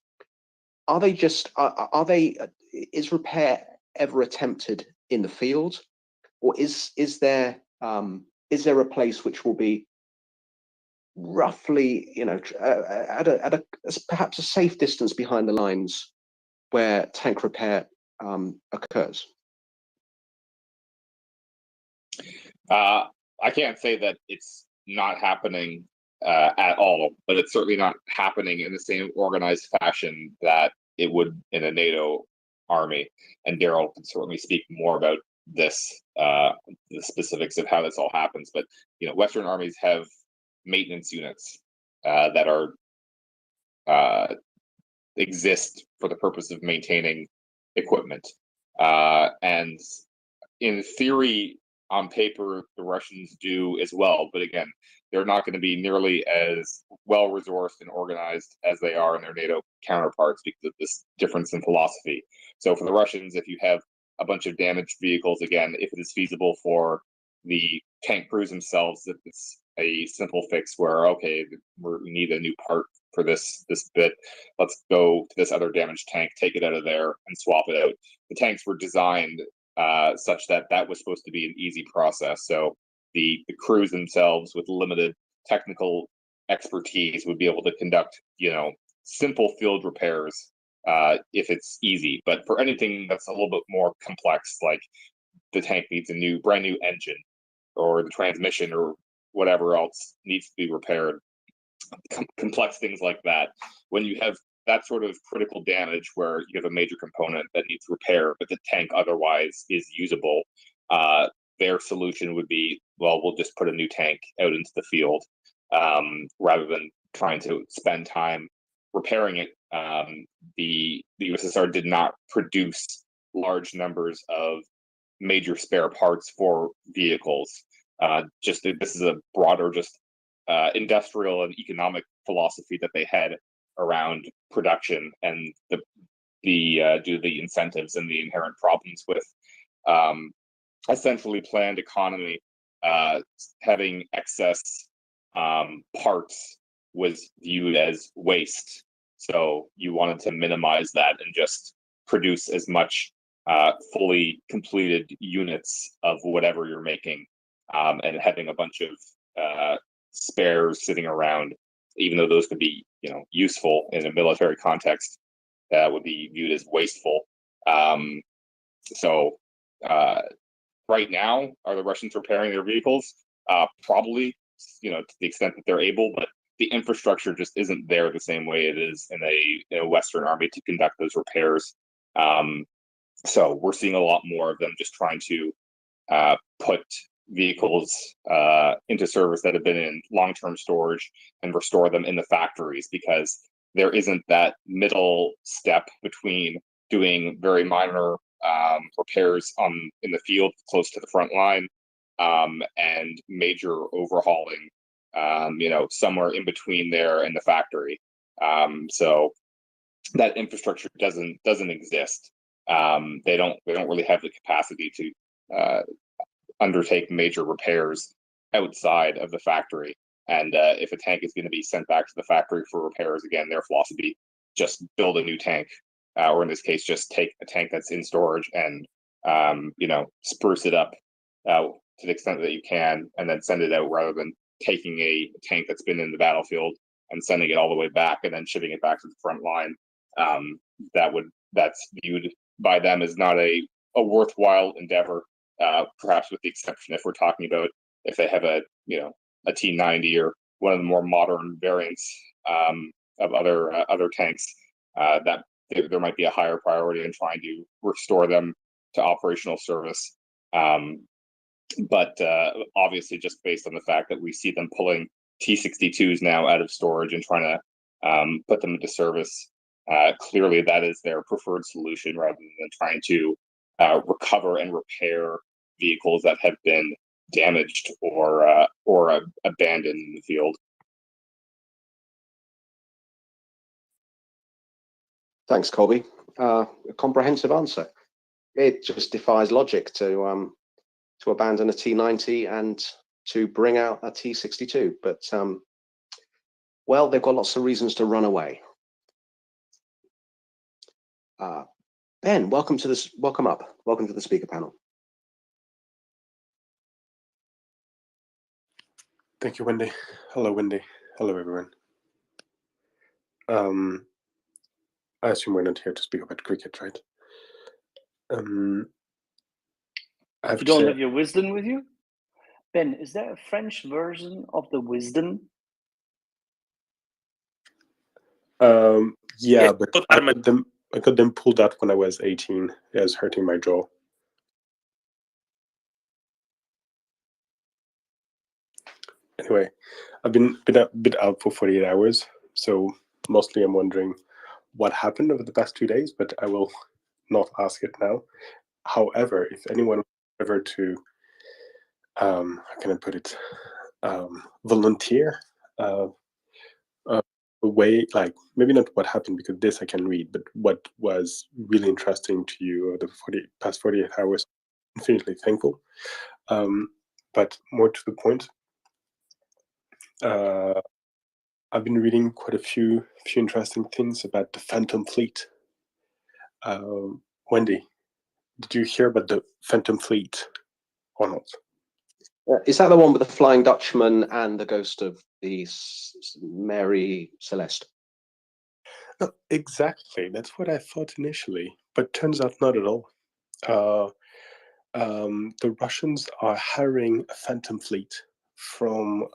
is repair ever attempted in the field, or is there a place which will be roughly at perhaps a safe distance behind the lines where tank repair occurs? I can't say that it's not happening at all, but it's certainly not happening in the same organized fashion that it would in a NATO army. And Daryl can certainly speak more about this, the specifics of how this all happens. But Western armies have maintenance units that exist for the purpose of maintaining equipment, and in theory, on paper, the Russians do as well. But again, they're not going to be nearly as well resourced and organized as they are in their NATO counterparts, because of this difference in philosophy. So for the Russians, if you have a bunch of damaged vehicles, again, if it is feasible for the tank crews themselves, if it's a simple fix where, okay, we need a new part for this bit, let's go to this other damaged tank, take it out of there and swap it out. The tanks were designed such that was supposed to be an easy process. So the crews themselves with limited technical expertise would be able to conduct, simple field repairs if it's easy. But for anything that's a little bit more complex, like the tank needs a brand new engine, or the transmission or whatever else needs to be repaired, complex things like that, when you have that sort of critical damage where you have a major component that needs repair, but the tank otherwise is usable, their solution would be, well, we'll just put a new tank out into the field, rather than trying to spend time repairing it. The USSR did not produce large numbers of major spare parts for vehicles. This is a broader, industrial and economic philosophy that they had around production, and due to the incentives and the inherent problems with a centrally planned economy, having excess parts was viewed as waste. So you wanted to minimize that and just produce as much fully completed units of whatever you're making, and having a bunch of spares sitting around, even though those could be useful in a military context, would be viewed as wasteful. So right now, are the Russians repairing their vehicles? Probably, to the extent that they're able, but the infrastructure just isn't there the same way it is in a Western army to conduct those repairs. So we're seeing a lot more of them just trying to put vehicles into service that have been in long-term storage and restore them in the factories, because there isn't that middle step between doing very minor repairs in the field close to the front line and major overhauling, somewhere in between there and the factory. So that infrastructure doesn't exist. They don't really have the capacity to undertake major repairs outside of the factory. And if a tank is going to be sent back to the factory for repairs, again, their philosophy, just build a new tank, or in this case, just take a tank that's in storage and spruce it up to the extent that you can, and then send it out, rather than taking a tank that's been in the battlefield and sending it all the way back and then shipping it back to the front line. That's viewed by them as not a worthwhile endeavor. Perhaps with the exception if we're talking about if they have a T90 or one of the more modern variants of other tanks, that there might be a higher priority in trying to restore them to operational service. But obviously, just based on the fact that we see them pulling T62s now out of storage and trying to put them into service, clearly that is their preferred solution, rather than trying to recover and repair vehicles that have been damaged or abandoned in the field. Thanks, Colby. A comprehensive answer. It just defies logic to abandon a T90 and to bring out a T62. But well, they've got lots of reasons to run away. Ben, welcome to this. Welcome up. Welcome to the speaker panel. Thank you, Wendy. Hello, Wendy. Hello, everyone. I assume we're not here to speak about cricket, right? You don't have your wisdom with you? Ben, is there a French version of the wisdom? Yeah, but I got them pulled out when I was 18. It was hurting my jaw. Anyway, I've been a bit out for 48 hours, so mostly I'm wondering what happened over the past 2 days, but I will not ask it now. However, if anyone ever to, how can I put it, volunteer a way, like maybe not what happened, because this I can read, but what was really interesting to you over the past 48 hours, infinitely thankful. But more to the point, I've been reading quite a few interesting things about the Phantom Fleet. Wendy, did you hear about the Phantom Fleet or not? Is that the one with the Flying Dutchman and the ghost of the Mary Celeste? No, exactly. That's what I thought initially, but turns out not at all. The Russians are hiring a Phantom Fleet from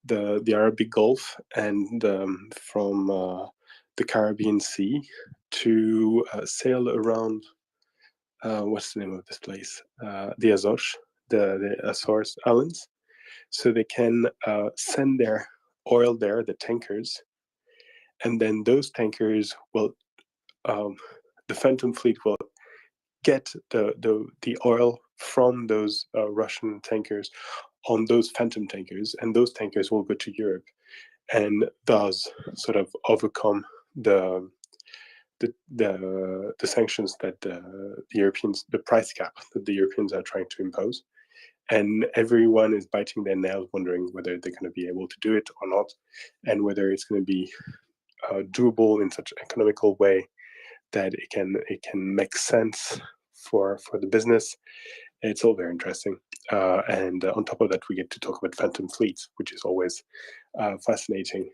the Arabic Gulf and from the Caribbean Sea to sail around. What's the name of this place? The Azores, the Azores Islands, so they can send their oil there, the tankers, and then those tankers will, the Phantom Fleet will get the oil from those Russian tankers on those Phantom tankers, and those tankers will go to Europe, and thus sort of overcome the sanctions that the Europeans, the price cap that the Europeans are trying to impose. And everyone is biting their nails, wondering whether they're going to be able to do it or not, and whether it's going to be doable in such an economical way that it can make sense for the business. It's all very interesting. And on top of that, we get to talk about Phantom Fleets, which is always fascinating.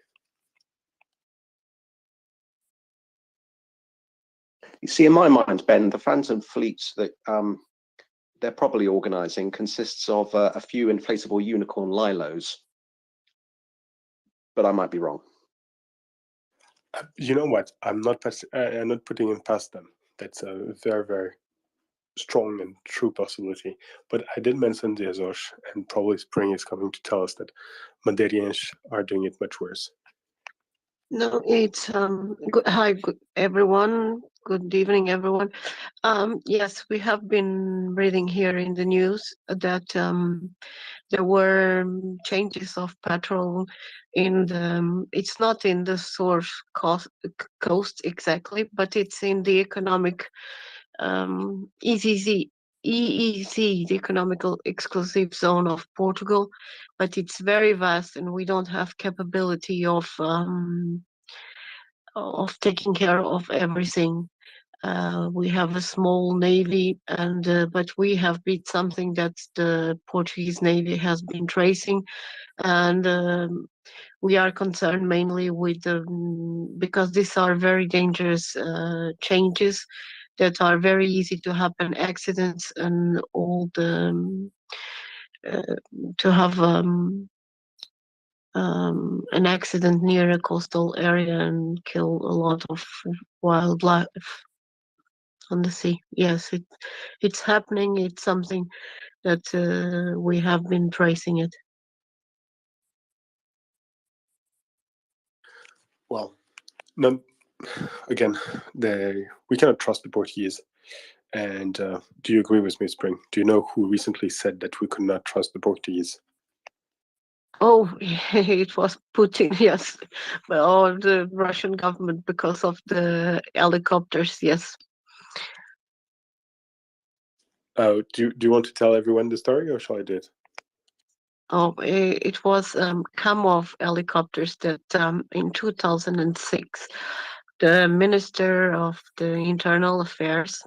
You see, in my mind, Ben, the Phantom Fleets that they're probably organising consists of a few inflatable unicorn lilos, but I might be wrong. You know what? I'm not putting it past them. That's very, very strong and true possibility. But I did mention the Azores, and probably Spring is coming to tell us that Madeirenses are doing it much worse. No, it's good. Hi, good everyone. Good evening, everyone. Yes, we have been reading here in the news that there were changes of petrol in the. It's not in the source coast exactly, but it's in the economic EEZ, the economical exclusive zone of Portugal, but it's very vast, and we don't have capability of taking care of everything. We have a small navy, and but we have been something that the Portuguese navy has been tracing, and we are concerned mainly with because these are very dangerous changes that are very easy to happen, accidents and all the to have an accident near a coastal area and kill a lot of wildlife on the sea. Yes, it's happening. It's something that we have been tracing it. Well, no, again, we cannot trust the Portuguese. And do you agree with me, Spring? Do you know who recently said that we could not trust the Portuguese? Oh, it was Putin, yes, or the Russian government because of the helicopters, yes. Do you want to tell everyone the story, or shall I do it? Oh, it was Kamov helicopters that in 2006, the Minister of the Internal Affairs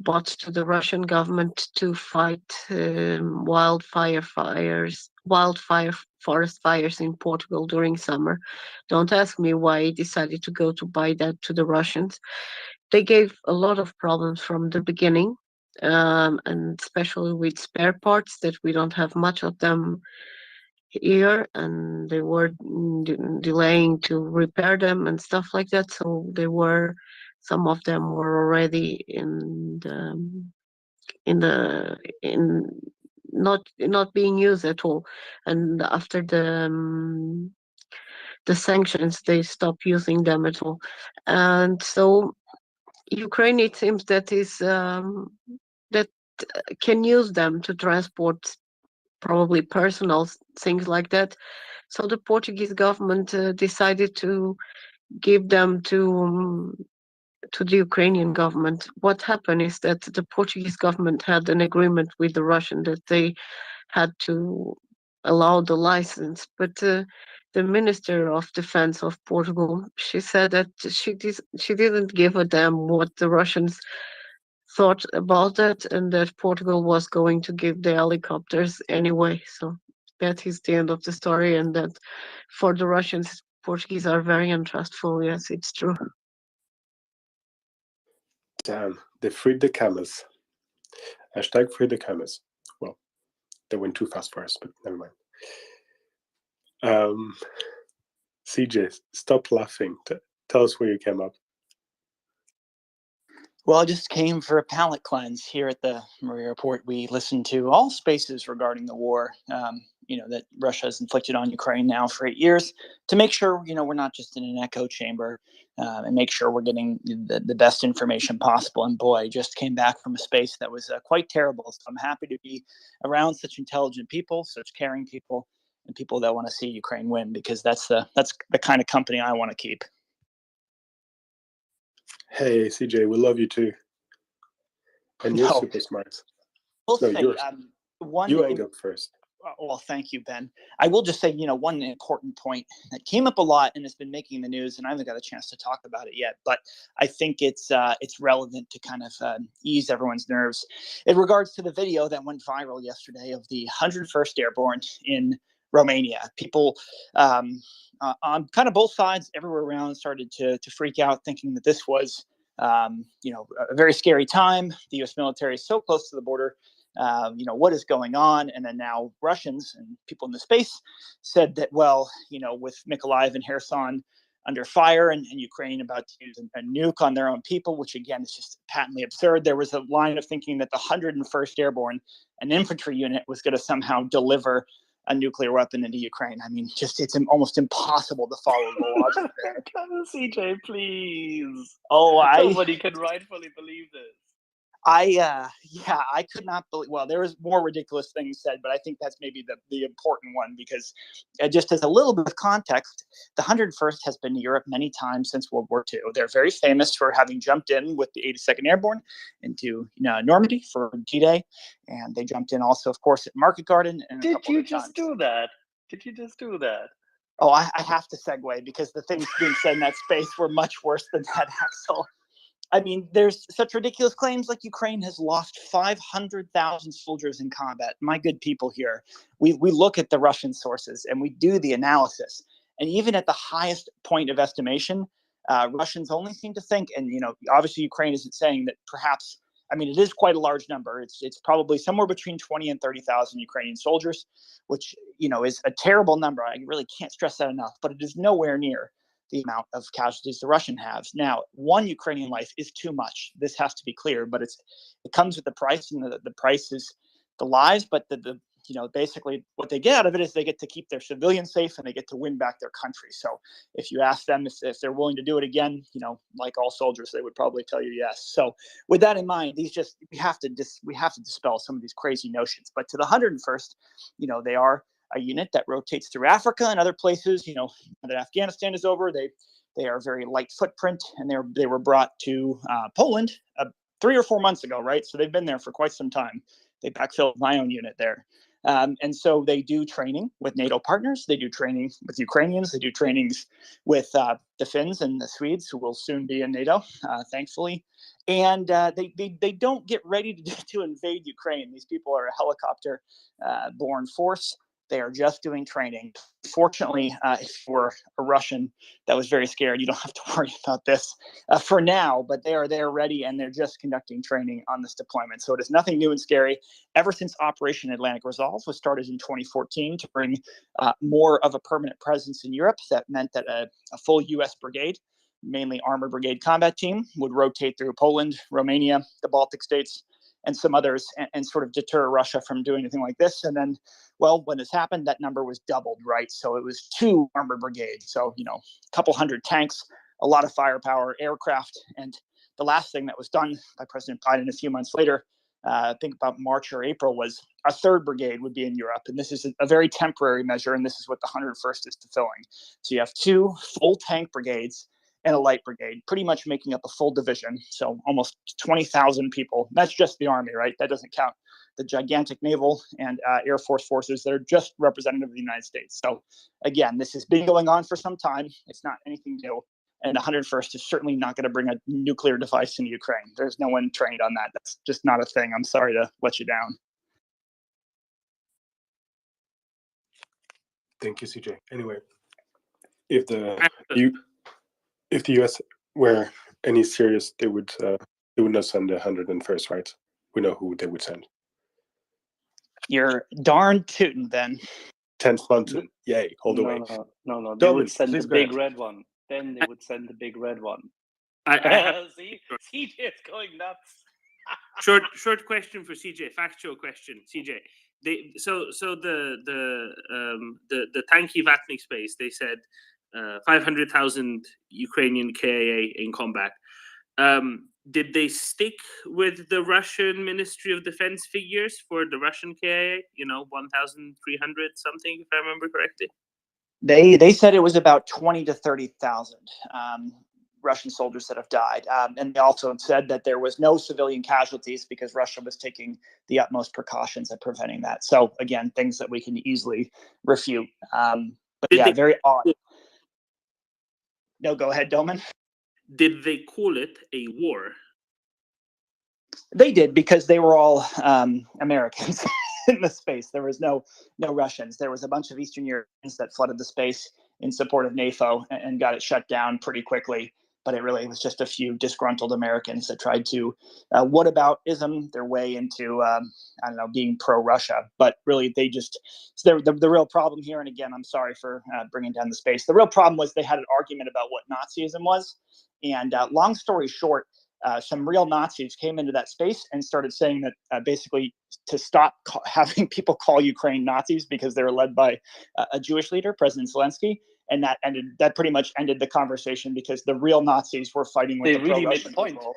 bought to the Russian government to fight wildfire forest fires in Portugal during summer. Don't ask me why he decided to go to buy that to the Russians. They gave a lot of problems from the beginning, and especially with spare parts that we don't have much of them here, and they were delaying to repair them and stuff like that. So some of them were already in not being used at all, and after the sanctions, they stopped using them at all. And so Ukraine, it seems that is that can use them to transport probably personal things like that. So the Portuguese government decided to give them to the Ukrainian government. What happened is that the Portuguese government had an agreement with the Russian that they had to allow the license, but the Minister of Defense of Portugal, she said that she didn't give a damn what the Russians thought about that, and that Portugal was going to give the helicopters anyway. So that is the end of the story, and that for the Russians, Portuguese are very untrustful. Yes, it's true. Damn, they freed the cameras. Hashtag free the cameras. Well, they went too fast for us, but never mind. CJ, stop laughing. Tell us where you came up. Well, I just came for a palate cleanse here at the MriyaReport. We listen to all spaces regarding the war, that Russia has inflicted on Ukraine now for 8 years, to make sure, we're not just in an echo chamber, and make sure we're getting the best information possible. And boy, I just came back from a space that was quite terrible. So I'm happy to be around such intelligent people, such caring people, and people that want to see Ukraine win, because that's the kind of company I want to keep. Hey, CJ, we love you too. And you're No. super smart. We'll No, say, you ain't up first. Well, thank you, Ben. I will just say, one important point that came up a lot and has been making the news, and I haven't got a chance to talk about it yet, but I think it's relevant to kind of ease everyone's nerves. In regards to the video that went viral yesterday of the 101st Airborne in Romania, people on kind of both sides, everywhere around, started to freak out, thinking that this was, a very scary time. The U.S. military is so close to the border. What is going on? And then now Russians and people in the space said that, well, with Mykolaiv and Kherson, under fire, and Ukraine about to use a nuke on their own people, which again is just patently absurd. There was a line of thinking that the 101st Airborne, an infantry unit, was going to somehow deliver a nuclear weapon into Ukraine. I mean, just it's almost impossible to follow the logic there. CJ, please. Oh, Nobody can rightfully believe this. I could not believe. Well, there was more ridiculous things said, but I think that's maybe the important one, because just as a little bit of context, the 101st has been to Europe many times since World War II. They're very famous for having jumped in with the 82nd Airborne into Normandy for D-Day, and they jumped in also, of course, at Market Garden. And Did you just do that? Did you just do that? Oh, I have to segue, because the things being said in that space were much worse than that, Axel. I mean, there's such ridiculous claims like Ukraine has lost 500,000 soldiers in combat. My good people here, we look at the Russian sources and we do the analysis. And even at the highest point of estimation, Russians only seem to think, and obviously Ukraine isn't saying that perhaps, I mean, it is quite a large number. It's probably somewhere between 20 and 30,000 Ukrainian soldiers, which, is a terrible number. I really can't stress that enough, but it is nowhere near the amount of casualties the Russian have. Now, one Ukrainian life is too much. This has to be clear, but it comes with the price, and the price is the lives, but basically what they get out of it is they get to keep their civilians safe and they get to win back their country. So if you ask them if they're willing to do it again, like all soldiers, they would probably tell you yes. So with that in mind, we have to dispel some of these crazy notions. But to the 101st, they are a unit that rotates through Africa and other places. Now that Afghanistan is over, they are very light footprint, and they were brought to Poland 3 or 4 months ago, right? So they've been there for quite some time. They backfilled my own unit there. And so they do training with NATO partners. They do training with Ukrainians. They do trainings with the Finns and the Swedes, who will soon be in NATO, thankfully. And they don't get ready to invade Ukraine. These people are a helicopter-borne force. They are just doing training. Fortunately, if you were a Russian that was very scared, you don't have to worry about this for now, but they are ready, and they're just conducting training on this deployment. So it is nothing new and scary. Ever since Operation Atlantic Resolve was started in 2014 to bring more of a permanent presence in Europe, that meant that a full U.S. brigade, mainly armored brigade combat team, would rotate through Poland, Romania, the Baltic states, and some others, and sort of deter Russia from doing anything like this. And then, well, when this happened, that number was doubled, right? So it was 2 armored brigades. So, a couple hundred tanks, a lot of firepower, aircraft. And the last thing that was done by President Biden a few months later, I think about March or April, was a 3rd brigade would be in Europe. And this is a very temporary measure, and this is what the 101st is fulfilling. So you have 2 full tank brigades and a light brigade, pretty much making up a full division. So almost 20,000 people. That's just the Army, right? That doesn't count the gigantic naval and Air Force forces that are just representative of the United States. So again, this has been going on for some time. It's not anything new. And the 101st is certainly not going to bring a nuclear device into Ukraine. There's no one trained on that. That's just not a thing. I'm sorry to let you down. Thank you, CJ. Anyway, if the US were any serious, they would not send the 101st, right? We know who they would send. You're darn tootin', Ben. 10th London, yay, all the way. No. They would send the big red one. Then they would send the big red one. See, CJ is going nuts. Short question for CJ. Factual question, CJ. So the tanky Vatnik space. They said 500,000 Ukrainian KIA in combat. Did they stick with the Russian Ministry of Defense figures for the Russian KIA? 1,300 something, if I remember correctly. They said it was about 20 to 30,000 Russian soldiers that have died, and they also said that there was no civilian casualties because Russia was taking the utmost precautions at preventing that. So again, things that we can easily refute. But very odd. No, go ahead, Doman. Did they call it a war? They did, because they were all Americans in the space. There was no Russians. There was a bunch of Eastern Europeans that flooded the space in support of NATO and got it shut down pretty quickly. but it really was just a few disgruntled Americans that tried to whataboutism their way into, I don't know, being pro-Russia. But really, they just, the real problem here, and again, I'm sorry for bringing down the space, the real problem was they had an argument about what Nazism was. And long story short, some real Nazis came into that space and started saying that basically to stop having people call Ukraine Nazis because they were led by a Jewish leader, President Zelensky. And that pretty much ended the conversation because the real Nazis were fighting with They the really made the pro-Russian point. people.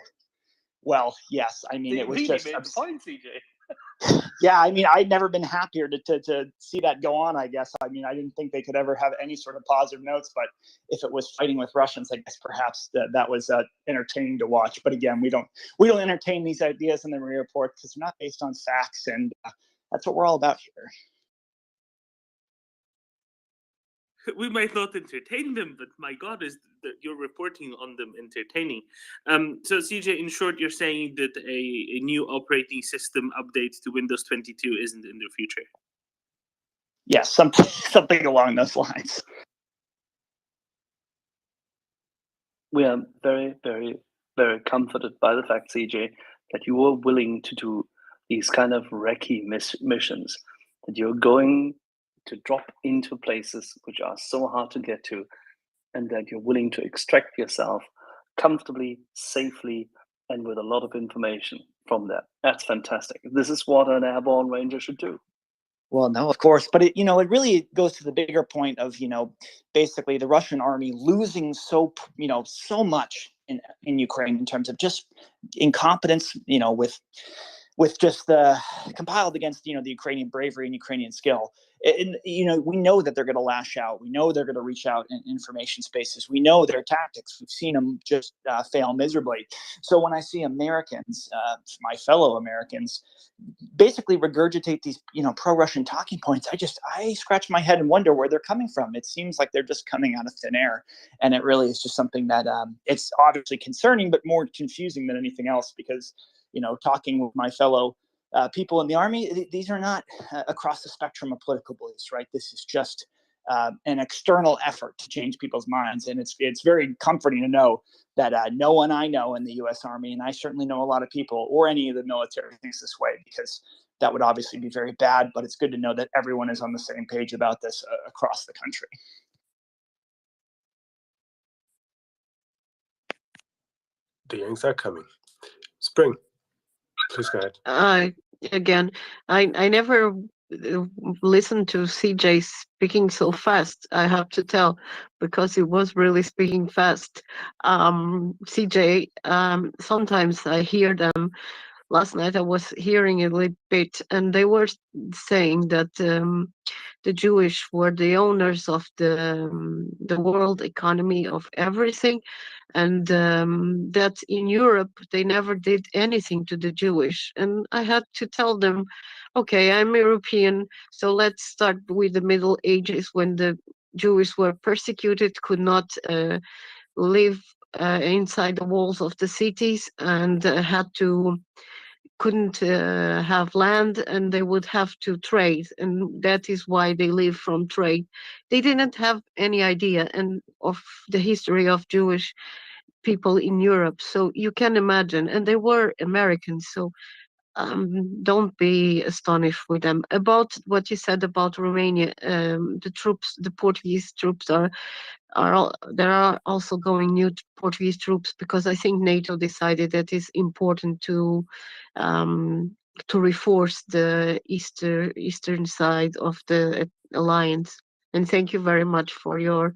Well, yes, I mean, They it was really just made the point, CJ. yeah, I mean, I'd never been happier to see that go on, I guess. I mean, I didn't think they could ever have any sort of positive notes, but if it was fighting with Russians, I guess perhaps that was entertaining to watch. But again, we don't entertain these ideas in the MriyaReport because they're not based on facts, and that's what we're all about here. We might not entertain them, but my God, is that you're reporting on them entertaining. So CJ, in short, you're saying that a new operating system update to Windows 22 isn't in the future? Yes, something along those lines. We are very, very, very comforted by the fact, CJ, that you are willing to do these kind of recce missions, that you're going to drop into places which are so hard to get to, and that you're willing to extract yourself comfortably, safely, and with a lot of information from that. That's fantastic. This is what an airborne ranger should do. Well, no, of course, but it really goes to the bigger point of, basically the Russian army losing so much in Ukraine in terms of just incompetence, with just compiled against, the Ukrainian bravery and Ukrainian skill. And, we know that they're going to lash out. We know they're going to reach out in information spaces. We know their tactics. We've seen them just fail miserably. So when I see Americans, my fellow Americans, basically regurgitate these, pro-Russian talking points, I scratch my head and wonder where they're coming from. It seems like they're just coming out of thin air. And it really is just something that it's obviously concerning, but more confusing than anything else because, talking with my fellow people in the army, these are not across the spectrum of political beliefs, right? This is just an external effort to change people's minds. And it's very comforting to know that no one I know in the U.S. Army, and I certainly know a lot of people or any of the military thinks this way, because that would obviously be very bad, but it's good to know that everyone is on the same page about this across the country. The youngs are coming. Spring, please go ahead. I never listened to CJ speaking so fast, I have to tell, because he was really speaking fast. CJ, sometimes I hear them. Last night I was hearing a little bit, and they were saying that the Jewish were the owners of the world economy, of everything, and that in Europe they never did anything to the Jewish. And I had to tell them, okay, I'm European, so let's start with the Middle Ages, when the Jewish were persecuted, could not live inside the walls of the cities, and couldn't have land, and they would have to trade, and that is why they live from trade. They didn't have any idea and of the history of Jewish people in Europe, so you can imagine. And they were Americans, so don't be astonished with them. About what you said about Romania, the Portuguese troops there are also going new Portuguese troops, because I think NATO decided that it's important to reinforce the eastern side of the alliance. And thank you very much for your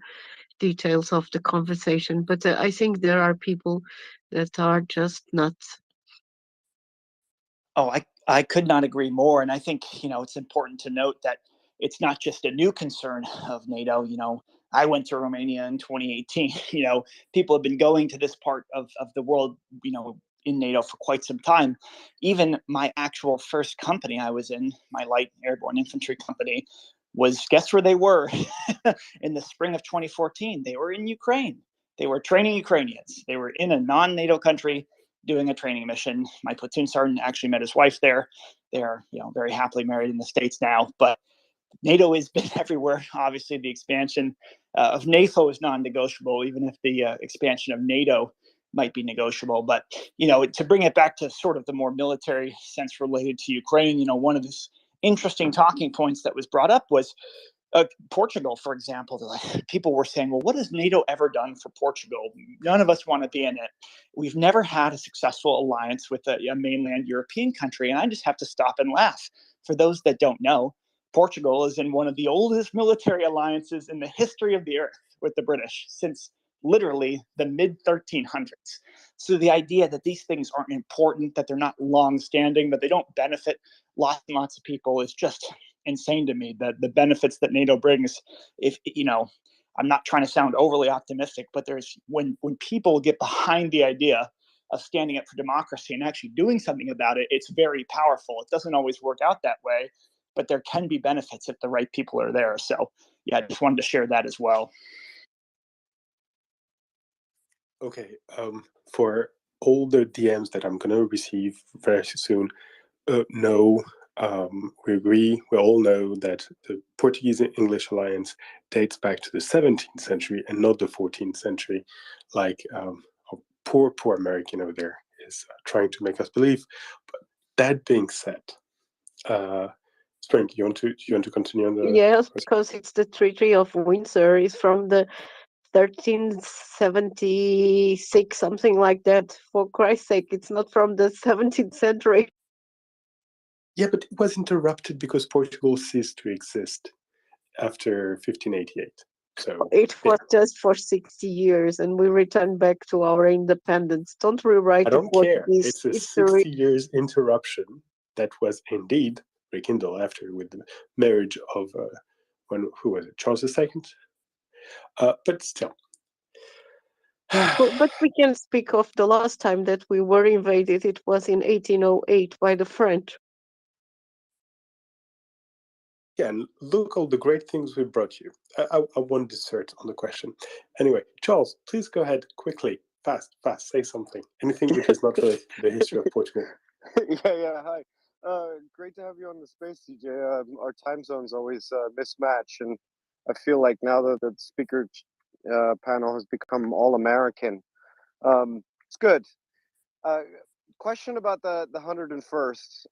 details of the conversation. But I think there are people that are just nuts. Oh, I could not agree more. And I think, it's important to note that it's not just a new concern of NATO. I went to Romania in 2018. People have been going to this part of the world, in NATO for quite some time. Even my actual first company I was in, my light airborne infantry company, was, guess where they were in the spring of 2014? They were in Ukraine. They were training Ukrainians. They were in a non-NATO country doing a training mission. My platoon sergeant actually met his wife there. They're, very happily married in the States now. But NATO has been everywhere. Obviously, the expansion of NATO is non-negotiable, even if the expansion of NATO might be negotiable. But, to bring it back to sort of the more military sense related to Ukraine, one of the interesting talking points that was brought up was Portugal, for example. People were saying, well, what has NATO ever done for Portugal? None of us want to be in it. We've never had a successful alliance with a mainland European country. And I just have to stop and laugh. For those that don't know, Portugal is in one of the oldest military alliances in the history of the earth with the British since literally the mid 1300s. So the idea that these things aren't important, that they're not long-standing, that they don't benefit lots and lots of people is just insane to me. That the benefits that NATO brings, if I'm not trying to sound overly optimistic, but there's when people get behind the idea of standing up for democracy and actually doing something about it, it's very powerful. It doesn't always work out that way, but there can be benefits if the right people are there. So yeah, I just wanted to share that as well. Okay, for all the DMs that I'm gonna receive very soon, no, we agree. We all know that the Portuguese-English alliance dates back to the 17th century and not the 14th century, like our poor American over there is trying to make us believe. But that being said, Spring, you want to continue on the? Yes, because it's the Treaty of Windsor. It's from the 1376, something like that. For Christ's sake, it's not from the 17th century. Yeah, but it was interrupted because Portugal ceased to exist after 1588. So it was just for 60 years, and we returned back to our independence. Don't rewrite I the don't care. Portuguese It's a history. 60 years interruption that was indeed rekindled after with the marriage of who was it, Charles II? But still. But we can speak of the last time that we were invaded. It was in 1808 by the French. Yeah, and look all the great things we brought you. I won't dissert on the question. Anyway, Charles, please go ahead quickly, fast, say something. Anything which is not related to the history of Portugal. Hi. Great to have you on the space, CJ. Our time zones always mismatch, and I feel like now that the speaker panel has become all American, it's good. Question about the 101st.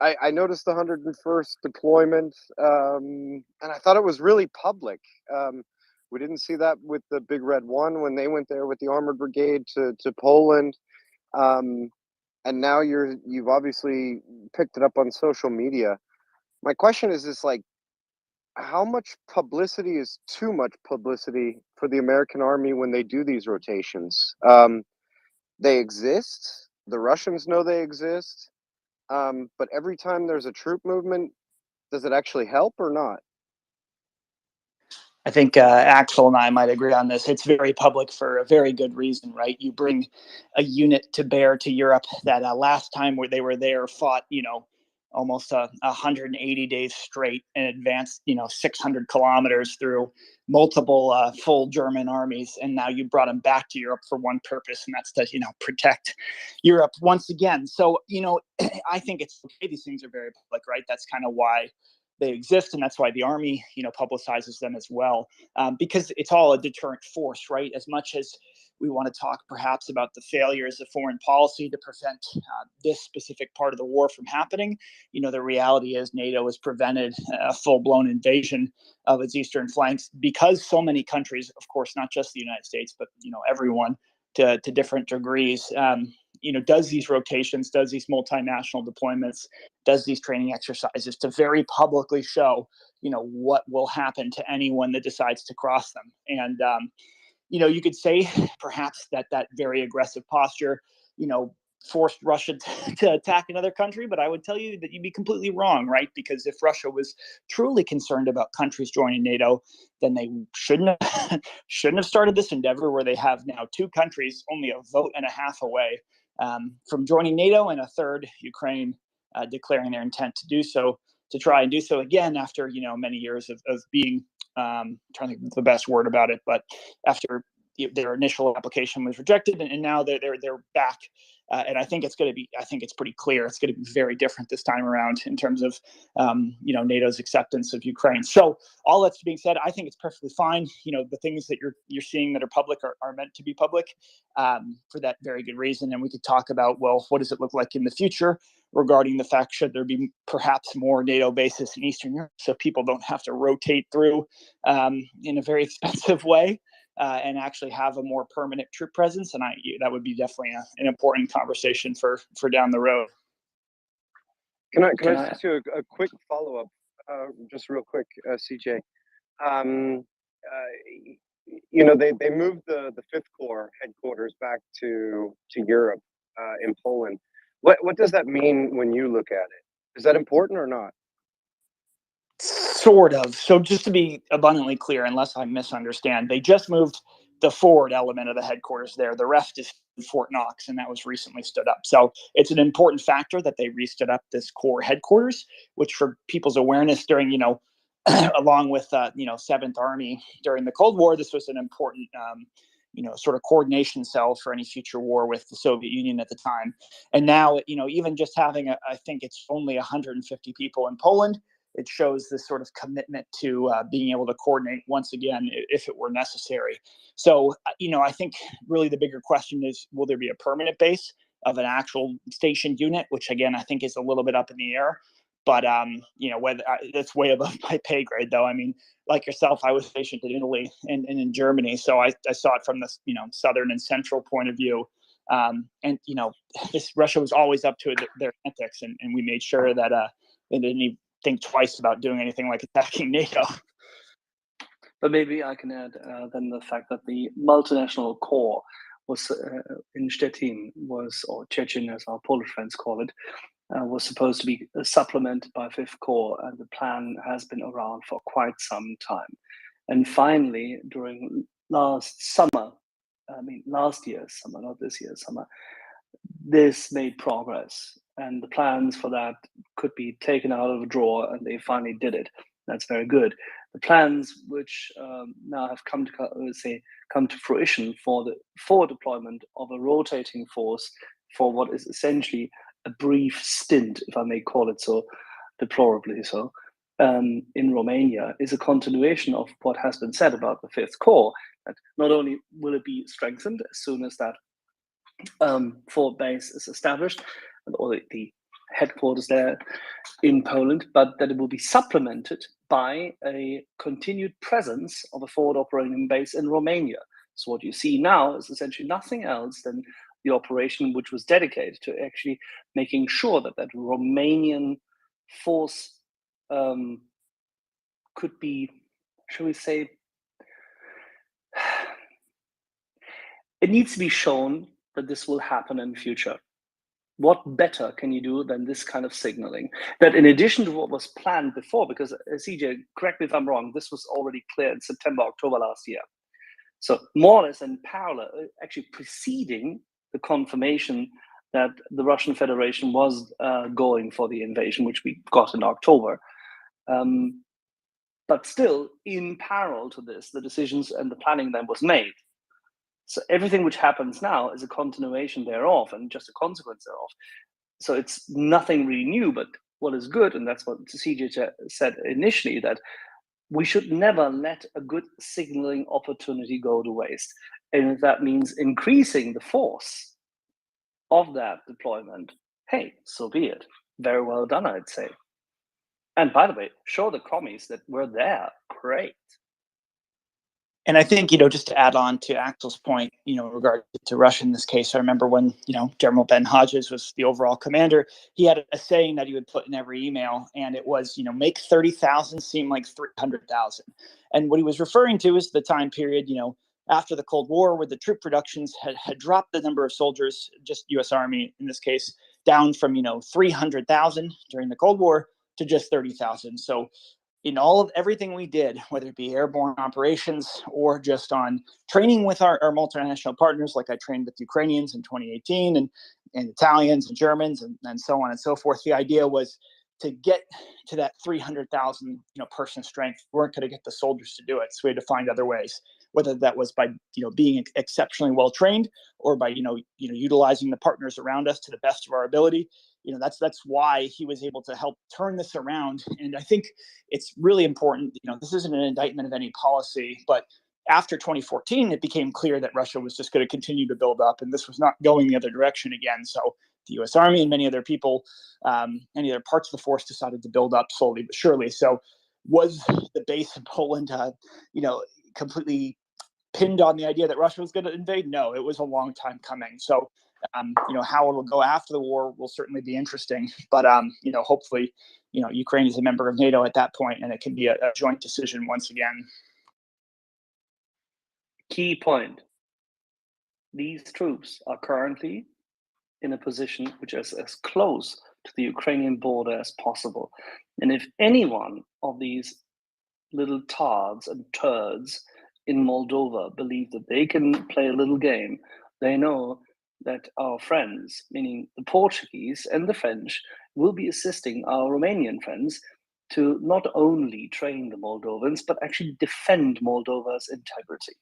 I noticed the 101st deployment, and I thought it was really public. We didn't see that with the Big Red One when they went there with the armored brigade to Poland. And now you've obviously picked it up on social media. My question is this, like, how much publicity is too much publicity for the American army when they do these rotations? They exist. The Russians know they exist. But every time there's a troop movement, does it actually help or not? I think Axel and I might agree on this. It's very public for a very good reason, right? You bring a unit to bear to Europe that last time where they were there fought, almost 180 days straight and advanced, 600 kilometers through multiple full German armies. And now you brought them back to Europe for one purpose, and that's to, protect Europe once again. So, I think it's okay. These things are very public, right? That's kind of why they exist, and that's why the army, publicizes them as well, because it's all a deterrent force, right? As much as we want to talk perhaps about the failures of foreign policy to prevent this specific part of the war from happening, the reality is NATO has prevented a full-blown invasion of its eastern flanks because so many countries, of course, not just the United States, but everyone to different degrees, does these rotations, does these multinational deployments, does these training exercises to very publicly show, what will happen to anyone that decides to cross them. And, you could say perhaps that very aggressive posture, forced Russia to attack another country, but I would tell you that you'd be completely wrong, right? Because if Russia was truly concerned about countries joining NATO, then they shouldn't have started this endeavor where they have now two countries only a vote and a half away from joining NATO, and a third, Ukraine, declaring their intent to do so, to try and do so again after many years of being trying to think of the best word about it, but after their initial application was rejected, and now they're back. And I think it's pretty clear it's going to be very different this time around in terms of, NATO's acceptance of Ukraine. So all that's being said, I think it's perfectly fine. The things that you're seeing that are public are meant to be public for that very good reason. And we could talk about, well, what does it look like in the future regarding the fact, should there be perhaps more NATO bases in Eastern Europe so people don't have to rotate through in a very expensive way. And actually have a more permanent troop presence, and that would be definitely an important conversation for down the road. Can I just do a quick follow up, just real quick, CJ? They moved the Fifth Corps headquarters back to Europe in Poland. What does that mean when you look at it? Is that important or not? Sort of. So just to be abundantly clear, unless I misunderstand, they just moved the forward element of the headquarters there. The rest is Fort Knox, and that was recently stood up. So it's an important factor that they re-stood up this core headquarters, which for people's awareness during, along with, 7th Army during the Cold War, this was an important, sort of coordination cell for any future war with the Soviet Union at the time. And now, even just having, I think it's only 150 people in Poland, it shows this sort of commitment to being able to coordinate once again if it were necessary. So, I think really the bigger question is, will there be a permanent base of an actual stationed unit, which again, I think is a little bit up in the air. But, whether that's way above my pay grade, though. I mean, like yourself, I was stationed in Italy and in Germany. So I saw it from the, southern and central point of view. Russia was always up to their antics, and we made sure that they didn't even think twice about doing anything like attacking NATO. But maybe I can add then the fact that the multinational core was in Stettin or Chechen as our Polish friends call it, was supposed to be supplemented by Fifth Corps, and the plan has been around for quite some time. And finally, during last year's summer, not this year's summer, this made progress, and the plans for that could be taken out of a drawer, and they finally did it. That's very good. The plans, which now have come to fruition for the forward deployment of a rotating force for what is essentially a brief stint, if I may call it so, deplorably so, in Romania, is a continuation of what has been said about the Fifth Corps. That not only will it be strengthened as soon as that forward base is established, or the headquarters there in Poland, but that it will be supplemented by a continued presence of a forward operating base in Romania. So what you see now is essentially nothing else than the operation which was dedicated to actually making sure that Romanian force could be, shall we say, it needs to be shown that this will happen in the future. What better can you do than this kind of signaling? That in addition to what was planned before, because CJ, correct me if I'm wrong, this was already clear in September, October last year. So more or less in parallel, actually preceding the confirmation that the Russian Federation was going for the invasion, which we got in October. But still, in parallel to this, the decisions and the planning then was made. So everything which happens now is a continuation thereof and just a consequence thereof. So it's nothing really new, but what is good, and that's what CJ said initially, that we should never let a good signaling opportunity go to waste. And if that means increasing the force of that deployment, hey, so be it. Very well done, I'd say. And by the way, show the commies that we're there. Great. And I think, just to add on to Axel's point, regarding to Russia in this case, I remember when, General Ben Hodges was the overall commander, he had a saying that he would put in every email, and it was, make 30,000 seem like 300,000. And what he was referring to is the time period, after the Cold War, where the troop reductions had dropped the number of soldiers, just U.S. Army in this case, down from, 300,000 during the Cold War to just 30,000. So in all of everything we did, whether it be airborne operations or just on training with our multinational partners, like I trained with Ukrainians in 2018 and Italians and Germans and so on and so forth, the idea was to get to that 300,000 person strength. We weren't going to get the soldiers to do it, so we had to find other ways. whether that was by being exceptionally well trained or by utilizing the partners around us to the best of our ability. That's why he was able to help turn this around. And I think it's really important. This isn't an indictment of any policy, but after 2014, it became clear that Russia was just going to continue to build up, and this was not going the other direction again. So the U.S. Army and many other people, many other parts of the force decided to build up slowly but surely. So was the base in Poland, completely pinned on the idea that Russia was going to invade? No, it was a long time coming. So, how it will go after the war will certainly be interesting. But, hopefully, Ukraine is a member of NATO at that point, and it can be a joint decision once again. Key point. These troops are currently in a position which is as close to the Ukrainian border as possible. And if any one of these little tards and turds in Moldova believe that they can play a little game, they know that our friends, meaning the Portuguese and the French, will be assisting our Romanian friends to not only train the Moldovans, but actually defend Moldova's integrity.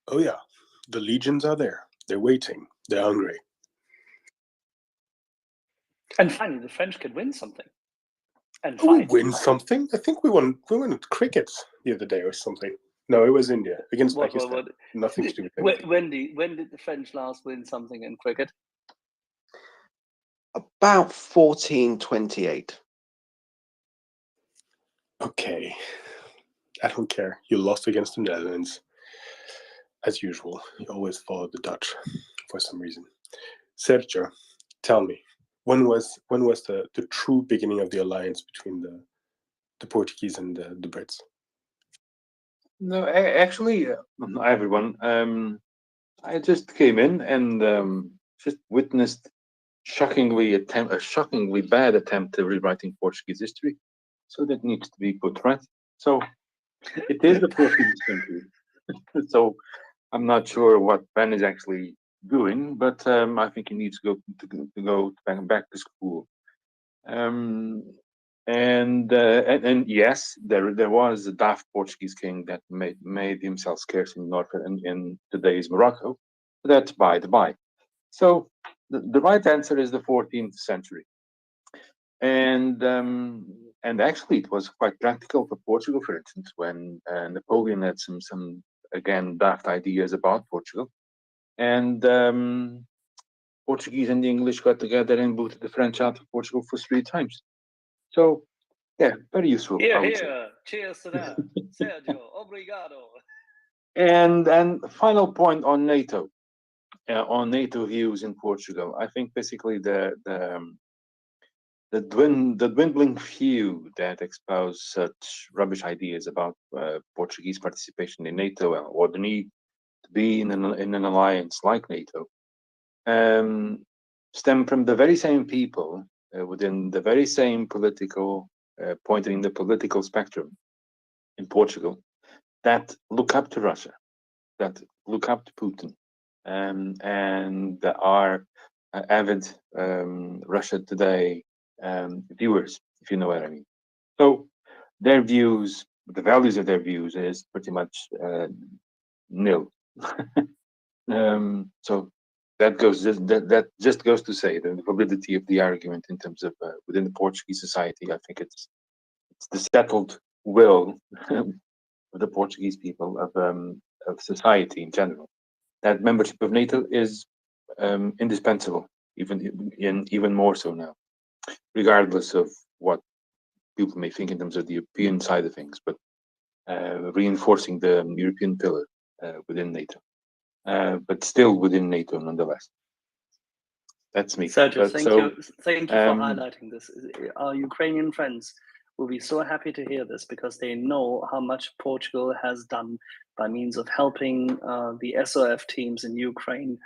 Oh yeah, the legions are there. They're waiting. They're hungry. And finally, the French could win something. And We fight. win something. I think we won cricket the other day or something. No, it was India against Pakistan. Nothing to do with anything. When did the French last win something in cricket? About 1428. Okay. I don't care. You lost against the Netherlands. As usual, you always follow the Dutch for some reason. Sergio, tell me, when was the true beginning of the alliance between the Portuguese and the Brits? No, actually, hi everyone. I just came in and just witnessed a shockingly bad attempt at rewriting Portuguese history. So that needs to be put right. So it is the 14th century. So I'm not sure what Ben is actually doing, but I think he needs to go back to school. And yes, there was a daft Portuguese king that made himself scarce in North in today's Morocco. But that's by the by. So the right answer is the 14th century. And actually, it was quite practical for Portugal, for instance, when Napoleon had some again daft ideas about Portugal, and Portuguese and the English got together and booted the French out of Portugal for 3 times. So yeah, very useful. Here. Cheers to that. Sergio, obrigado. And final point on NATO, on NATO views in Portugal. I think basically the dwindling few that espouse such rubbish ideas about Portuguese participation in NATO or the need to be in an alliance like NATO stem from the very same people within the very same political point in the political spectrum in Portugal that look up to Russia, that look up to Putin, and that are avid Russia Today viewers, if you know what I mean. So their views, the values of their views is pretty much nil. So that just goes to say the validity of the argument in terms of within the Portuguese society. I think it's the settled will of the Portuguese people of society in general that membership of NATO is indispensable, even more so now, regardless of what people may think in terms of the European side of things, but reinforcing the European pillar within NATO, but still within NATO nonetheless. That's me. Sergio, thank you for highlighting this. Our Ukrainian friends will be so happy to hear this because they know how much Portugal has done by means of helping the SOF teams in Ukraine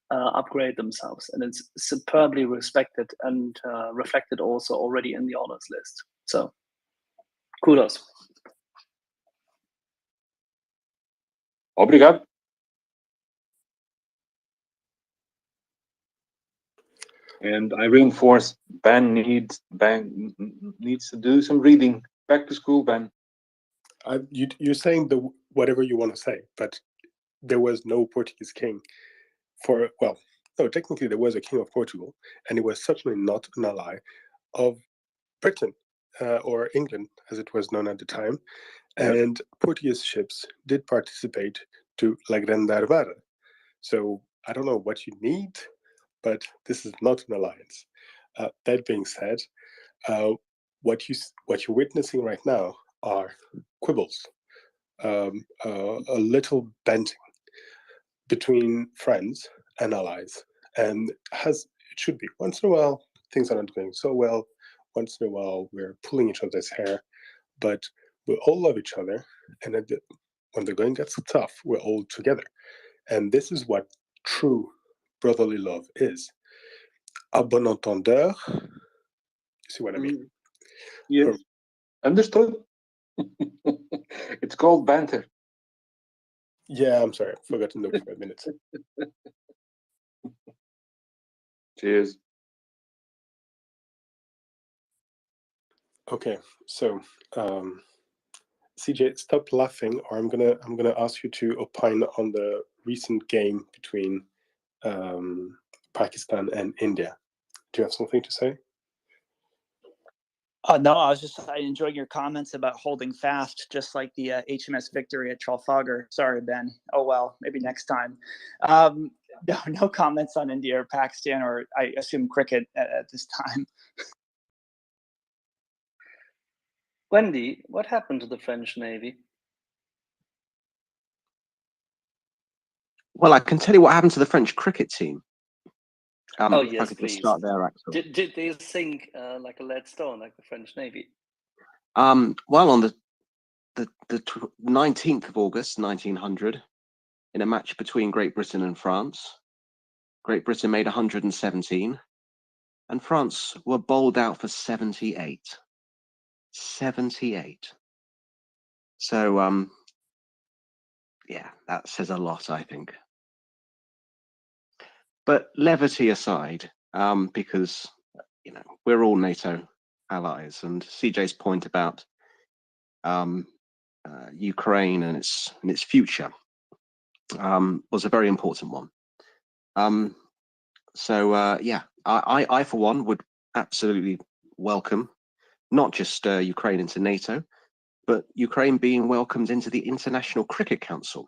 upgrade themselves. And it's superbly respected and reflected also already in the honors list. So kudos. Obrigado. And I reinforce Ben needs to do some reading. Back to school, Ben. You're saying whatever you want to say, but there was no Portuguese king no, technically there was a king of Portugal, and he was certainly not an ally of Britain or England, as it was known at the time. Yep. And Portuguese ships did participate to La Grande Armada. So I don't know what you need, but this is not an alliance. That being said, what you're witnessing right now are quibbles, a little benting between friends and allies, and it should be. Once in a while, things are not going so well. Once in a while, we're pulling each other's hair, but we all love each other, and when the going gets tough, we're all together. And this is what true brotherly love is. A bon entendeur, you see what I mean? Yes, understood. It's called banter. Yeah, I'm sorry, I forgot to note 5 minutes. Cheers. Okay, so CJ, stop laughing, or I'm gonna ask you to opine on the recent game between Pakistan and India. Do you have something to say? No, I was just enjoying your comments about holding fast, just like the HMS Victory at Trafalgar. Sorry, Ben. Oh well, maybe next time. No comments on India or Pakistan, or I assume cricket at this time. Wendy, what happened to the French Navy? Well, I can tell you what happened to the French cricket team. Oh If I yes, could just please. start there, Axel. Did they sink like a lead stone, like the French Navy? Well, on the 19th of August, 1900, in a match between Great Britain and France, Great Britain made 117, and France were bowled out for 78. 78. So, yeah, that says a lot, I think. But levity aside, because we're all NATO allies, and CJ's point about Ukraine and its future was a very important one. So yeah, I for one would absolutely welcome not just Ukraine into NATO, but Ukraine being welcomed into the International Cricket Council.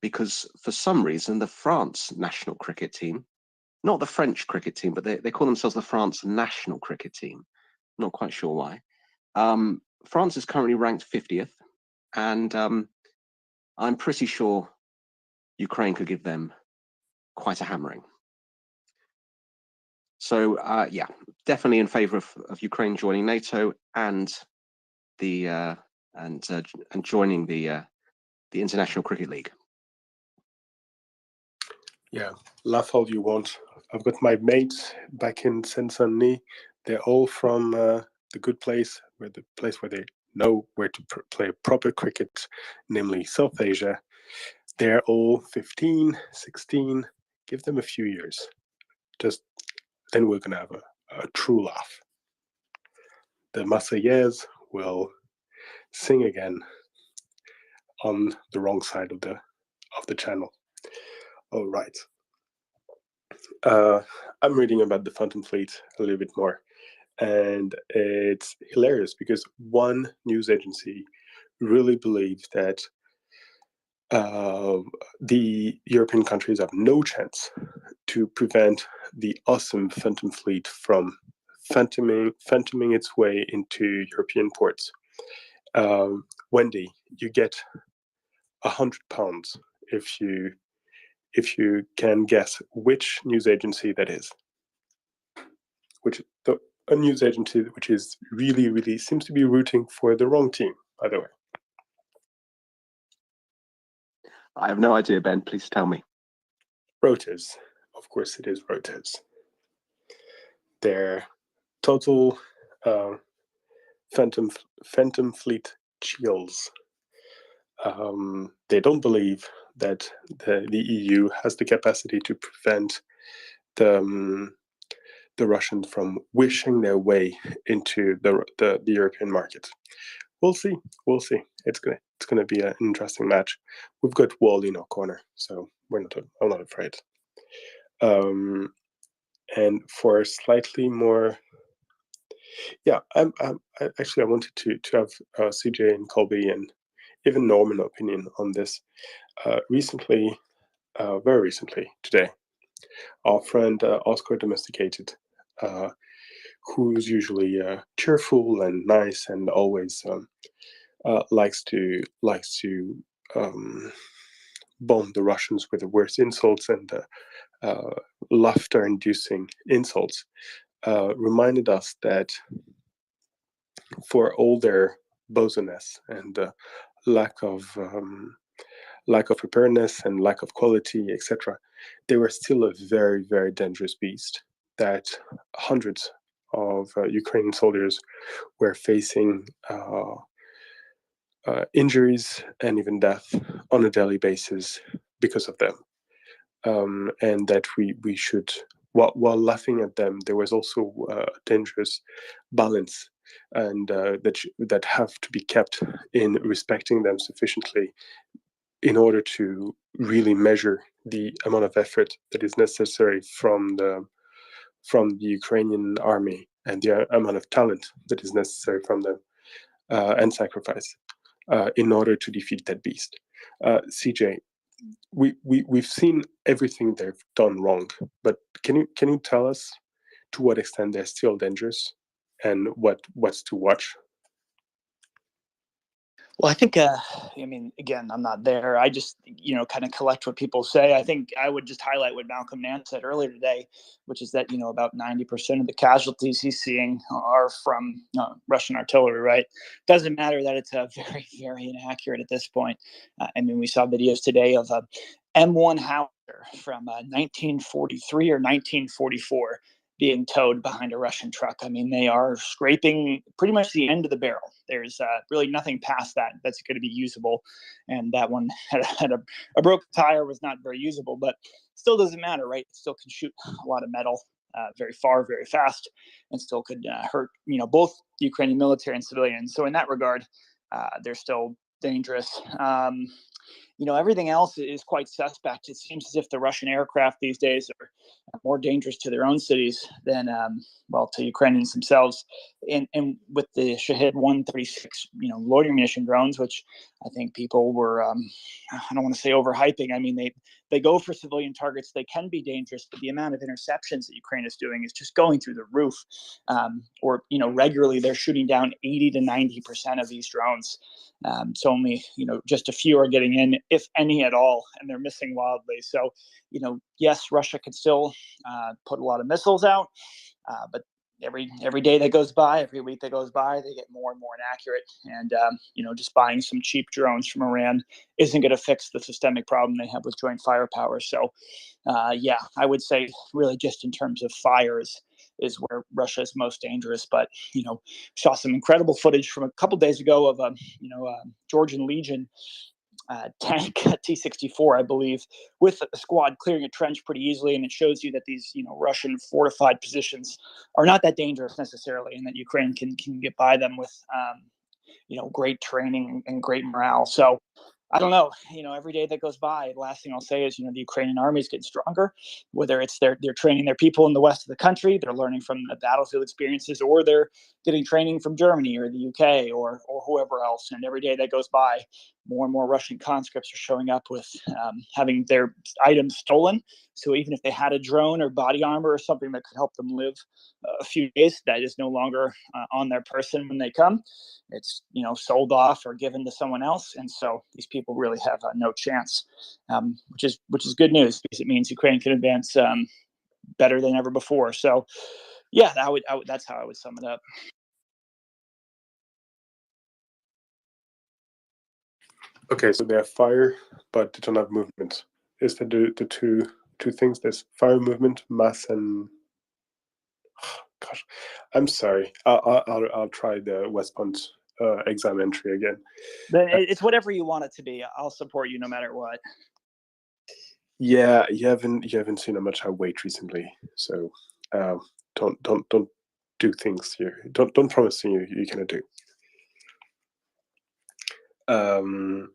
Because for some reason, the France national cricket team, not the French cricket team, but they call themselves the France national cricket team. Not quite sure why. France is currently ranked 50th, and I'm pretty sure Ukraine could give them quite a hammering. So yeah, definitely in favor of Ukraine joining NATO and joining the International Cricket League. Yeah, laugh all you want. I've got my mates back in Saint-Denis. They're all from the good place, where they know where to play proper cricket, namely South Asia. They're all 15, 16. Give them a few years. Then we're gonna have a true laugh. The Marseillaise will sing again on the wrong side of the channel. All right. I'm reading about the Phantom Fleet a little bit more, and it's hilarious because one news agency really believes that the European countries have no chance to prevent the awesome Phantom Fleet from phantoming its way into European ports. Wendy, you get £100 if you can guess which news agency that is. A news agency which is really seems to be rooting for the wrong team, by the way. I have no idea, Ben. Please tell me. Reuters. Of course, it is Reuters. Their total Phantom Fleet chills. They don't believe that the EU has the capacity to prevent the Russians from wishing their way into the European market. we'll see. We'll see. It's gonna be an interesting match. We've got Wall in our corner, so I'm not afraid. And for slightly more, yeah, I wanted to have CJ and Colby and even Norman opinion on this. Recently, very recently, today, our friend Oscar Domesticated, who's usually cheerful and nice and always likes to bomb the Russians with the worst insults and laughter-inducing insults, reminded us that for all their bozenness and lack of preparedness and lack of quality, etc., they were still a very, very dangerous beast that hundreds of Ukrainian soldiers were facing injuries and even death on a daily basis because of them. And that we should, while laughing at them, there was also a dangerous balance, and that have to be kept in respecting them sufficiently in order to really measure the amount of effort that is necessary from the Ukrainian army and the amount of talent that is necessary from them and sacrifice in order to defeat that beast. CJ, we've seen everything they've done wrong, but can you tell us to what extent they're still dangerous and what's to watch? Well, I think, I mean, again, I'm not there. I just, kind of collect what people say. I think I would just highlight what Malcolm Nance said earlier today, which is that, about 90% of the casualties he's seeing are from Russian artillery, right? Doesn't matter that it's very, very inaccurate at this point. I mean, we saw videos today of a M1 howitzer from 1943 or 1944 being towed behind a Russian truck. I mean, they are scraping pretty much the end of the barrel. There's really nothing past that that's going to be usable. And that one had a broken tire, was not very usable, but still doesn't matter, right? It still can shoot a lot of metal very far, very fast, and still could hurt, both the Ukrainian military and civilians. So in that regard, they're still dangerous. Everything else is quite suspect. It seems as if the Russian aircraft these days are more dangerous to their own cities than, to Ukrainians themselves. And with the Shahed 136, loitering munition drones, which I think people were, I don't want to say overhyping. I mean, they go for civilian targets. They can be dangerous, but the amount of interceptions that Ukraine is doing is just going through the roof. Regularly they're shooting down 80 to 90% of these drones. So only, just a few are getting in, if any at all, and they're missing wildly. So, yes, Russia could still put a lot of missiles out, but every day that goes by, every week that goes by, they get more and more inaccurate. And, just buying some cheap drones from Iran isn't going to fix the systemic problem they have with joint firepower. So, I would say really just in terms of fires is where Russia is most dangerous. But, saw some incredible footage from a couple days ago of, Georgian Legion tank T-64, I believe, with a squad clearing a trench pretty easily. And it shows you that these, Russian fortified positions are not that dangerous necessarily, and that Ukraine can get by them with, great training and great morale. So I don't know, every day that goes by, the last thing I'll say is, the Ukrainian army is getting stronger, whether it's they're training their people in the west of the country, they're learning from the battlefield experiences, or they're getting training from Germany or the UK or whoever else. And every day that goes by, more and more Russian conscripts are showing up with having their items stolen. So even if they had a drone or body armor or something that could help them live a few days, that is no longer on their person when they come. It's sold off or given to someone else, and so these people really have no chance, which is good news, because it means Ukraine can advance better than ever before. So, yeah, that's how I would sum it up. Okay, so they have fire, but they don't have movement. Is that the two things? There's fire, movement, mass, and gosh, I'm sorry. I'll try the West Point exam entry again. Then it's whatever you want it to be. I'll support you no matter what. Yeah, you haven't seen how much I weight recently, so don't do things here. Don't promise you're gonna do. All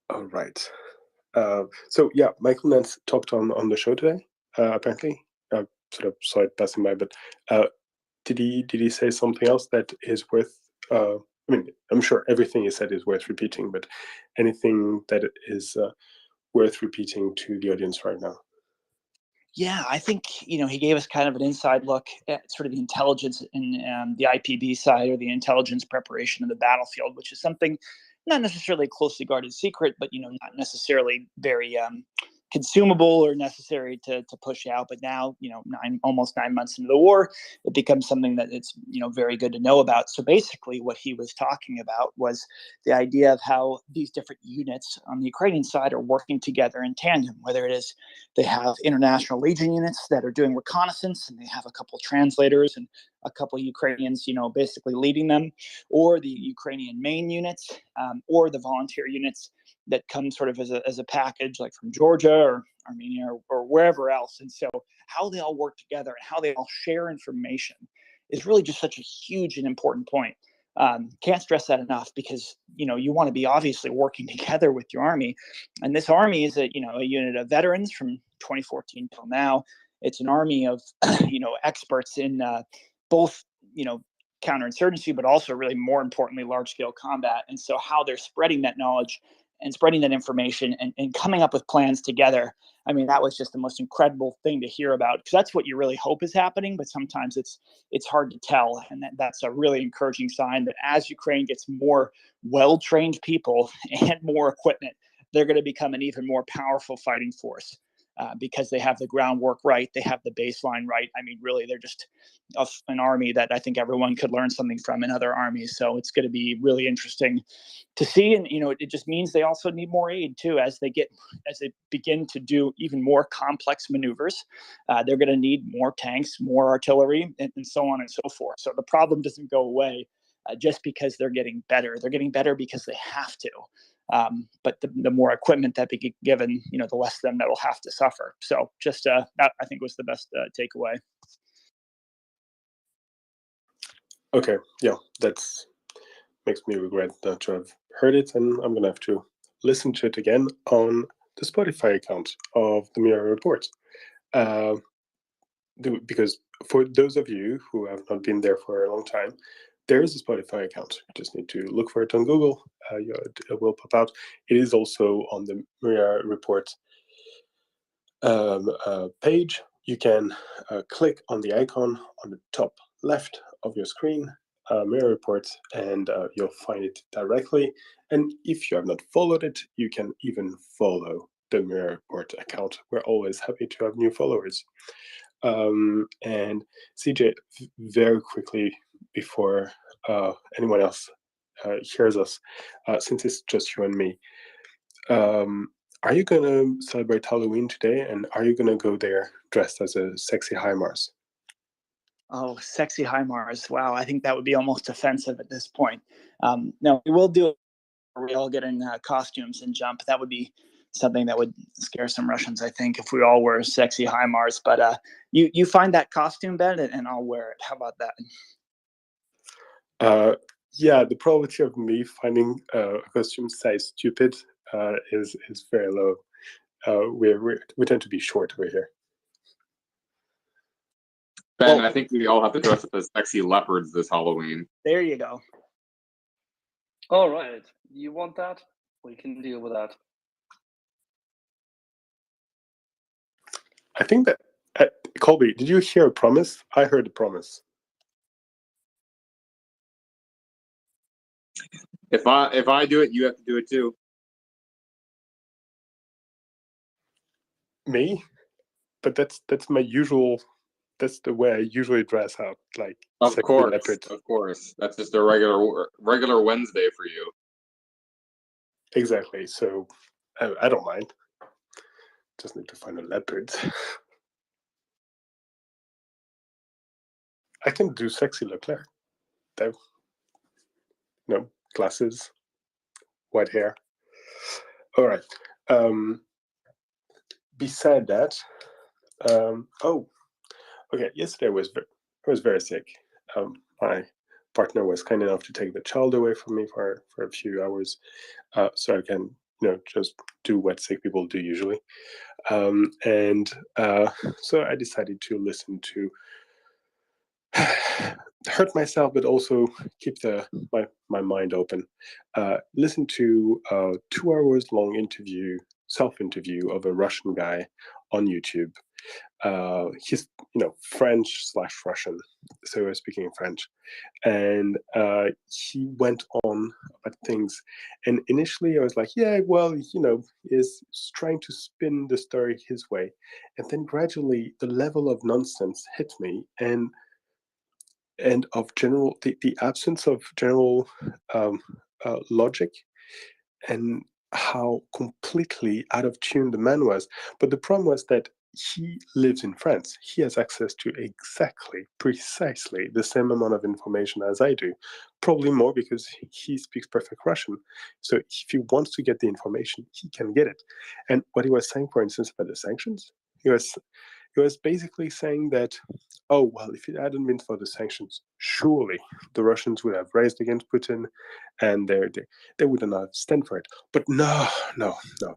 right. So yeah, Michael Nance talked on the show today. Apparently, I sort of saw it passing by, but did he say something else that is worth? I mean, I'm sure everything he said is worth repeating, but anything that is worth repeating to the audience right now? Yeah, I think he gave us kind of an inside look at sort of the intelligence in the IPB side, or the intelligence preparation of the battlefield, which is something not necessarily a closely guarded secret, but not necessarily very consumable or necessary to push out. But now, almost 9 months into the war, it becomes something that it's very good to know about. So basically, what he was talking about was the idea of how these different units on the Ukrainian side are working together in tandem. Whether it is they have international Legion units that are doing reconnaissance, and they have a couple translators and a couple Ukrainians, basically leading them, or the Ukrainian main units, or the volunteer units that come sort of as a package, like from Georgia or Armenia or wherever else. And so how they all work together and how they all share information is really just such a huge and important point. Can't stress that enough, because you want to be obviously working together with your army, and this army is a unit of veterans from 2014 till now. It's an army of experts in both counterinsurgency, but also, really more importantly, large scale combat. And so how they're spreading that knowledge and spreading that information and coming up with plans together, I mean, that was just the most incredible thing to hear about, because that's what you really hope is happening, but sometimes it's hard to tell. And that's a really encouraging sign that as Ukraine gets more well-trained people and more equipment, they're going to become an even more powerful fighting force, because they have the groundwork right, they have the baseline right. I mean, really, they're just an army that I think everyone could learn something from in other armies. So it's going to be really interesting to see. And it just means they also need more aid too, as they begin to do even more complex maneuvers. They're going to need more tanks, more artillery, and so on and so forth. So the problem doesn't go away just because they're getting better. They're getting better because they have to. But the more equipment that they get given, the less of them that will have to suffer. So just that, I think, was the best takeaway. Okay, yeah, that's makes me regret not to have heard it, and I'm gonna have to listen to it again on the Spotify account of the MriyaReport. Because for those of you who have not been there for a long time, there is a Spotify account. You just need to look for it on Google. It will pop out. It is also on the MriyaReport page. You can click on the icon on the top left of your screen, MriyaReport, and you'll find it directly. And if you have not followed it, you can even follow the MriyaReport account. We're always happy to have new followers. And CJ, very quickly before anyone else hears us, since it's just you and me, are you going to celebrate Halloween today, and are you going to go there dressed as a sexy HIMARS? Oh, sexy HIMARS. Wow, I think that would be almost offensive at this point. No, we will do it. We all get in costumes and jump. That would be something that would scare some Russians, I think, if we all wear sexy HIMARS. But you find that costume, Ben, and I'll wear it. How about that? Yeah, the probability of me finding a costume size stupid is very low. We tend to be short over here. Ben, I think we all have to dress up as sexy leopards this Halloween. There you go. All right. You want that? We can deal with that. I think that Colby, did you hear a promise? I heard a promise. If I do it, you have to do it too. Me? But that's my usual. That's the way I usually dress up, like Of sexy course, leopard. of course. That's just a regular Wednesday for you. Exactly. So I don't mind. Just need to find a leopard. I can do sexy Leclerc. Though. No, glasses, white hair. All right. Beside that, oh, okay. Yesterday I was very sick. My partner was kind enough to take the child away from me for a few hours, so I can, just do what sick people do usually. So I decided to listen to hurt myself, but also keep my mind open. Listen to a 2 hours long self-interview of a Russian guy on YouTube. He's French/Russian, so he was speaking French, and he went on about things. And initially, I was like, yeah, well, is trying to spin the story his way, and then gradually the level of nonsense hit me, and of the absence of general logic, and how completely out of tune the man was. But the problem was that he lives in France. He has access to precisely the same amount of information as I do, probably more because he speaks perfect Russian. So if he wants to get the information, he can get it. And what he was saying, for instance, about the sanctions, he was basically saying that, oh, well, if it hadn't been for the sanctions, surely the Russians would have raised against Putin, and they wouldn't have stand for it. But no,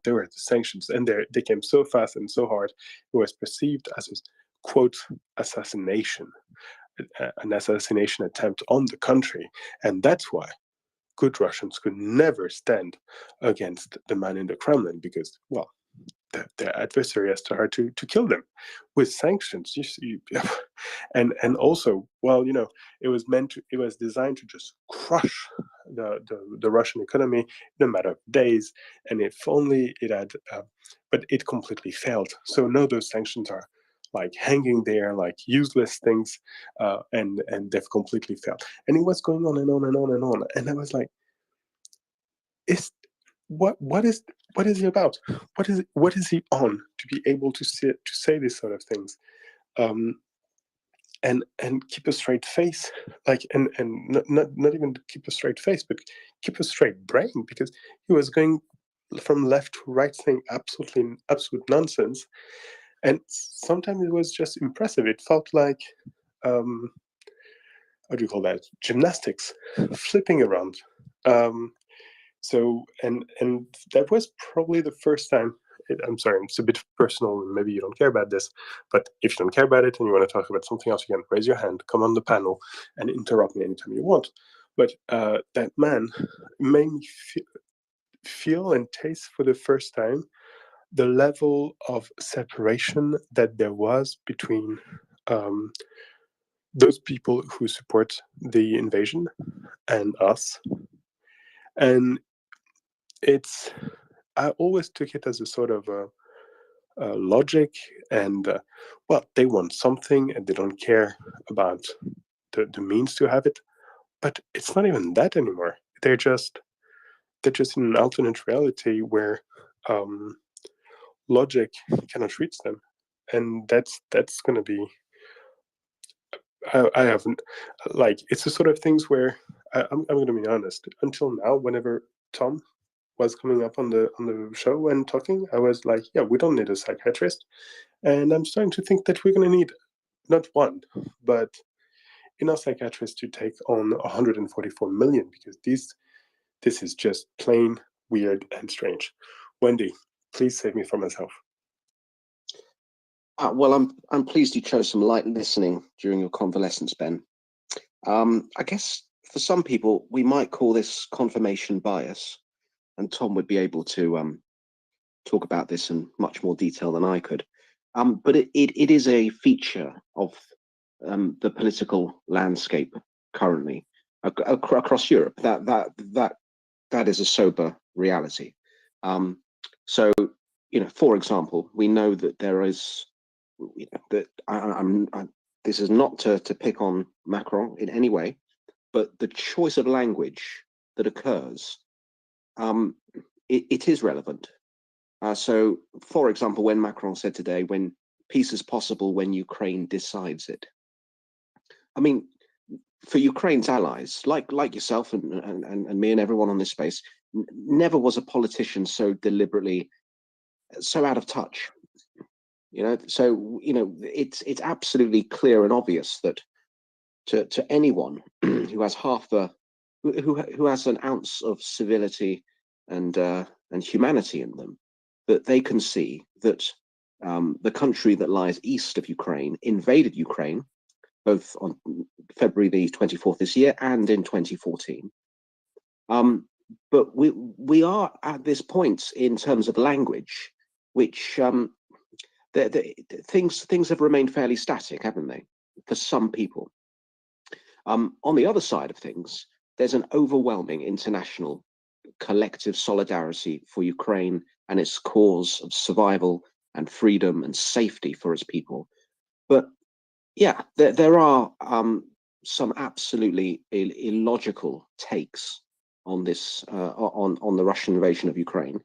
there were the sanctions, and they came so fast and so hard. It was perceived as a, quote, assassination, an assassination attempt on the country. And that's why good Russians could never stand against the man in the Kremlin, because, well, their adversary has to hard to kill them with sanctions. And also, well, it was designed to just crush the Russian economy in a matter of days. And if only it had, but it completely failed. So now those sanctions are like hanging there like useless things, and they've completely failed. And it was going on and on and on and on. And I was like, what is he about? What is he on to be able to say these sort of things, and keep a straight face, like, and not even keep a straight face, but keep a straight brain, because he was going from left to right saying absolute nonsense, and sometimes it was just impressive. It felt like, how do you call that, gymnastics, flipping around. So, and that was probably the first time. I'm sorry, it's a bit personal, and maybe you don't care about this, but if you don't care about it and you want to talk about something else, you can raise your hand, come on the panel, and interrupt me anytime you want. But that man made me feel and taste for the first time the level of separation that there was between those people who support the invasion and us. And I always took it as a sort of logic, and well, they want something and they don't care about the means to have it. But it's not even that anymore. They're just in an alternate reality where logic cannot reach them, and that's going to be. I haven't, like, it's the sort of things where I'm going to be honest. Until now, whenever Tom was coming up on the show and talking, I was like, yeah, we don't need a psychiatrist. And I'm starting to think that we're going to need not one, but enough psychiatrists to take on 144 million, because this is just plain weird and strange. Wendy, please save me from myself. Well, I'm pleased you chose some light listening during your convalescence, Ben. I guess for some people we might call this confirmation bias, and Tom would be able to talk about this in much more detail than I could. But it is a feature of the political landscape currently across Europe. That is a sober reality. So, for example, we know that there is that this is not to pick on Macron in any way, but the choice of language that occurs, it is relevant. So, for example, when Macron said today, when peace is possible when Ukraine decides it. I mean, for Ukraine's allies, like yourself and me and everyone on this space, never was a politician so deliberately, so out of touch. So it's absolutely clear and obvious that to anyone who has who has an ounce of civility and humanity in them, that they can see that the country that lies east of Ukraine invaded Ukraine both on February the 24th this year and in 2014. But we are at this point in terms of language, which things have remained fairly static, haven't they, for some people. On the other side of things, there's an overwhelming international collective solidarity for Ukraine and its cause of survival and freedom and safety for its people. But yeah, there are some absolutely illogical takes on this, on the Russian invasion of Ukraine,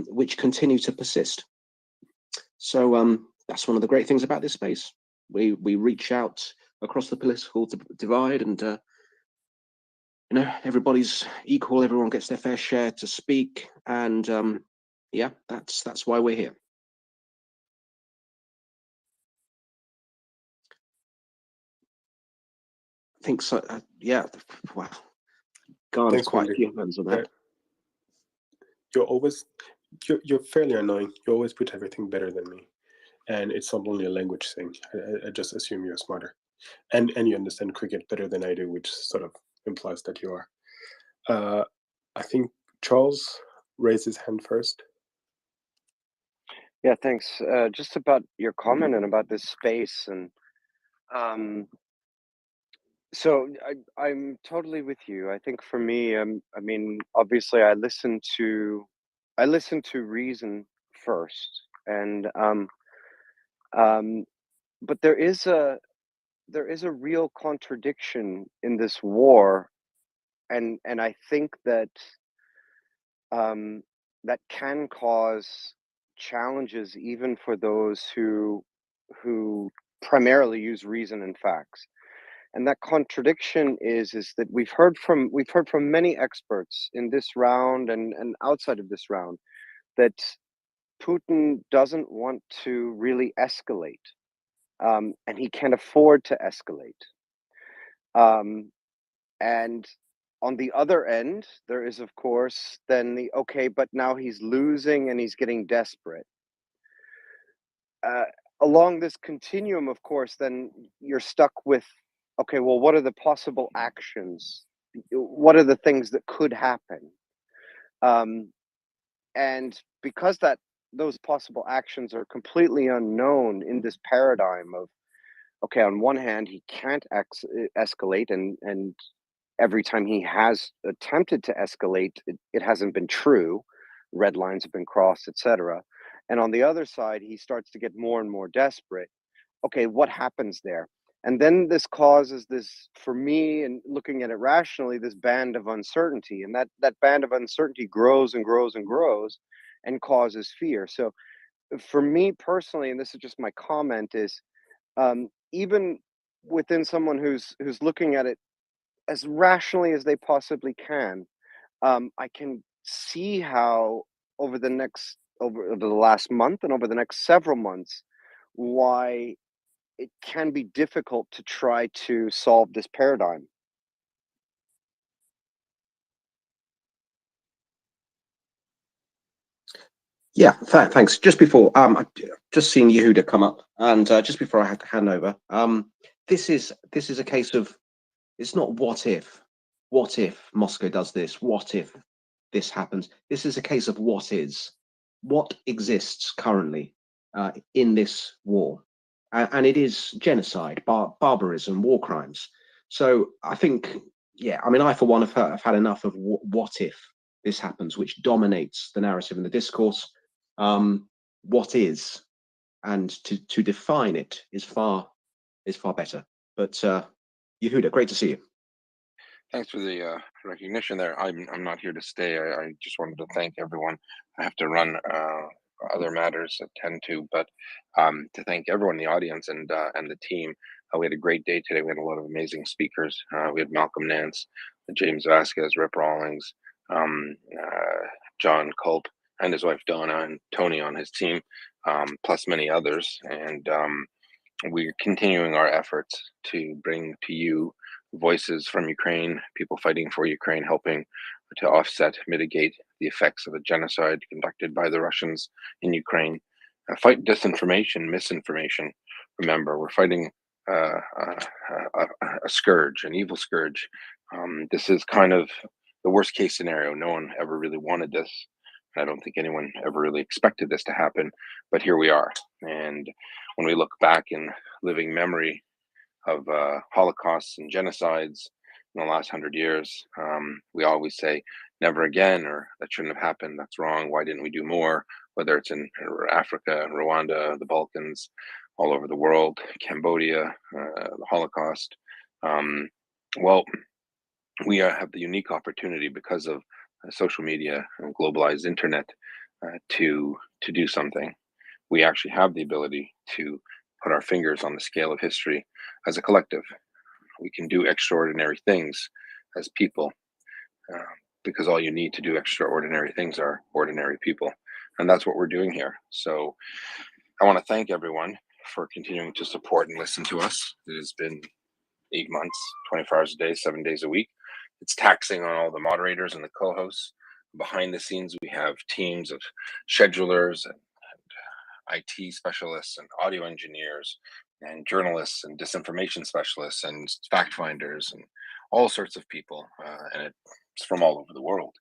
which continue to persist. So that's one of the great things about this space. We reach out across the political divide, and you know, everybody's equal. Everyone gets their fair share to speak, and yeah, that's why we're here. I think so. Yeah. Wow. Garner's Thanks, quite a Wendy. few hands on that. You're fairly annoying. You always put everything better than me, and it's not only a language thing. I just assume you're smarter, and you understand cricket better than I do, which sort of implies that you are. I think Charles raised his hand first. Yeah, thanks. Just about your comment and about this space, and so I'm totally with you. I think for me, I mean, obviously, I listen to reason first, and but there is a real contradiction in this war, and I think that that can cause challenges even for those who primarily use reason and facts. And that contradiction is that we've heard from many experts in this round and outside of this round that Putin doesn't want to really escalate, and he can't afford to escalate. And on the other end, there is, of course, then the okay, but now he's losing and he's getting desperate. Along this continuum, of course, then you're stuck with, okay, well, what are the possible actions? What are the things that could happen? And because those possible actions are completely unknown in this paradigm of, okay, on one hand, he can't escalate, and every time he has attempted to escalate, it hasn't been true. Red lines have been crossed, etc. And on the other side, he starts to get more and more desperate. Okay, what happens there? And then this causes this, for me, and looking at it rationally, this band of uncertainty. And that band of uncertainty grows and grows and grows and causes fear. So for me personally, and this is just my comment, is even within someone who's looking at it as rationally as they possibly can, I can see how over the last month and over the next several months, why it can be difficult to try to solve this paradigm. Yeah, thanks. Just before, I've just seen Yehuda come up, and just before I had to hand over, this is a case of, it's not what if Moscow does this, what if this happens. This is a case of what is, what exists currently in this war, and it is genocide, barbarism, war crimes. So I think, yeah, I mean, I for one have had enough of what if this happens, which dominates the narrative and the discourse. What is, and to define it is far better. But Yehuda, great to see you. Thanks for the recognition there. I'm not here to stay. I just wanted to thank everyone. I have to run other matters at 10 to, but to thank everyone in the audience and the team. We had a great day today. We had a lot of amazing speakers. We had Malcolm Nance, James Vasquez, Rip Rawlings, John Culp, and his wife Donna, and Tony on his team, plus many others. And we're continuing our efforts to bring to you voices from Ukraine, people fighting for Ukraine, helping to offset, mitigate the effects of a genocide conducted by the Russians in Ukraine. Fight disinformation, misinformation. Remember, we're fighting a scourge, an evil scourge. This is kind of the worst case scenario. No one ever really wanted this. I don't think anyone ever really expected this to happen, but here we are. And when we look back in living memory of holocausts and genocides in the last 100 years, we always say, never again, or that shouldn't have happened, that's wrong, why didn't we do more? Whether it's in Africa, Rwanda, the Balkans, all over the world, Cambodia, the Holocaust. Well, we have the unique opportunity because of social media and globalized internet to do something. We actually have the ability to put our fingers on the scale of history as a collective. We can do extraordinary things as people because all you need to do extraordinary things are ordinary people. And that's what we're doing here. So I want to thank everyone for continuing to support and listen to us. It has been 8 months, 24 hours a day, 7 days a week. It's taxing on all the moderators and the co-hosts. Behind the scenes, we have teams of schedulers and IT specialists and audio engineers and journalists and disinformation specialists and fact finders and all sorts of people. And it's from all over the world.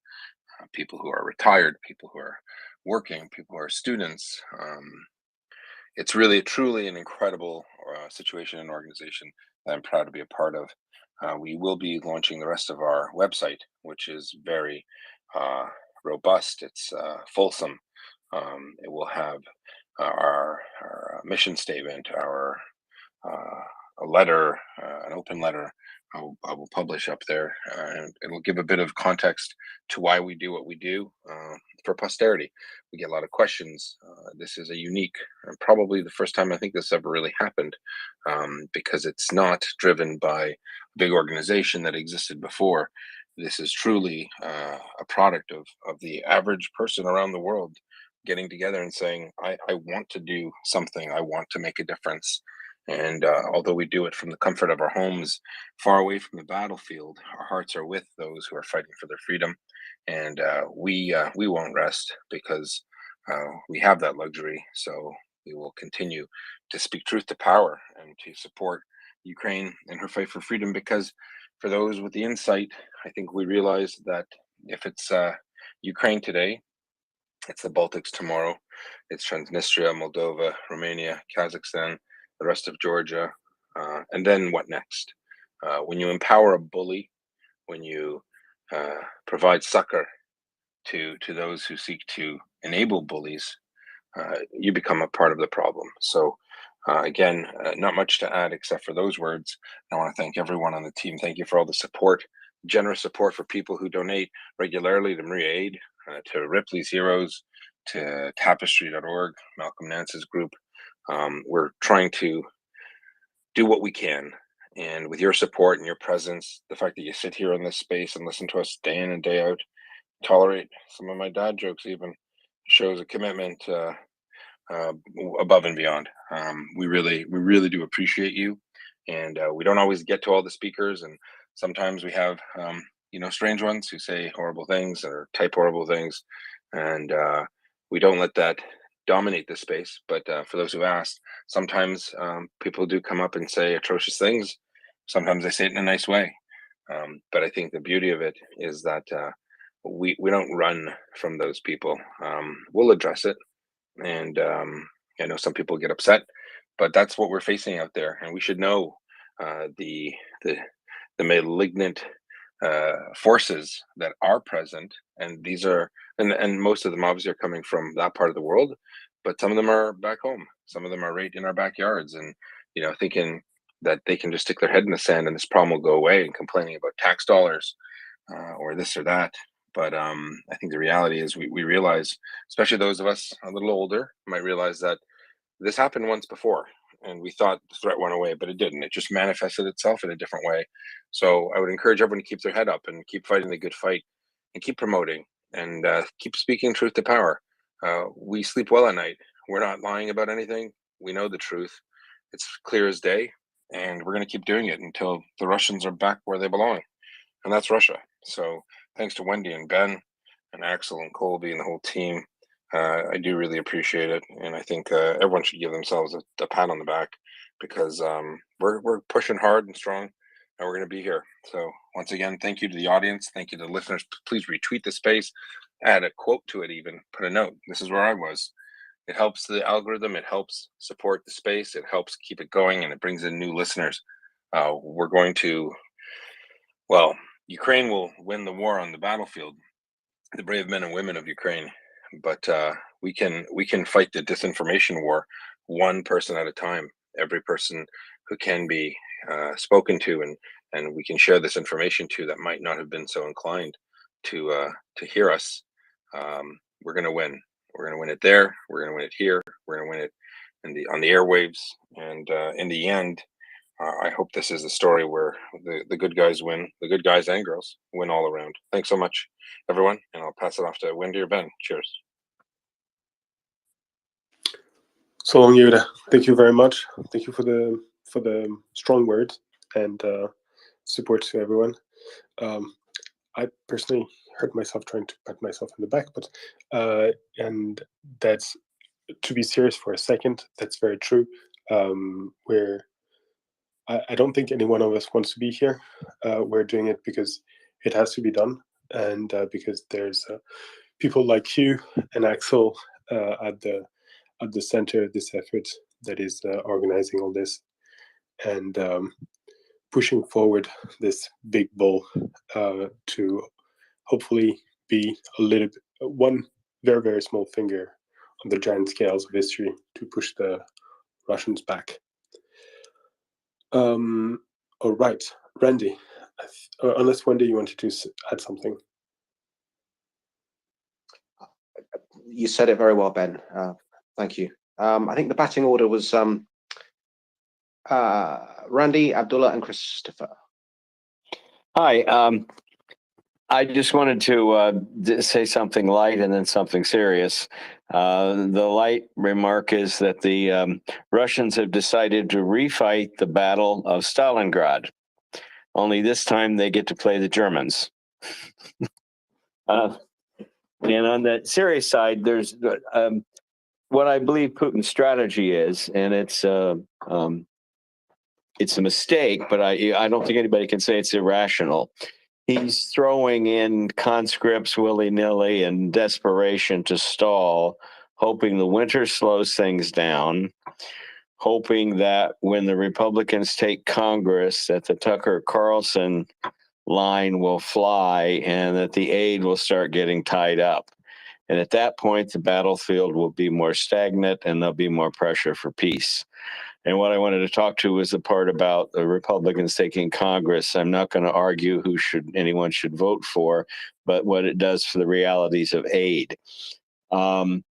People who are retired, people who are working, people who are students. It's really, truly an incredible situation and organization that I'm proud to be a part of. We will be launching the rest of our website, which is very robust. It's fulsome. It will have our mission statement, our a letter, an open letter. I will publish up there, and it'll give a bit of context to why we do what we do for posterity. We get a lot of questions. This is a unique, probably the first time I think this ever really happened, because it's not driven by a big organization that existed before. This is truly a product of the average person around the world getting together and saying, I want to do something. I want to make a difference. And although we do it from the comfort of our homes, far away from the battlefield, our hearts are with those who are fighting for their freedom. And we won't rest because we have that luxury. So we will continue to speak truth to power and to support Ukraine in her fight for freedom. Because for those with the insight, I think we realize that if it's Ukraine today, it's the Baltics tomorrow, it's Transnistria, Moldova, Romania, Kazakhstan, the rest of Georgia, and then what next? When you empower a bully, when you provide succor to those who seek to enable bullies, you become a part of the problem. So again, not much to add except for those words. I want to thank everyone on the team. Thank you for all the support, generous support for people who donate regularly to MriyaAid, to Ripley's Heroes, to Tapestry.org, Malcolm Nance's group. We're trying to do what we can. And with your support and your presence, the fact that you sit here in this space and listen to us day in and day out, tolerate some of my dad jokes even, shows a commitment above and beyond. We really do appreciate you. And we don't always get to all the speakers. And sometimes we have, strange ones who say horrible things or type horrible things. And we don't let that dominate the space. But for those who asked, sometimes people do come up and say atrocious things. Sometimes they say it in a nice way. But I think the beauty of it is that we don't run from those people. We'll address it. And I know some people get upset, but that's what we're facing out there. And we should know the malignant forces that are present. And these are, and most of them obviously are coming from that part of the world, but some of them are back home. Some of them are right in our backyards, and thinking that they can just stick their head in the sand and this problem will go away, and complaining about tax dollars or this or that. But I think the reality is we realize, especially those of us a little older, might realize that this happened once before, and we thought the threat went away, but it didn't. It just manifested itself in a different way. So I would encourage everyone to keep their head up and keep fighting the good fight and keep promoting and keep speaking truth to power. We sleep well at night. We're not lying about anything. We know the truth. It's clear as day, and we're going to keep doing it until the Russians are back where they belong, and that's Russia. So thanks to Wendy and Ben and Axel and Colby and the whole team. I do really appreciate it, and I think everyone should give themselves a pat on the back, because we're pushing hard and strong, and we're going to be here. So once again, thank you to the audience. Thank you to the listeners. Please retweet the space, add a quote to it, even put a note. This is where I was. It helps the algorithm. It helps support the space. It helps keep it going, and it brings in new listeners. We're going to, well, Ukraine will win the war on the battlefield, the brave men and women of Ukraine, but we can fight the disinformation war one person at a time. Every person who can be spoken to, and we can share this information to, that might not have been so inclined to hear us. We're going to win. We're going to win it there. We're going to win it here. We're going to win it on the airwaves. And in the end, I hope this is the story where the good guys win, the good guys and girls win all around. Thanks so much, everyone. And I'll pass it off to Wendy or Ben. Cheers. So long, Yehuda. Thank you very much. Thank you for the strong words and support to everyone. I personally hurt myself trying to pat myself in the back, but and that's, to be serious for a second, that's very true. I don't think any one of us wants to be here. We're doing it because it has to be done, and because there's people like you and Axel at the center of this effort that is organizing all this and pushing forward this big ball to hopefully be one very, very small finger on the giant scales of history to push the Russians back. All right, Randy, unless Wendy, you wanted to add something. You said it very well, Ben. Thank you. I think the batting order was Randy, Abdullah, and Christopher. Hi. I just wanted to say something light and then something serious. The light remark is that the Russians have decided to refight the Battle of Stalingrad. Only this time they get to play the Germans. And on the serious side, there's what I believe Putin's strategy is, and it's a mistake, but I don't think anybody can say it's irrational. He's throwing in conscripts willy-nilly in desperation to stall, hoping the winter slows things down, hoping that when the Republicans take Congress, that the Tucker Carlson line will fly and that the aid will start getting tied up. And at that point, the battlefield will be more stagnant and there'll be more pressure for peace. And what I wanted to talk to was the part about the Republicans taking Congress. I'm not going to argue who anyone should vote for, but what it does for the realities of aid. The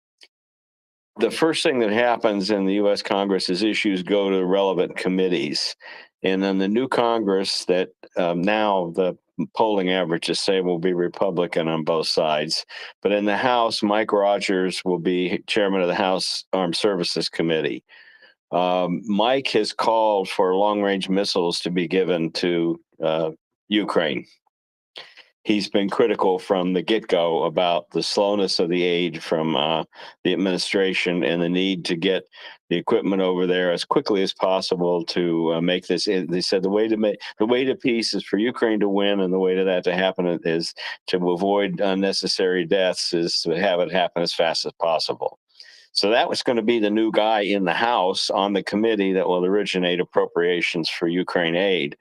first thing that happens in the U.S. Congress is issues go to relevant committees. And then the new Congress that now the polling averages say will be Republican on both sides. But in the House, Mike Rogers will be chairman of the House Armed Services Committee. Mike has called for long-range missiles to be given to Ukraine. He's been critical from the get-go about the slowness of the aid from the administration and the need to get the equipment over there as quickly as possible to make this. They said the way to peace is for Ukraine to win, and the way to that to happen is to avoid unnecessary deaths, is to have it happen as fast as possible. So that was going to be the new guy in the House on the committee that will originate appropriations for Ukraine aid.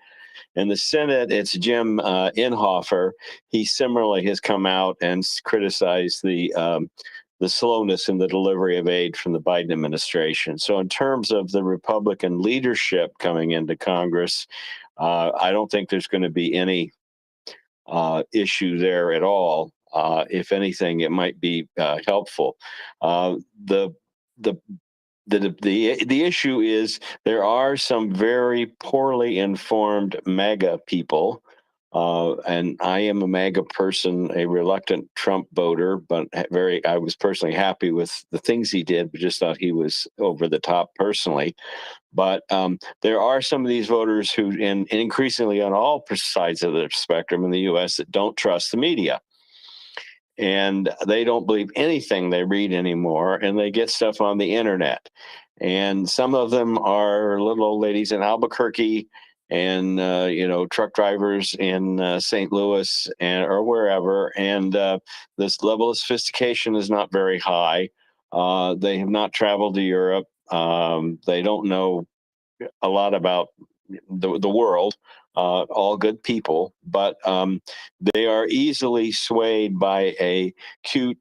In the Senate, it's Jim Inhofe. He similarly has come out and criticized the slowness in the delivery of aid from the Biden administration. So in terms of the Republican leadership coming into Congress, I don't think there's going to be any issue there at all. If anything, it might be helpful. The issue is there are some very poorly informed MAGA people And I am a MAGA person, a reluctant Trump voter, but I was personally happy with the things he did, but just thought he was over the top personally. But there are some of these voters who, and increasingly on all sides of the spectrum in the U.S., that don't trust the media. And they don't believe anything they read anymore, and they get stuff on the internet. And some of them are little old ladies in Albuquerque and truck drivers in St. Louis or wherever. And this level of sophistication is not very high. They have not traveled to Europe. They don't know a lot about the world. All good people, but they are easily swayed by a cute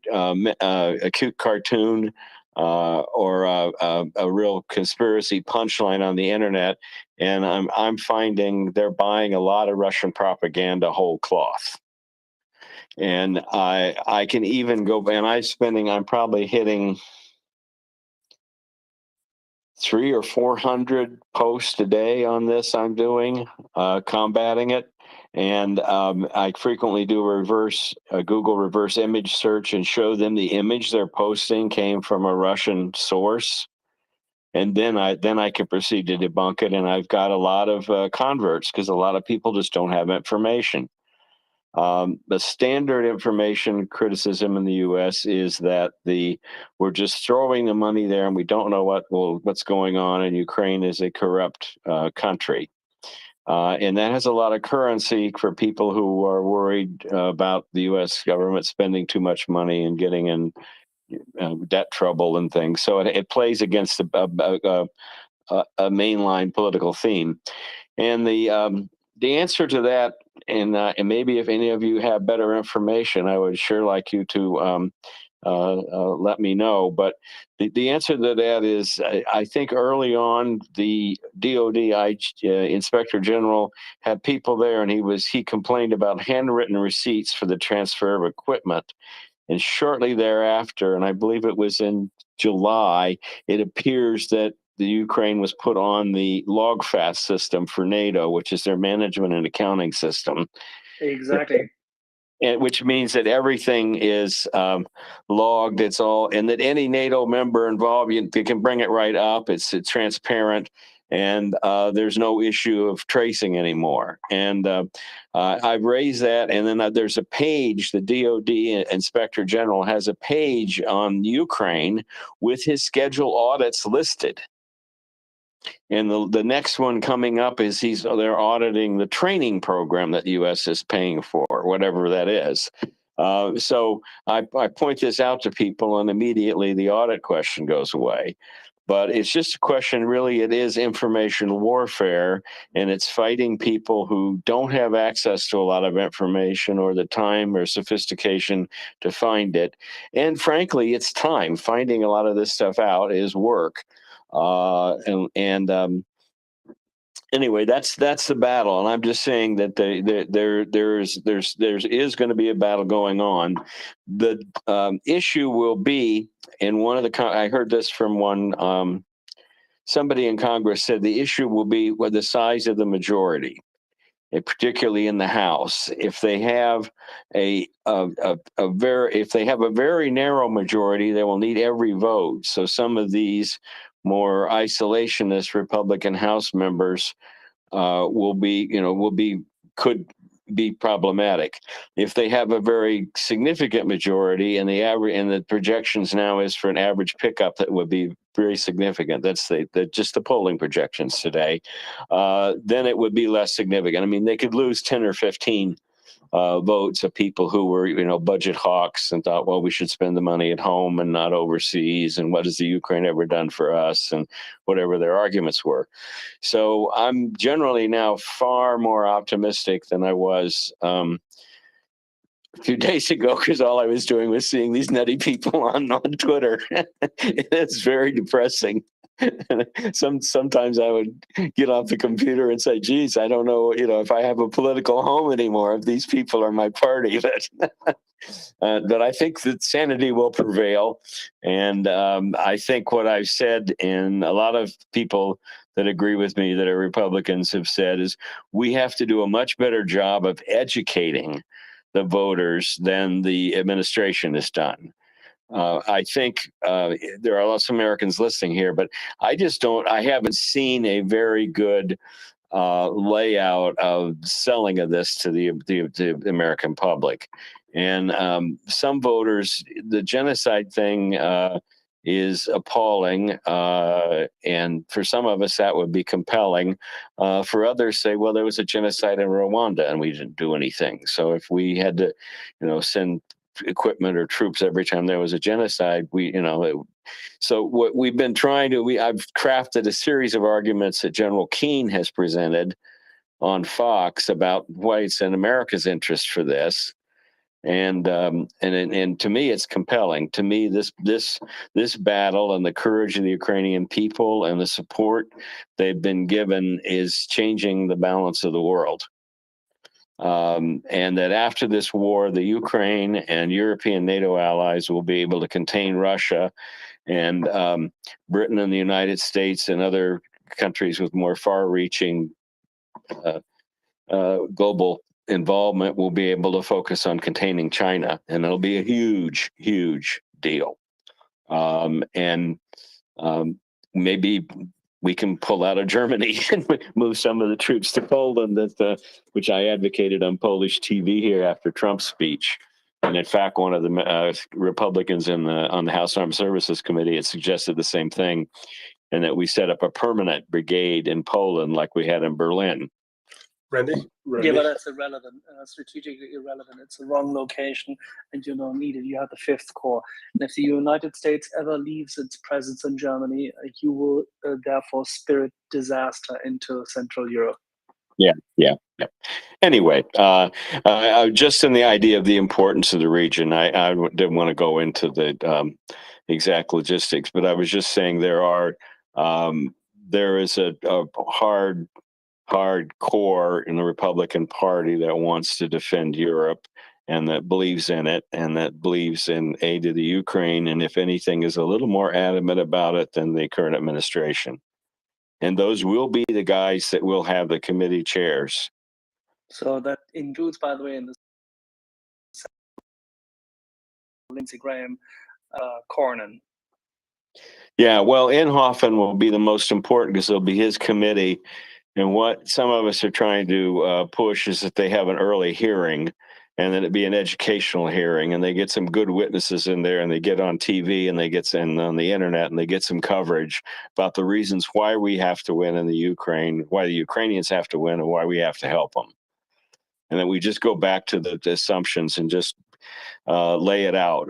cartoon or a real conspiracy punchline on the internet, and I'm finding they're buying a lot of Russian propaganda whole cloth. And I can even go, and I'm probably hitting 300 or 400 posts a day on this. I'm doing combating it, and I frequently do a Google reverse image search and show them the image they're posting came from a Russian source, and then I can proceed to debunk it. And I've got a lot of converts because a lot of people just don't have information. The standard information criticism in the U.S. is that we're just throwing the money there, and we don't know what's going on. And Ukraine is a corrupt country, and that has a lot of currency for people who are worried about the U.S. government spending too much money and getting in debt trouble and things. So it plays against a mainline political theme, and the answer to that, and maybe if any of you have better information, I would sure like you to let me know. But the answer to that is, I think early on the DOD Inspector General had people there, and he complained about handwritten receipts for the transfer of equipment. And shortly thereafter, and I believe it was in July, it appears that the Ukraine was put on the LogFast system for NATO, which is their management and accounting system. Exactly. Which means that everything is logged. It's all, and that any NATO member involved, you can bring it right up. It's transparent, and there's no issue of tracing anymore. And I've raised that, and then there's a page. The DOD Inspector General has a page on Ukraine with his scheduled audits listed. And the next one coming up is they're auditing the training program that the U.S. is paying for, whatever that is. So I point this out to people, and immediately the audit question goes away. But it's just a question, really, it is information warfare, and it's fighting people who don't have access to a lot of information or the time or sophistication to find it. And frankly, it's time. Finding a lot of this stuff out is work. Anyway, that's the battle, and I'm just saying that there is going to be a battle going on. The issue will be, and I heard this from somebody in Congress said the issue will be the size of the majority, and particularly in the House. If they have a very narrow majority, they will need every vote. So some of these more isolationist Republican House members could be problematic. If they have a very significant majority, and the projections now is for an average pickup that would be very significant. That's just the polling projections today. Then it would be less significant. I mean, they could lose 10 or 15 votes of people who were, budget hawks and thought, well, we should spend the money at home and not overseas. And what has the Ukraine ever done for us? And whatever their arguments were. So I'm generally now far more optimistic than I was a few days ago, because all I was doing was seeing these nutty people on Twitter. It's very depressing. Sometimes I would get off the computer and say, geez, I don't know, if I have a political home anymore, if these people are my party. But I think that sanity will prevail. And I think what I've said, and a lot of people that agree with me that are Republicans have said is we have to do a much better job of educating the voters than the administration has done. I think there are lots of Americans listening here, but I haven't seen a very good layout of selling of this to the American public. And some voters, the genocide thing is appalling. And for some of us, that would be compelling. For others, say, well, there was a genocide in Rwanda and we didn't do anything. So if we had to, send equipment or troops every time there was a genocide, so what we've been trying to, I've crafted a series of arguments that General Keane has presented on Fox about why it's in America's interest for this. And to me, it's compelling. To me, this battle and the courage of the Ukrainian people and the support they've been given is changing the balance of the world. And that after this war, the Ukraine and European NATO allies will be able to contain Russia, and Britain and the United States and other countries with more far-reaching global involvement will be able to focus on containing China, and it'll be a huge, huge deal. Maybe we can pull out of Germany and move some of the troops to Poland, which I advocated on Polish TV here after Trump's speech. And in fact, one of the Republicans on the House Armed Services Committee had suggested the same thing, and that we set up a permanent brigade in Poland like we had in Berlin. Randy? Yeah, but that's irrelevant, strategically irrelevant. It's the wrong location, and you don't need it. You have the Fifth Corps. And if the United States ever leaves its presence in Germany, you will therefore spirit disaster into Central Europe. Yeah. Anyway, just in the idea of the importance of the region, I didn't want to go into the exact logistics, but I was just saying there is a hard core in the Republican Party that wants to defend Europe and that believes in it and that believes in aid to the Ukraine, and if anything is a little more adamant about it than the current administration. And those will be the guys that will have the committee chairs. So that includes, by the way, in the Lindsey Graham, Cornyn. Yeah, well, Inhofen will be the most important because it'll be his committee. And what some of us are trying to push is that they have an early hearing, and then it be an educational hearing, and they get some good witnesses in there, and they get on TV, and they get on the internet, and they get some coverage about the reasons why we have to win in the Ukraine, why the Ukrainians have to win, and why we have to help them. And then we just go back to the assumptions and just lay it out.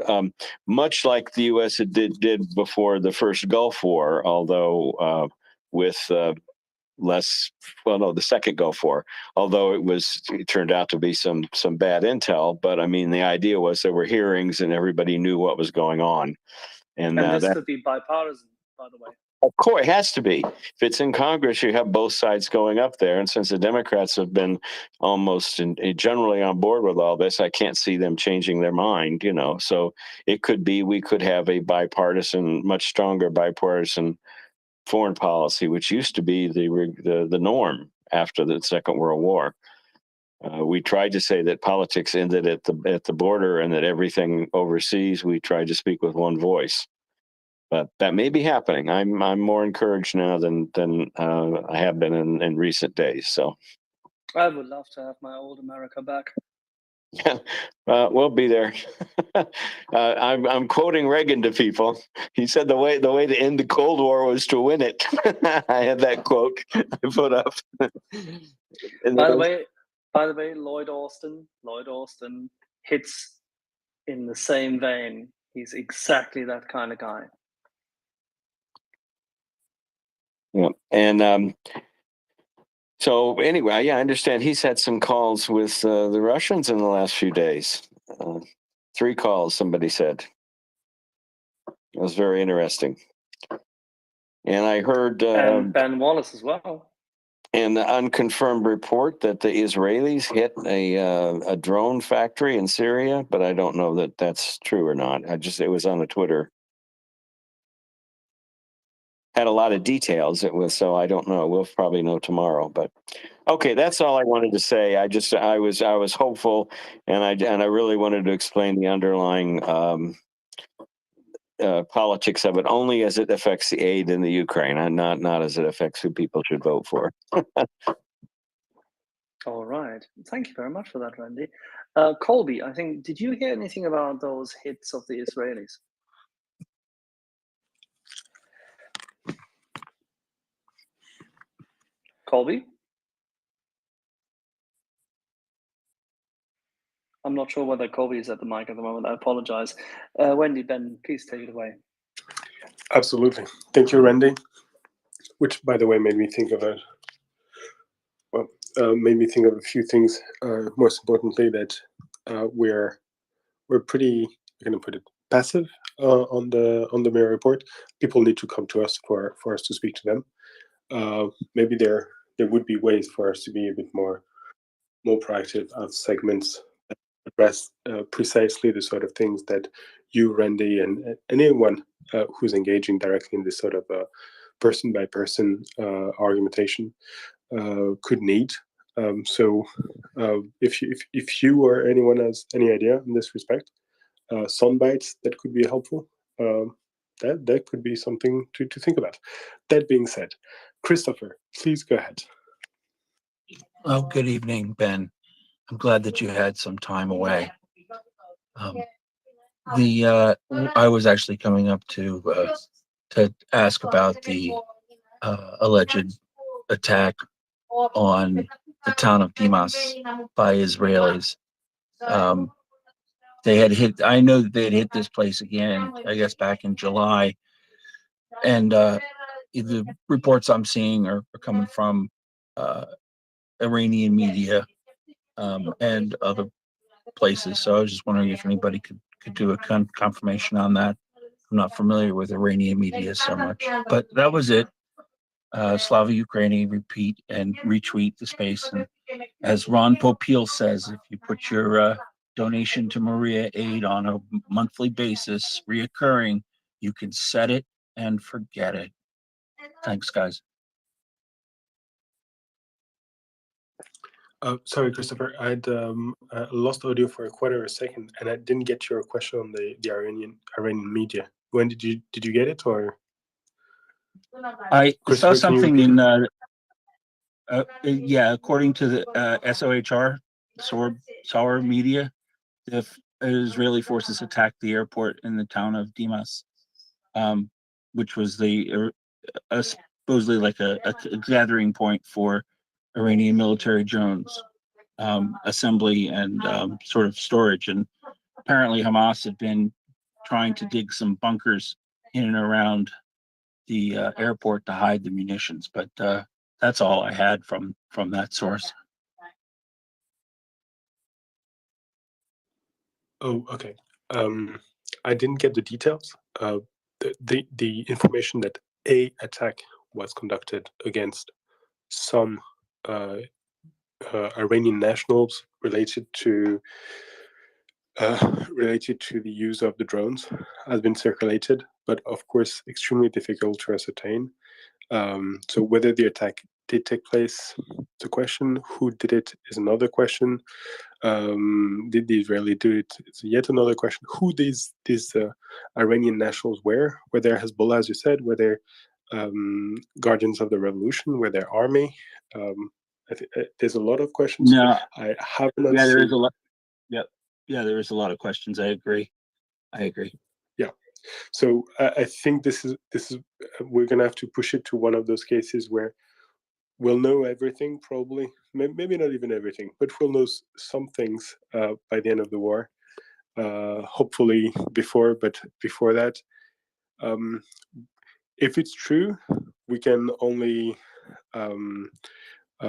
Much like the U.S. did before the first Gulf War, although with the second Gulf War, although it turned out to be some bad intel. But I mean, the idea was there were hearings and everybody knew what was going on. And this could be bipartisan, by the way. Of course, it has to be. If it's in Congress, you have both sides going up there. And since the Democrats have been almost generally on board with all this, I can't see them changing their mind, So it could be we could have a bipartisan, much stronger bipartisan foreign policy, which used to be the norm after the Second World War. We tried to say that politics ended at the border and that everything overseas, we tried to speak with one voice. But that may be happening. I'm more encouraged now than I have been in recent days. So I would love to have my old America back. Yeah, we'll be there. I'm quoting Reagan to people. He said the way to end the Cold War was to win it. I had that quote I put up. By the way, Lloyd Austin hits in the same vein. He's exactly that kind of guy. Yeah, and so anyway, I understand he's had some calls with the Russians in the last few days. 3 calls, somebody said. It was very interesting. And I heard and Ben Wallace as well. And the unconfirmed report that the Israelis hit a drone factory in Syria, but I don't know that that's true or not. It was on the Twitter. had a lot of details. It was, so I don't know. We'll probably know tomorrow. But okay, that's all I wanted to say. I was hopeful, and I really wanted to explain the underlying politics of it only as it affects the aid in the Ukraine, and not as it affects who people should vote for. All right. Thank you very much for that, Randy. Colby, I think, did you hear anything about those hits of the Israelis? Colby? I'm not sure whether Colby is at the mic at the moment. I apologize. Wendy, Ben, please take it away. Absolutely. Thank you, Randy. Which, by the way, made me think of a few things. Most importantly, that we're pretty, I'm going to put it, passive on the MriyaReport. People need to come to us for us to speak to them. Maybe there would be ways for us to be a bit more proactive of segments that address precisely the sort of things that you, Randy, and anyone who's engaging directly in this sort of person by person argumentation could need. So if you or anyone has any idea in this respect, sound bites that could be helpful, that could be something to think about. That being said, Christopher, please go ahead. Oh, good evening, Ben. I'm glad that you had some time away. I was actually coming up to ask about the alleged attack on the town of Dimas by Israelis. They had hit. I know that they had hit this place again, I guess back in July, and the reports I'm seeing are coming from Iranian media and other places. So I was just wondering if anybody could do a confirmation on that. I'm not familiar with Iranian media so much, but that was it. Slava Ukraini, repeat and retweet the space. And as Ron Popeil says, if you put your donation to Maria Aid on a monthly basis, reoccurring, you can set it and forget it. Thanks, guys. Sorry, Christopher, I'd lost audio for a quarter of a second, and I didn't get your question on the Iranian media. When did you get it, or? I saw something in yeah, according to the SOHR, SOR media, the Israeli forces attacked the airport in the town of Dimas, which was supposedly like a gathering point for Iranian military drones assembly and sort of storage. And apparently Hamas had been trying to dig some bunkers in and around the airport to hide the munitions. But that's all I had from that source. Oh, okay. I didn't get the details. The information that a attack was conducted against some Iranian nationals related to the use of the drones has been circulated, but of course extremely difficult to ascertain. So whether the attack did take place, the question. Who did it is another question. Did the Israeli do it? It's yet another question. Who these Iranian nationals were? Were they Hezbollah, as you said? Were they Guardians of the Revolution? Were they army? There's a lot of questions. No, I have not yeah, there seen. is a lot. Yep, yeah, there is a lot of questions. I agree. Yeah. So I think this is we're gonna have to push it to one of those cases where we'll know everything, probably, maybe not even everything, but we'll know some things by the end of the war. Hopefully before, but before that, if it's true, we can only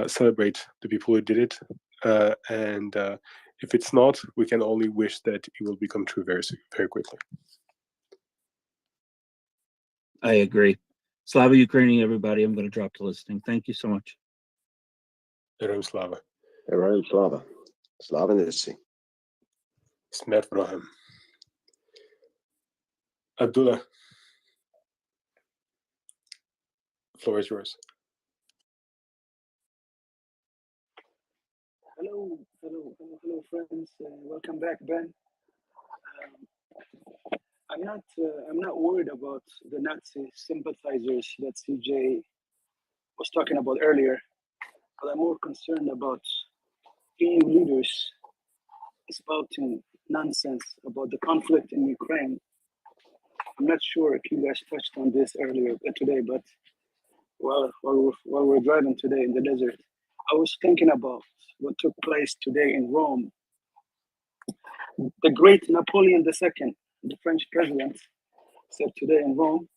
celebrate the people who did it, and if it's not, we can only wish that it will become true very soon, very quickly. I agree. Slava Ukraini, everybody. I'm going to drop the listing. Thank you so much. Heroim Slava. Heroim Slava. Slava Nissi. Smet Vrohem. Abdullah. floor is yours. Hello, friends. Welcome back, Ben. I'm not worried about the Nazi sympathizers that CJ was talking about earlier, but I'm more concerned about EU leaders spouting nonsense about the conflict in Ukraine. I'm not sure if you guys touched on this earlier today, but while we're driving today in the desert, I was thinking about what took place today in Rome. The great Napoleon II, the French president, said today in Rome,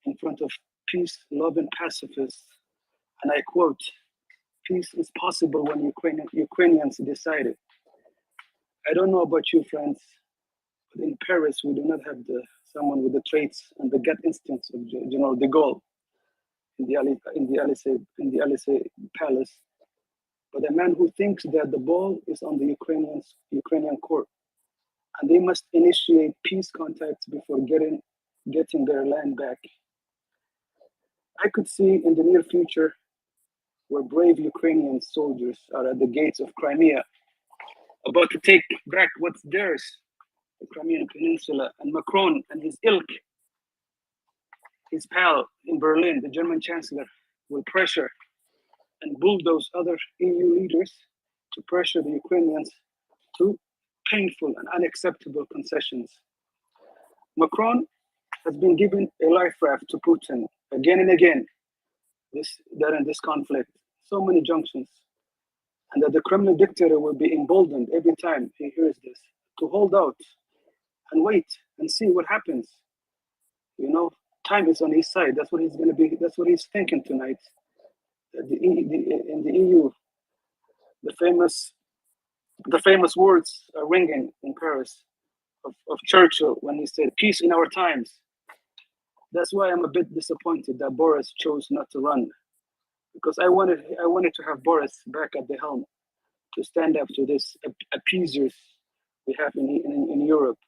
in front of peace-loving pacifists, and I quote, "Peace is possible when Ukrainians decide it." I don't know about you, friends, but in Paris, we do not have someone with the traits and the gut instincts of General de Gaulle in the Elysee Palace, but a man who thinks that the ball is on the Ukrainian court, and they must initiate peace contacts before getting their land back. I could see in the near future where brave Ukrainian soldiers are at the gates of Crimea, about to take back what's theirs, the Crimean Peninsula, and Macron and his ilk, his pal in Berlin, the German Chancellor, will pressure and bulldoze other EU leaders to pressure the Ukrainians to painful and unacceptable concessions. Macron has been given a life raft to Putin again and again in this conflict, so many junctions, and that the Kremlin dictator will be emboldened every time he hears this to hold out and wait and see what happens. You know, time is on his side. That's what he's going to be. That's what he's thinking tonight. In the EU, the famous words are ringing in Paris of Churchill when he said, "Peace in our times." That's why I'm a bit disappointed that Boris chose not to run, because I wanted to have Boris back at the helm to stand up to this appeasers we have in Europe.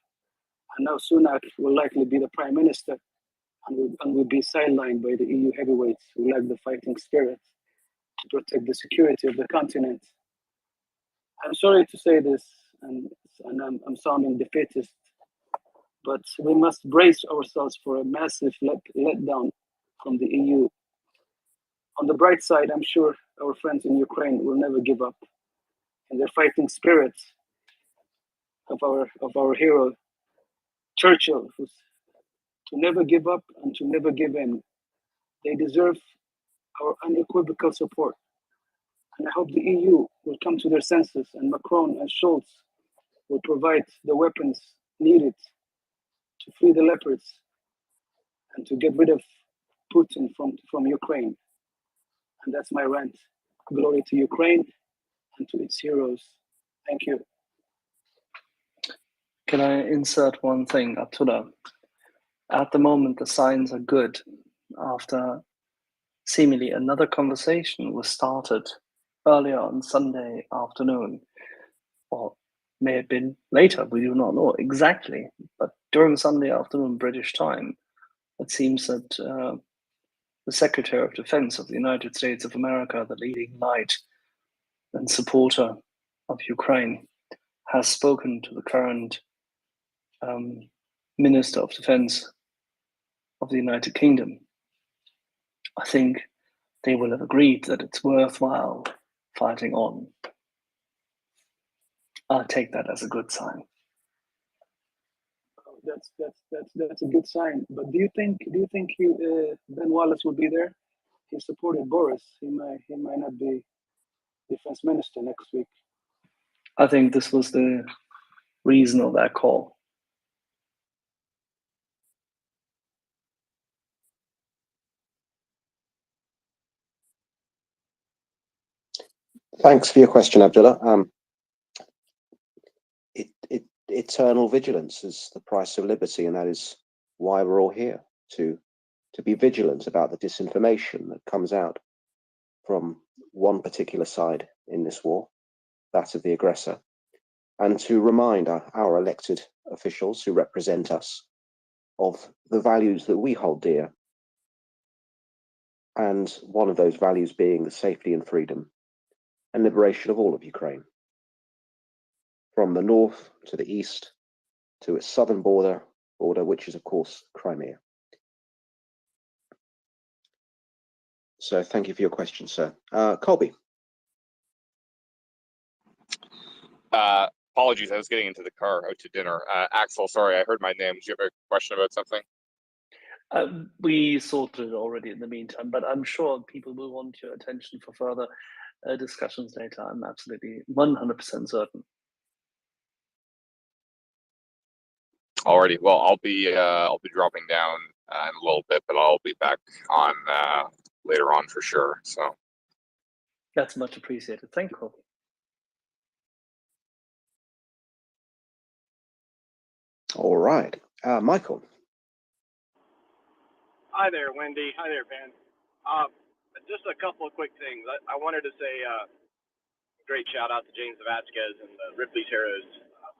And now Sunak will likely be the prime minister and will be sidelined by the EU heavyweights who lack the fighting spirit to protect the security of the continent. I'm sorry to say this, and I'm sounding defeatist, but we must brace ourselves for a massive letdown from the EU. On the bright side, I'm sure our friends in Ukraine will never give up, and their fighting spirit of our hero Churchill, who's to never give up and to never give in. They deserve our unequivocal support, and I hope the EU will come to their senses, and Macron and Scholz will provide the weapons needed to free the leopards and to get rid of Putin from Ukraine. And that's my rant. Glory to Ukraine and to its heroes. Thank you. Can I insert one thing, Abdullah? At the moment, the signs are good after seemingly another conversation was started earlier on Sunday afternoon, or may have been later, we do not know exactly, but during Sunday afternoon British time, it seems that the Secretary of Defense of the United States of America, the leading light and supporter of Ukraine, has spoken to the current Minister of Defense of the United Kingdom. I think they will have agreed that it's worthwhile fighting on. I'll take that as a good sign. That's a good sign. But do you think Ben Wallace will be there? He supported Boris. He might not be defense minister next week. I think this was the reason of that call. Thanks for your question, Abdullah. Eternal vigilance is the price of liberty, and that is why we're all here, to be vigilant about the disinformation that comes out from one particular side in this war, that of the aggressor, and to remind our elected officials who represent us of the values that we hold dear and one of those values being the safety and freedom and liberation of all of Ukraine, from the north to the east to its southern border, which is, of course, Crimea. So thank you for your question, sir. Colby. Apologies, I was getting into the car out to dinner. Axel, sorry, I heard my name. Do you have a question about something? We sorted it already in the meantime, but I'm sure people will want your attention for further discussions later. I'm absolutely 100% certain. Alrighty, well, I'll be dropping down in a little bit, but I'll be back on later on for sure. So that's much appreciated. Thank you. All right, Michael. Hi there, Wendy. Hi there, Ben. Just a couple of quick things. I wanted to say great shout out to James Vasquez and the Ripley's Heroes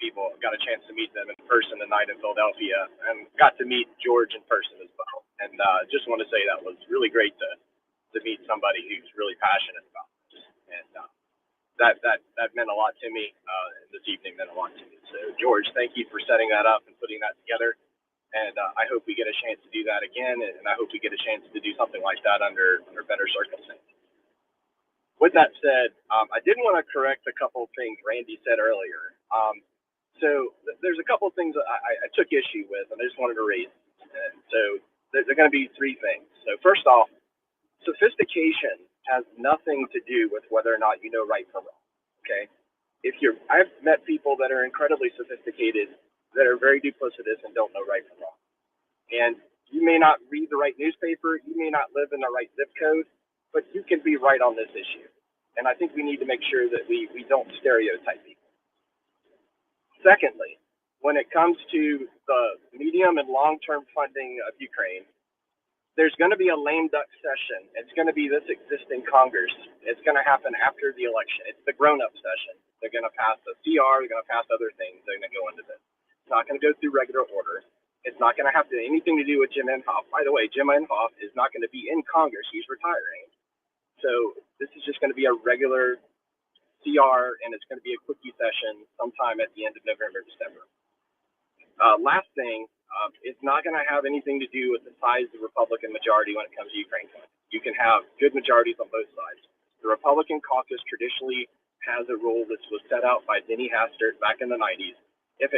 people. Got a chance to meet them in person tonight in Philadelphia, and got to meet George in person as well. And just want to say that was really great to meet somebody who's really passionate about this. And that meant a lot to me. This evening meant a lot to me. So George, thank you for setting that up and putting that together. And I hope we get a chance to do that again, and I hope we get a chance to do something like that under better circumstances. With that said, I did want to correct a couple of things Randy said earlier. So there's a couple of things I took issue with, and I just wanted to raise. And so there are going to be three things. So first off, sophistication has nothing to do with whether or not you know right from wrong. Okay, I've met people that are incredibly sophisticated, that are very duplicitous and don't know right from wrong. And you may not read the right newspaper, you may not live in the right zip code, but you can be right on this issue. And I think we need to make sure that we don't stereotype people. Secondly, when it comes to the medium and long-term funding of Ukraine, there's going to be a lame duck session. It's going to be this existing Congress. It's going to happen after the election. It's the grown-up session. They're going to pass a CR. They're going to pass other things. They're going to go into this. It's not going to go through regular order. It's not going to have anything to do with Jim Inhofe. By the way, Jim Inhofe is not going to be in Congress. He's retiring. So this is just going to be a regular CR, and it's going to be a quickie session sometime at the end of November, December. Last thing, it's not going to have anything to do with the size of the Republican majority when it comes to Ukraine. You can have good majorities on both sides. The Republican caucus traditionally has a rule that was set out by Denny Hastert back in the 90s. If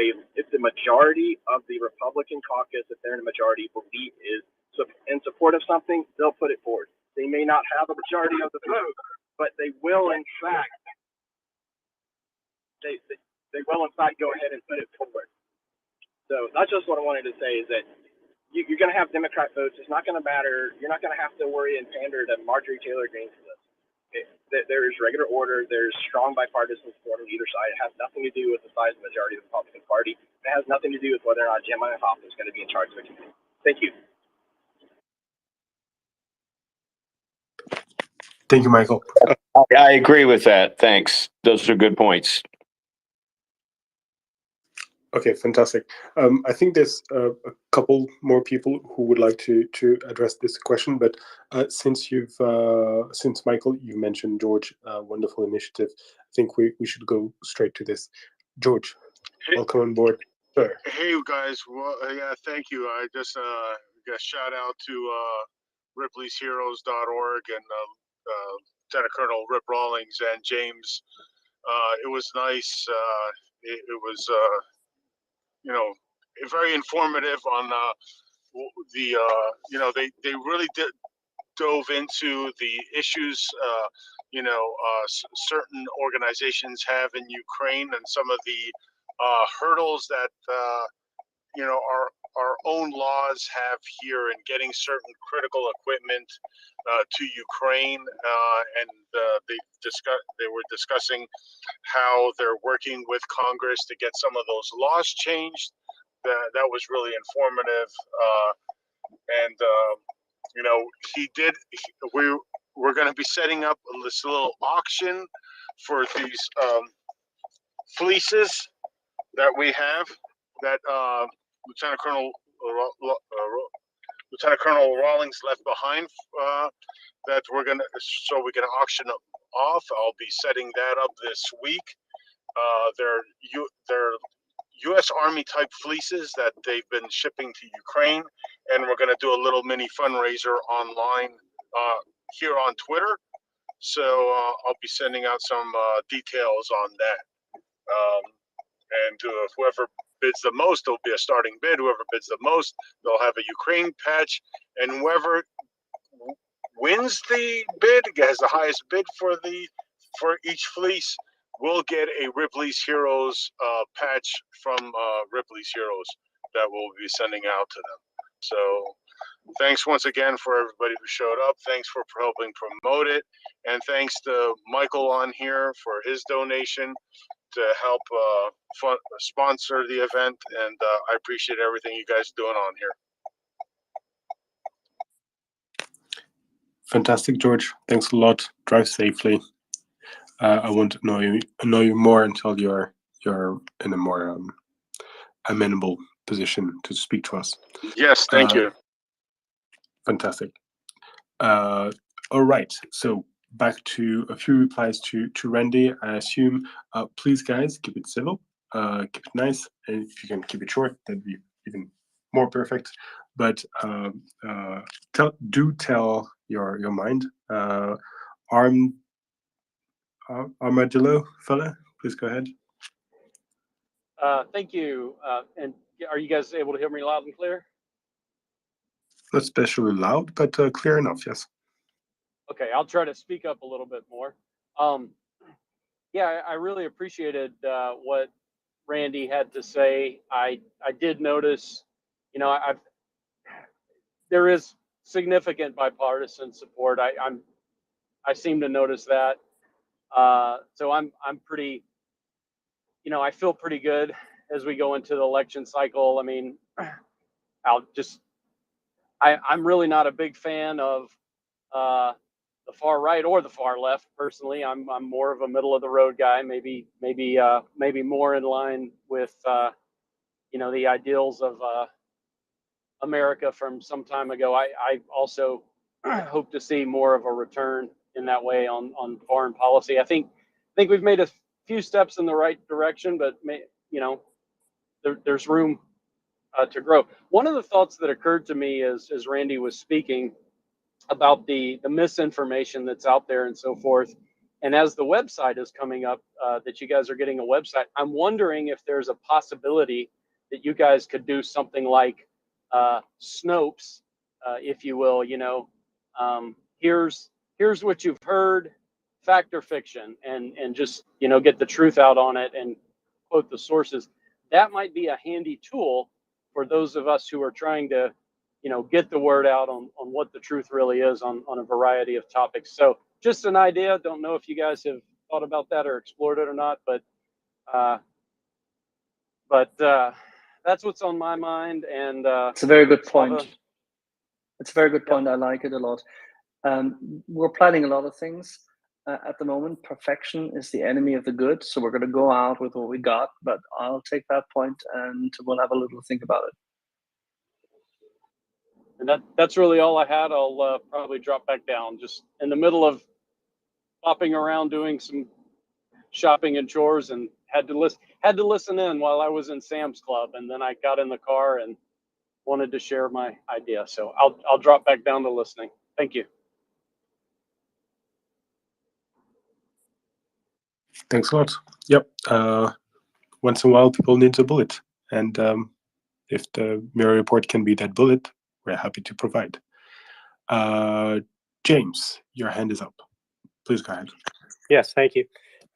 the majority of the Republican caucus, if they're in a majority, believe is in support of something, they'll put it forward. They may not have a majority of the vote, but they will in fact go ahead and put it forward. So that's just what I wanted to say, is that you're going to have Democrat votes. It's not going to matter. You're not going to have to worry and pander to Marjorie Taylor Greene for this. There is regular order. There's strong bipartisan support on either side. It has nothing to do with the size of the majority of the Republican Party. It has nothing to do with whether or not Jim Inhofe is going to be in charge of the committee. Thank you. Thank you, Michael. I agree with that. Thanks. Those are good points. Okay, fantastic. I think there's a couple more people who would like to address this question, but since Michael, you mentioned George, wonderful initiative, I think we should go straight to this. George, welcome on board. Sure. Hey, you guys. Well, yeah, thank you. I just got shout out to ripley'sheroes.org and Lieutenant Colonel Rip Rawlings and James. It was nice. It was very informative on they really dove into the issues certain organizations have in Ukraine, and some of the hurdles that our own laws have here in getting certain critical equipment to Ukraine, and they were discussing how they're working with Congress to get some of those laws changed. That was really informative, and we're going to be setting up this little auction for these fleeces that we have that Lieutenant Colonel Lieutenant Colonel Rawlings left behind that we're gonna, so we can auction off. I'll be setting that up this week. They're U.S. Army type fleeces that they've been shipping to Ukraine, and we're gonna do a little mini fundraiser online here on Twitter. So I'll be sending out some details on that. And whoever bids the most, there'll be a starting bid. Whoever bids the most, they'll have a Ukraine patch, and whoever wins the bid, has the highest bid for each fleece, will get a Ripley's Heroes patch from Ripley's Heroes that we'll be sending out to them. So thanks once again for everybody who showed up. Thanks for helping promote it, and thanks to Michael on here for his donation to help sponsor the event, and I appreciate everything you guys are doing on here. Fantastic, George. Thanks a lot. Drive safely. I won't annoy you more until you're in a more amenable position to speak to us. Yes, thank you. Fantastic. All right. So back to a few replies to Randy. I assume, please guys, keep it civil, keep it nice, and if you can keep it short, that'd be even more perfect. But do tell your mind. Armadillo fella, please go ahead. Thank you. And are you guys able to hear me loud and clear? Not especially loud, but clear enough, yes. Okay, I'll try to speak up a little bit more. Yeah, I really appreciated what Randy had to say. I did notice, you know, there is significant bipartisan support. I seem to notice that. So I'm pretty, you know, I feel pretty good as we go into the election cycle. I mean, I'm really not a big fan of the far right or the far left. Personally, I'm more of a middle of the road guy. Maybe more in line with you know, the ideals of America from some time ago. I also hope to see more of a return in that way on foreign policy. I think we've made a few steps in the right direction, but you know, there's room to grow. One of the thoughts that occurred to me as Randy was speaking about the misinformation that's out there and so forth, and as the website is coming up, that you guys are getting a website, I'm wondering if there's a possibility that you guys could do something like Snopes, if you will. You know, here's what you've heard, fact or fiction, and just, you know, get the truth out on it and quote the sources. That might be a handy tool for those of us who are trying to, you know, get the word out on what the truth really is on a variety of topics. So just an idea. Don't know if you guys have thought about that or explored it or not, but that's what's on my mind. And it's a very good point. Slava. It's a very good point. I like it a lot. We're planning a lot of things at the moment. Perfection is the enemy of the good. So we're going to go out with what we got, but I'll take that point and we'll have a little think about it. And that's really all I had. I'll probably drop back down. Just in the middle of bopping around doing some shopping and chores, and had to listen in while I was in Sam's Club, and then I got in the car and wanted to share my idea. So I'll drop back down to listening. Thank you. Thanks a lot. Yep. Once in a while, people need a bullet, and if the MriyaReport can be that bullet, we're happy to provide. James, your hand is up. Please go ahead. Yes, thank you.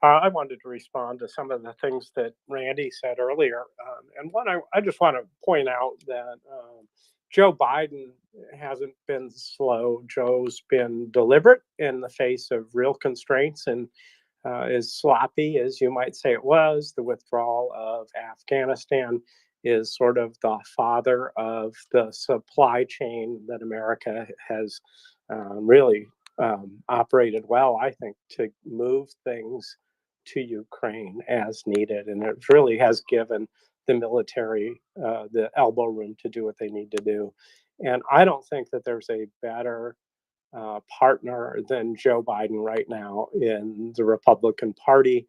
I wanted to respond to some of the things that Randy said earlier. And one, I just want to point out that Joe Biden hasn't been slow. Joe's been deliberate in the face of real constraints, and as sloppy as you might say it was. The withdrawal of Afghanistan is sort of the father of the supply chain that America has really operated well, I think, to move things to Ukraine as needed. And it really has given the military the elbow room to do what they need to do. And I don't think that there's a better partner than Joe Biden right now in the Republican Party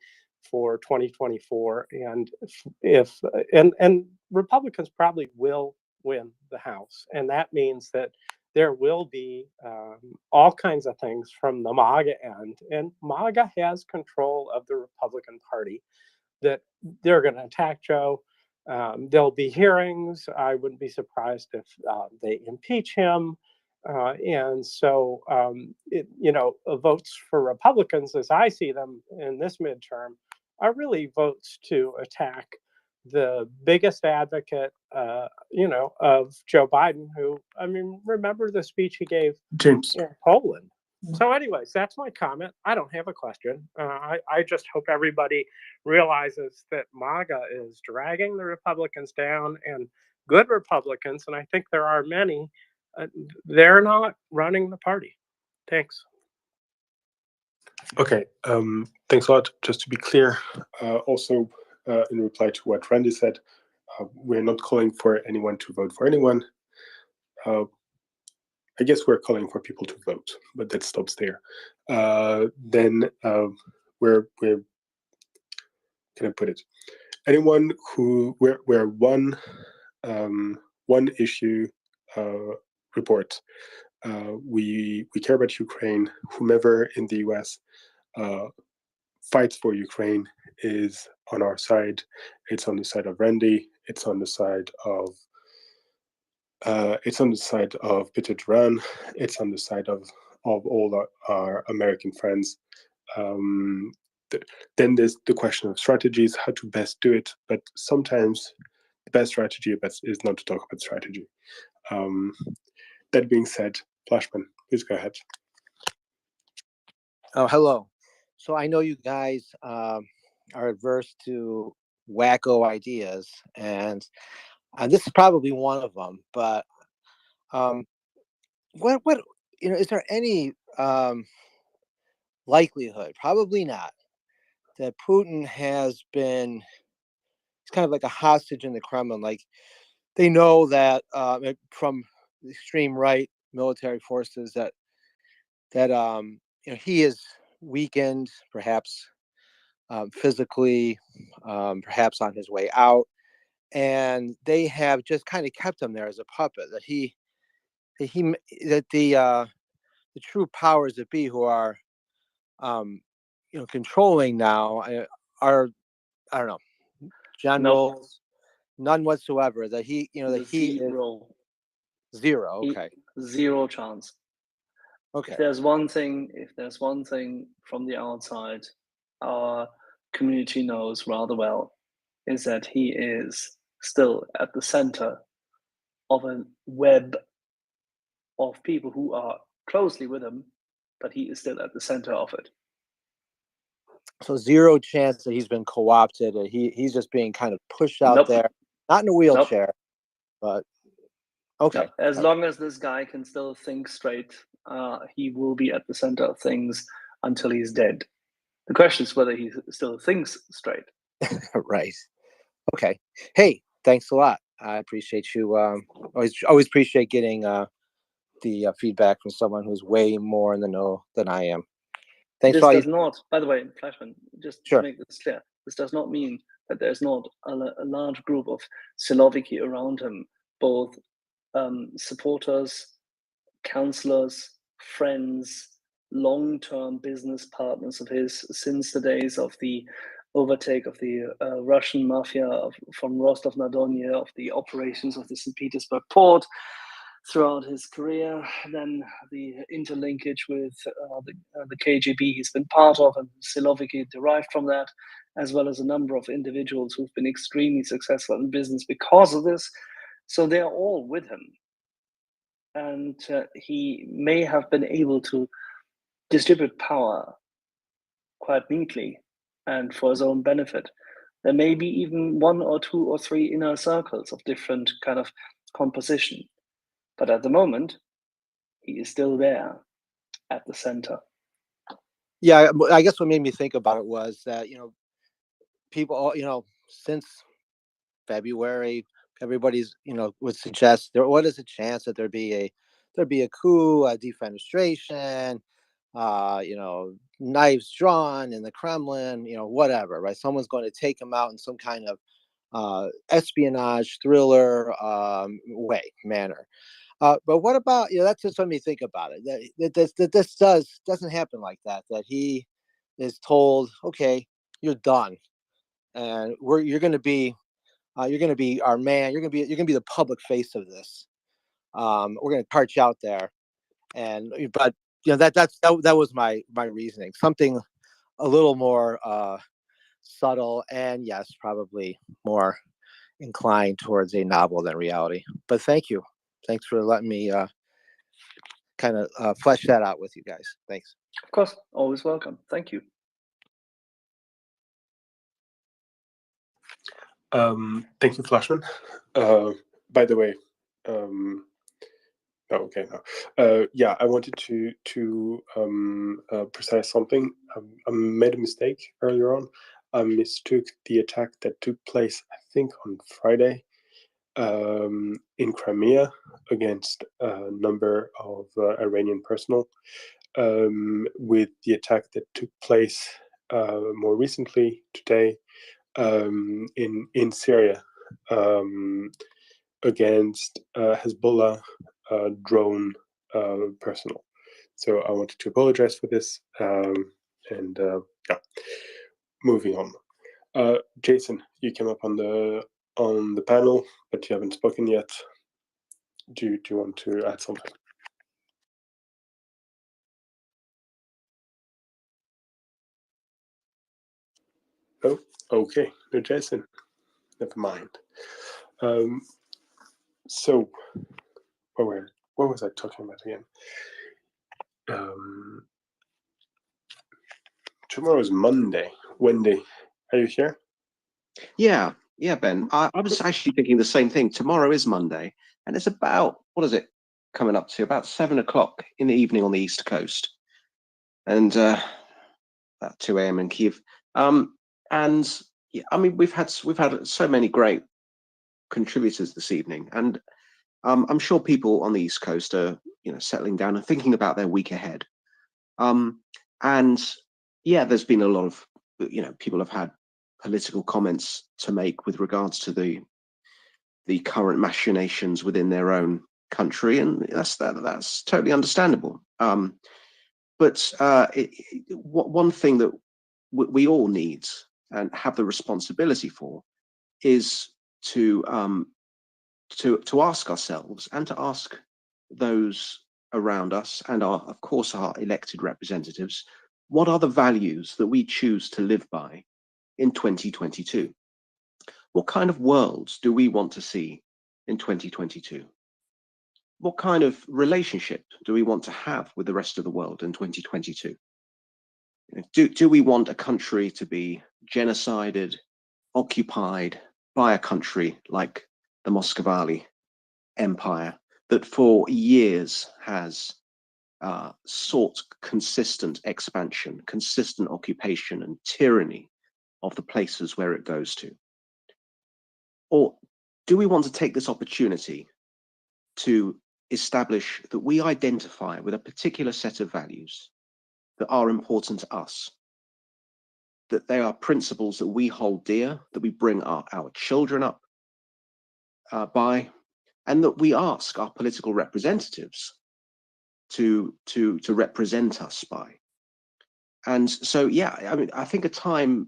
for 2024. And and Republicans probably will win the House, and that means that there will be all kinds of things from the MAGA end, and MAGA has control of the Republican Party, that they're going to attack Joe. There'll be hearings. I wouldn't be surprised if they impeach him. And so, votes for Republicans, as I see them in this midterm, are really votes to attack the biggest advocate, of Joe Biden, who, I mean, remember the speech he gave James. in Poland. So anyways, that's my comment. I don't have a question. I just hope everybody realizes that MAGA is dragging the Republicans down, and good Republicans, and I think there are many, they're not running the party. Thanks. Okay, thanks a lot. Just to be clear, also in reply to what Randy said, we're not calling for anyone to vote for anyone. I guess we're calling for people to vote, but that stops there. Then where can I put it? Anyone who where one issue report. We care about Ukraine. Whomever in the US fights for Ukraine is on our side. It's on the side of Randy. It's on the side of Peter Duran. It's on the side of all our American friends. Then there's the question of strategies, how to best do it. But sometimes the best strategy is not to talk about strategy. That being said, Flashman, please go ahead. Oh, hello. So I know you guys are adverse to wacko ideas, and this is probably one of them. But what is there any likelihood? Probably not. That Putin has been, it's kind of like a hostage in the Kremlin. Like they know that from the extreme right military forces that he is weakened, perhaps physically, perhaps on his way out, and they have just kind of kept him there as a puppet. That the true powers that be, who are controlling now, are, I don't know, generals, none whatsoever. That he Zero. Is zero. Okay. Zero chance. Okay. If there's one thing from the outside our community knows rather well, is that he is still at the center of a web of people who are closely with him, but he is still at the center of it. So zero chance that he's been co-opted. He's just being kind of pushed out there, not in a wheelchair, but okay. As long as this guy can still think straight, he will be at the center of things until he's dead. The question is whether he still thinks straight. Right. Okay. Hey, thanks a lot. I appreciate you. Always appreciate getting the feedback from someone who's way more in the know than I am. Thanks This for all does you. not, by the way, Flashman, just Sure. to make this clear, this does not mean that there's not a large group of Siloviki around him, both supporters, counselors, friends, long-term business partners of his since the days of the overtake of the Russian mafia from Rostov-na-Don, of the operations of the St. Petersburg port throughout his career, then the interlinkage with the KGB he's been part of, and Siloviki derived from that, as well as a number of individuals who've been extremely successful in business because of this. So they're all with him. And he may have been able to distribute power quite neatly and for his own benefit. There may be even 1 or 2 or 3 inner circles of different kind of composition. But at the moment, he is still there at the center. Yeah, I guess what made me think about it was that, people, since February, everybody's, would suggest what is the chance that there'd be a coup, a defenestration, knives drawn in the Kremlin, whatever, right? Someone's going to take him out in some kind of espionage thriller manner. But what about, that's just let me think about it. That this doesn't happen like that. That he is told, okay, you're done, and you're going to be our man. You're going to be the public face of this. We're going to cart you out there, but that was my reasoning. Something a little more subtle, and yes, probably more inclined towards a novel than reality. But thanks for letting me kind of flesh that out with you guys. Thanks. Of course, always welcome. Thank you. Thank you, Flashman. By the way, okay, no. Yeah, I wanted to precise something. I made a mistake earlier on. I mistook the attack that took place, I think, on Friday in Crimea against a number of Iranian personnel with the attack that took place more recently today in Syria against Hezbollah drone personnel. So I wanted to apologize for this, and yeah, moving on. Jason, you came up on the panel, but you haven't spoken yet. Do you want to add something? Oh, okay. No, Jason. Never mind. So, what was I talking about again? Tomorrow is Monday. Wendy, are you here? Yeah, Ben. I was actually thinking the same thing. Tomorrow is Monday, and it's about, what is it coming up to? About 7 o'clock in the evening on the East Coast, and about 2 a.m. in Kiev. And yeah, I mean, we've had so many great contributors this evening, and I'm sure people on the East Coast are, settling down and thinking about their week ahead. And yeah, there's been a lot of, people have had political comments to make with regards to the current machinations within their own country, and that's totally understandable. But one thing that we all need and have the responsibility for is to ask ourselves and to ask those around us and of course our elected representatives, what are the values that we choose to live by in 2022? What kind of world do we want to see in 2022? What kind of relationship do we want to have with the rest of the world in 2022? Do we want a country to be genocided, occupied by a country like the Muscovali Empire that for years has sought consistent expansion, consistent occupation and tyranny of the places where it goes to? Or do we want to take this opportunity to establish that we identify with a particular set of values that are important to us, that they are principles that we hold dear, that we bring our children up by, and that we ask our political representatives to represent us by? And so, yeah, I mean, I think a time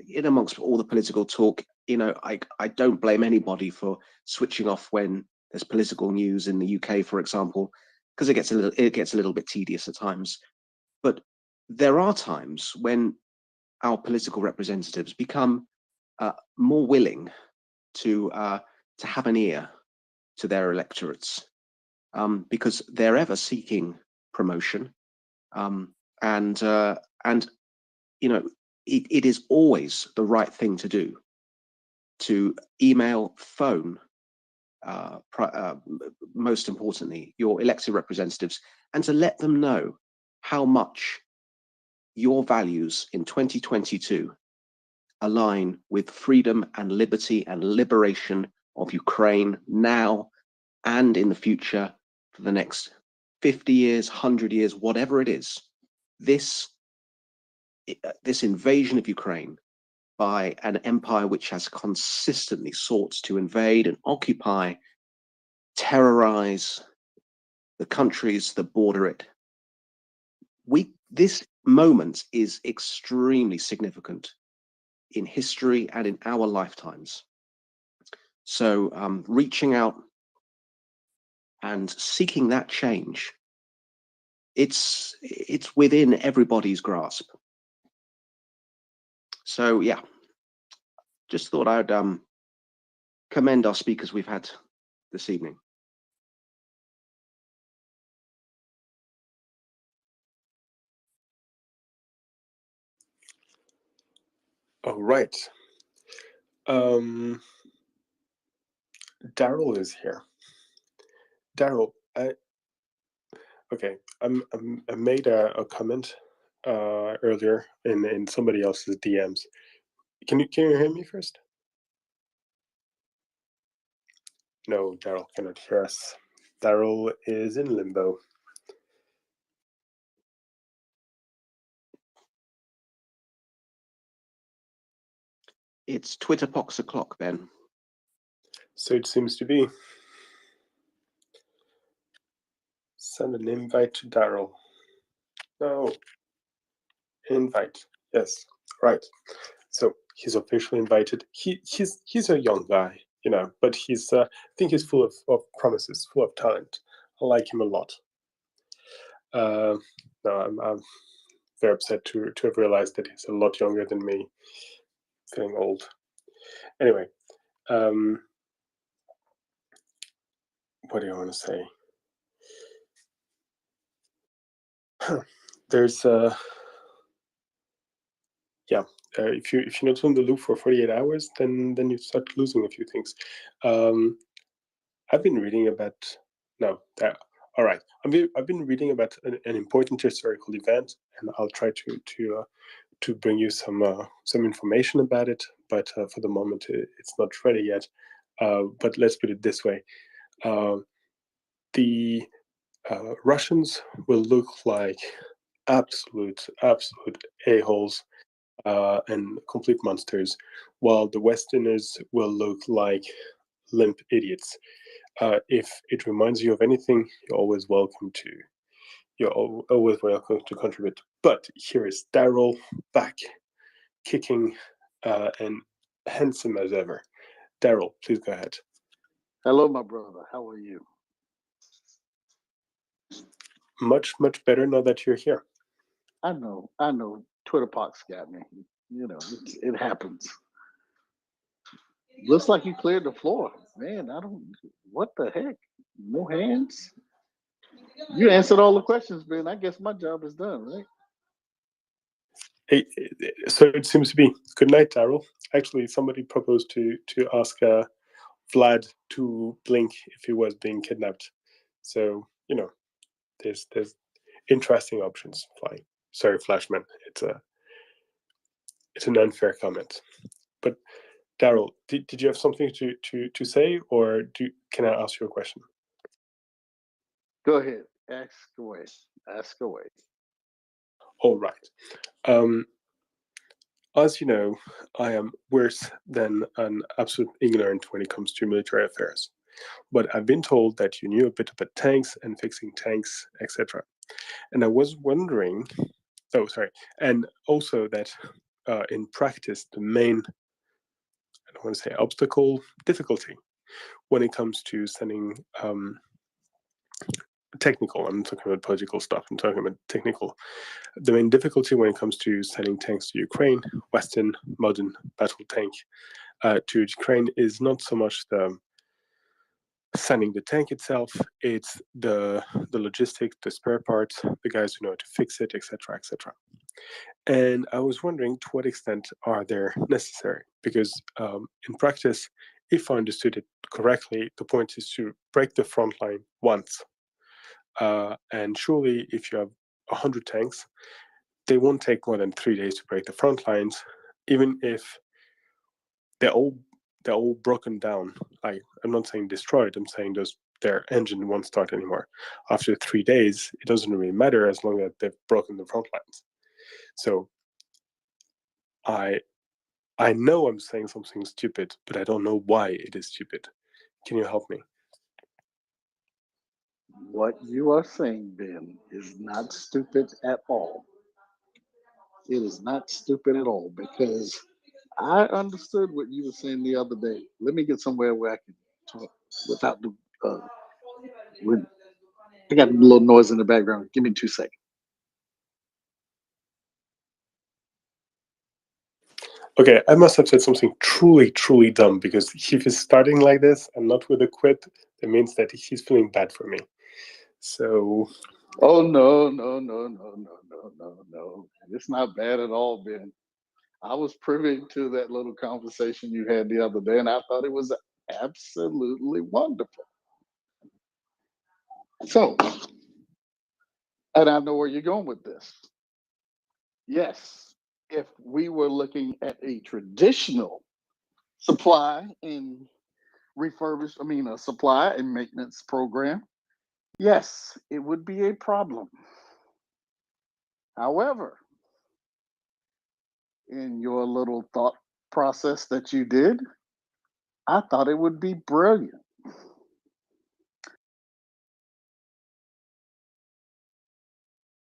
in amongst all the political talk, I don't blame anybody for switching off when there's political news in the UK, for example, because it gets a little bit tedious at times. But there are times when our political representatives become more willing to have an ear to their electorates, because they're ever seeking promotion, and it is always the right thing to do to email, phone, most importantly, your elected representatives, and to let them know how much your values in 2022 align with freedom and liberty and liberation of Ukraine now and in the future for the next 50 years, 100 years, whatever it is. This invasion of Ukraine by an empire which has consistently sought to invade and occupy, terrorize the countries that border it. This moment is extremely significant in history and in our lifetimes. So reaching out and seeking that change, it's within everybody's grasp. So yeah, just thought I'd commend our speakers we've had this evening. All right. Daryl is here. Daryl, I made a comment earlier in somebody else's DMs. Can you hear me first? No, Daryl cannot hear us. Daryl is in limbo. It's Twitterpox o'clock, Ben. So it seems to be. Send an invite to Daryl. No. Invite. Yes. Right. So he's officially invited. He's a young guy, you know, but he's I think he's full of promises, full of talent. I like him a lot. No, I'm very upset to have realized that he's a lot younger than me. Feeling old. Anyway, what do I want to say? There's if you're not on the loop for 48 hours, then you start losing a few things. I've been reading about all right. I've been reading about an important historical event, and I'll try to bring you some information about it. But for the moment, it's not ready yet. But let's put it this way: the Russians will look like absolute a-holes and complete monsters, while the Westerners will look like limp idiots. If it reminds you of anything, you're always welcome to contribute. But here is Daryl back, kicking and handsome as ever. Daryl, please go ahead. Hello, my brother. How are you? Much better now that you're here. I know. Twitterpox got me. You know, it happens. Looks like you cleared the floor. Man, what the heck? No hands? You answered all the questions, Ben. I guess my job is done, right? Hey, so it seems to be. Good night, Daryl. Actually, somebody proposed to ask Vlad to blink if he was being kidnapped. So, you know, there's interesting options flying. Sorry, Flashman. It's an unfair comment. But Daryl, did you have something to say, or can I ask you a question? Go ahead. Ask away. Ask away. All right. As you know, I am worse than an absolute ignorant when it comes to military affairs. But I've been told that you knew a bit about tanks and fixing tanks, etc. And I was wondering, and also that in practice, the main, I don't want to say obstacle, difficulty when it comes to sending technical, I'm talking about political stuff, I'm talking about technical. The main difficulty when it comes to sending tanks to Ukraine, Western modern battle tank to Ukraine, is not so much the sending the tank itself, it's the logistics, the spare parts, the guys who know how to fix it, etc., etc. And I was wondering to what extent are they necessary? Because in practice, if I understood it correctly, the point is to break the front line once. And surely if you have 100 tanks, they won't take more than 3 days to break the front lines, even if they're all they're all broken down. I'm not saying destroyed. I'm saying their engine won't start anymore. After 3 days, it doesn't really matter as long as they've broken the front lines. So I know I'm saying something stupid, but I don't know why it is stupid. Can you help me? What you are saying, Ben, is not stupid at all. It is not stupid at all because I understood what you were saying the other day. Let me get somewhere where I can talk without the. With, I got a little noise in the background. Give me 2 seconds. Okay, I must have said something truly, truly dumb because if he's starting like this and not with a quit, that means that he's feeling bad for me. So. Oh no. It's not bad at all, Ben. I was privy to that little conversation you had the other day, and I thought it was absolutely wonderful. So, and I know where you're going with this. Yes, if we were looking at a traditional supply and a supply and maintenance program, yes, it would be a problem. However, in your little thought process that you did, I thought it would be brilliant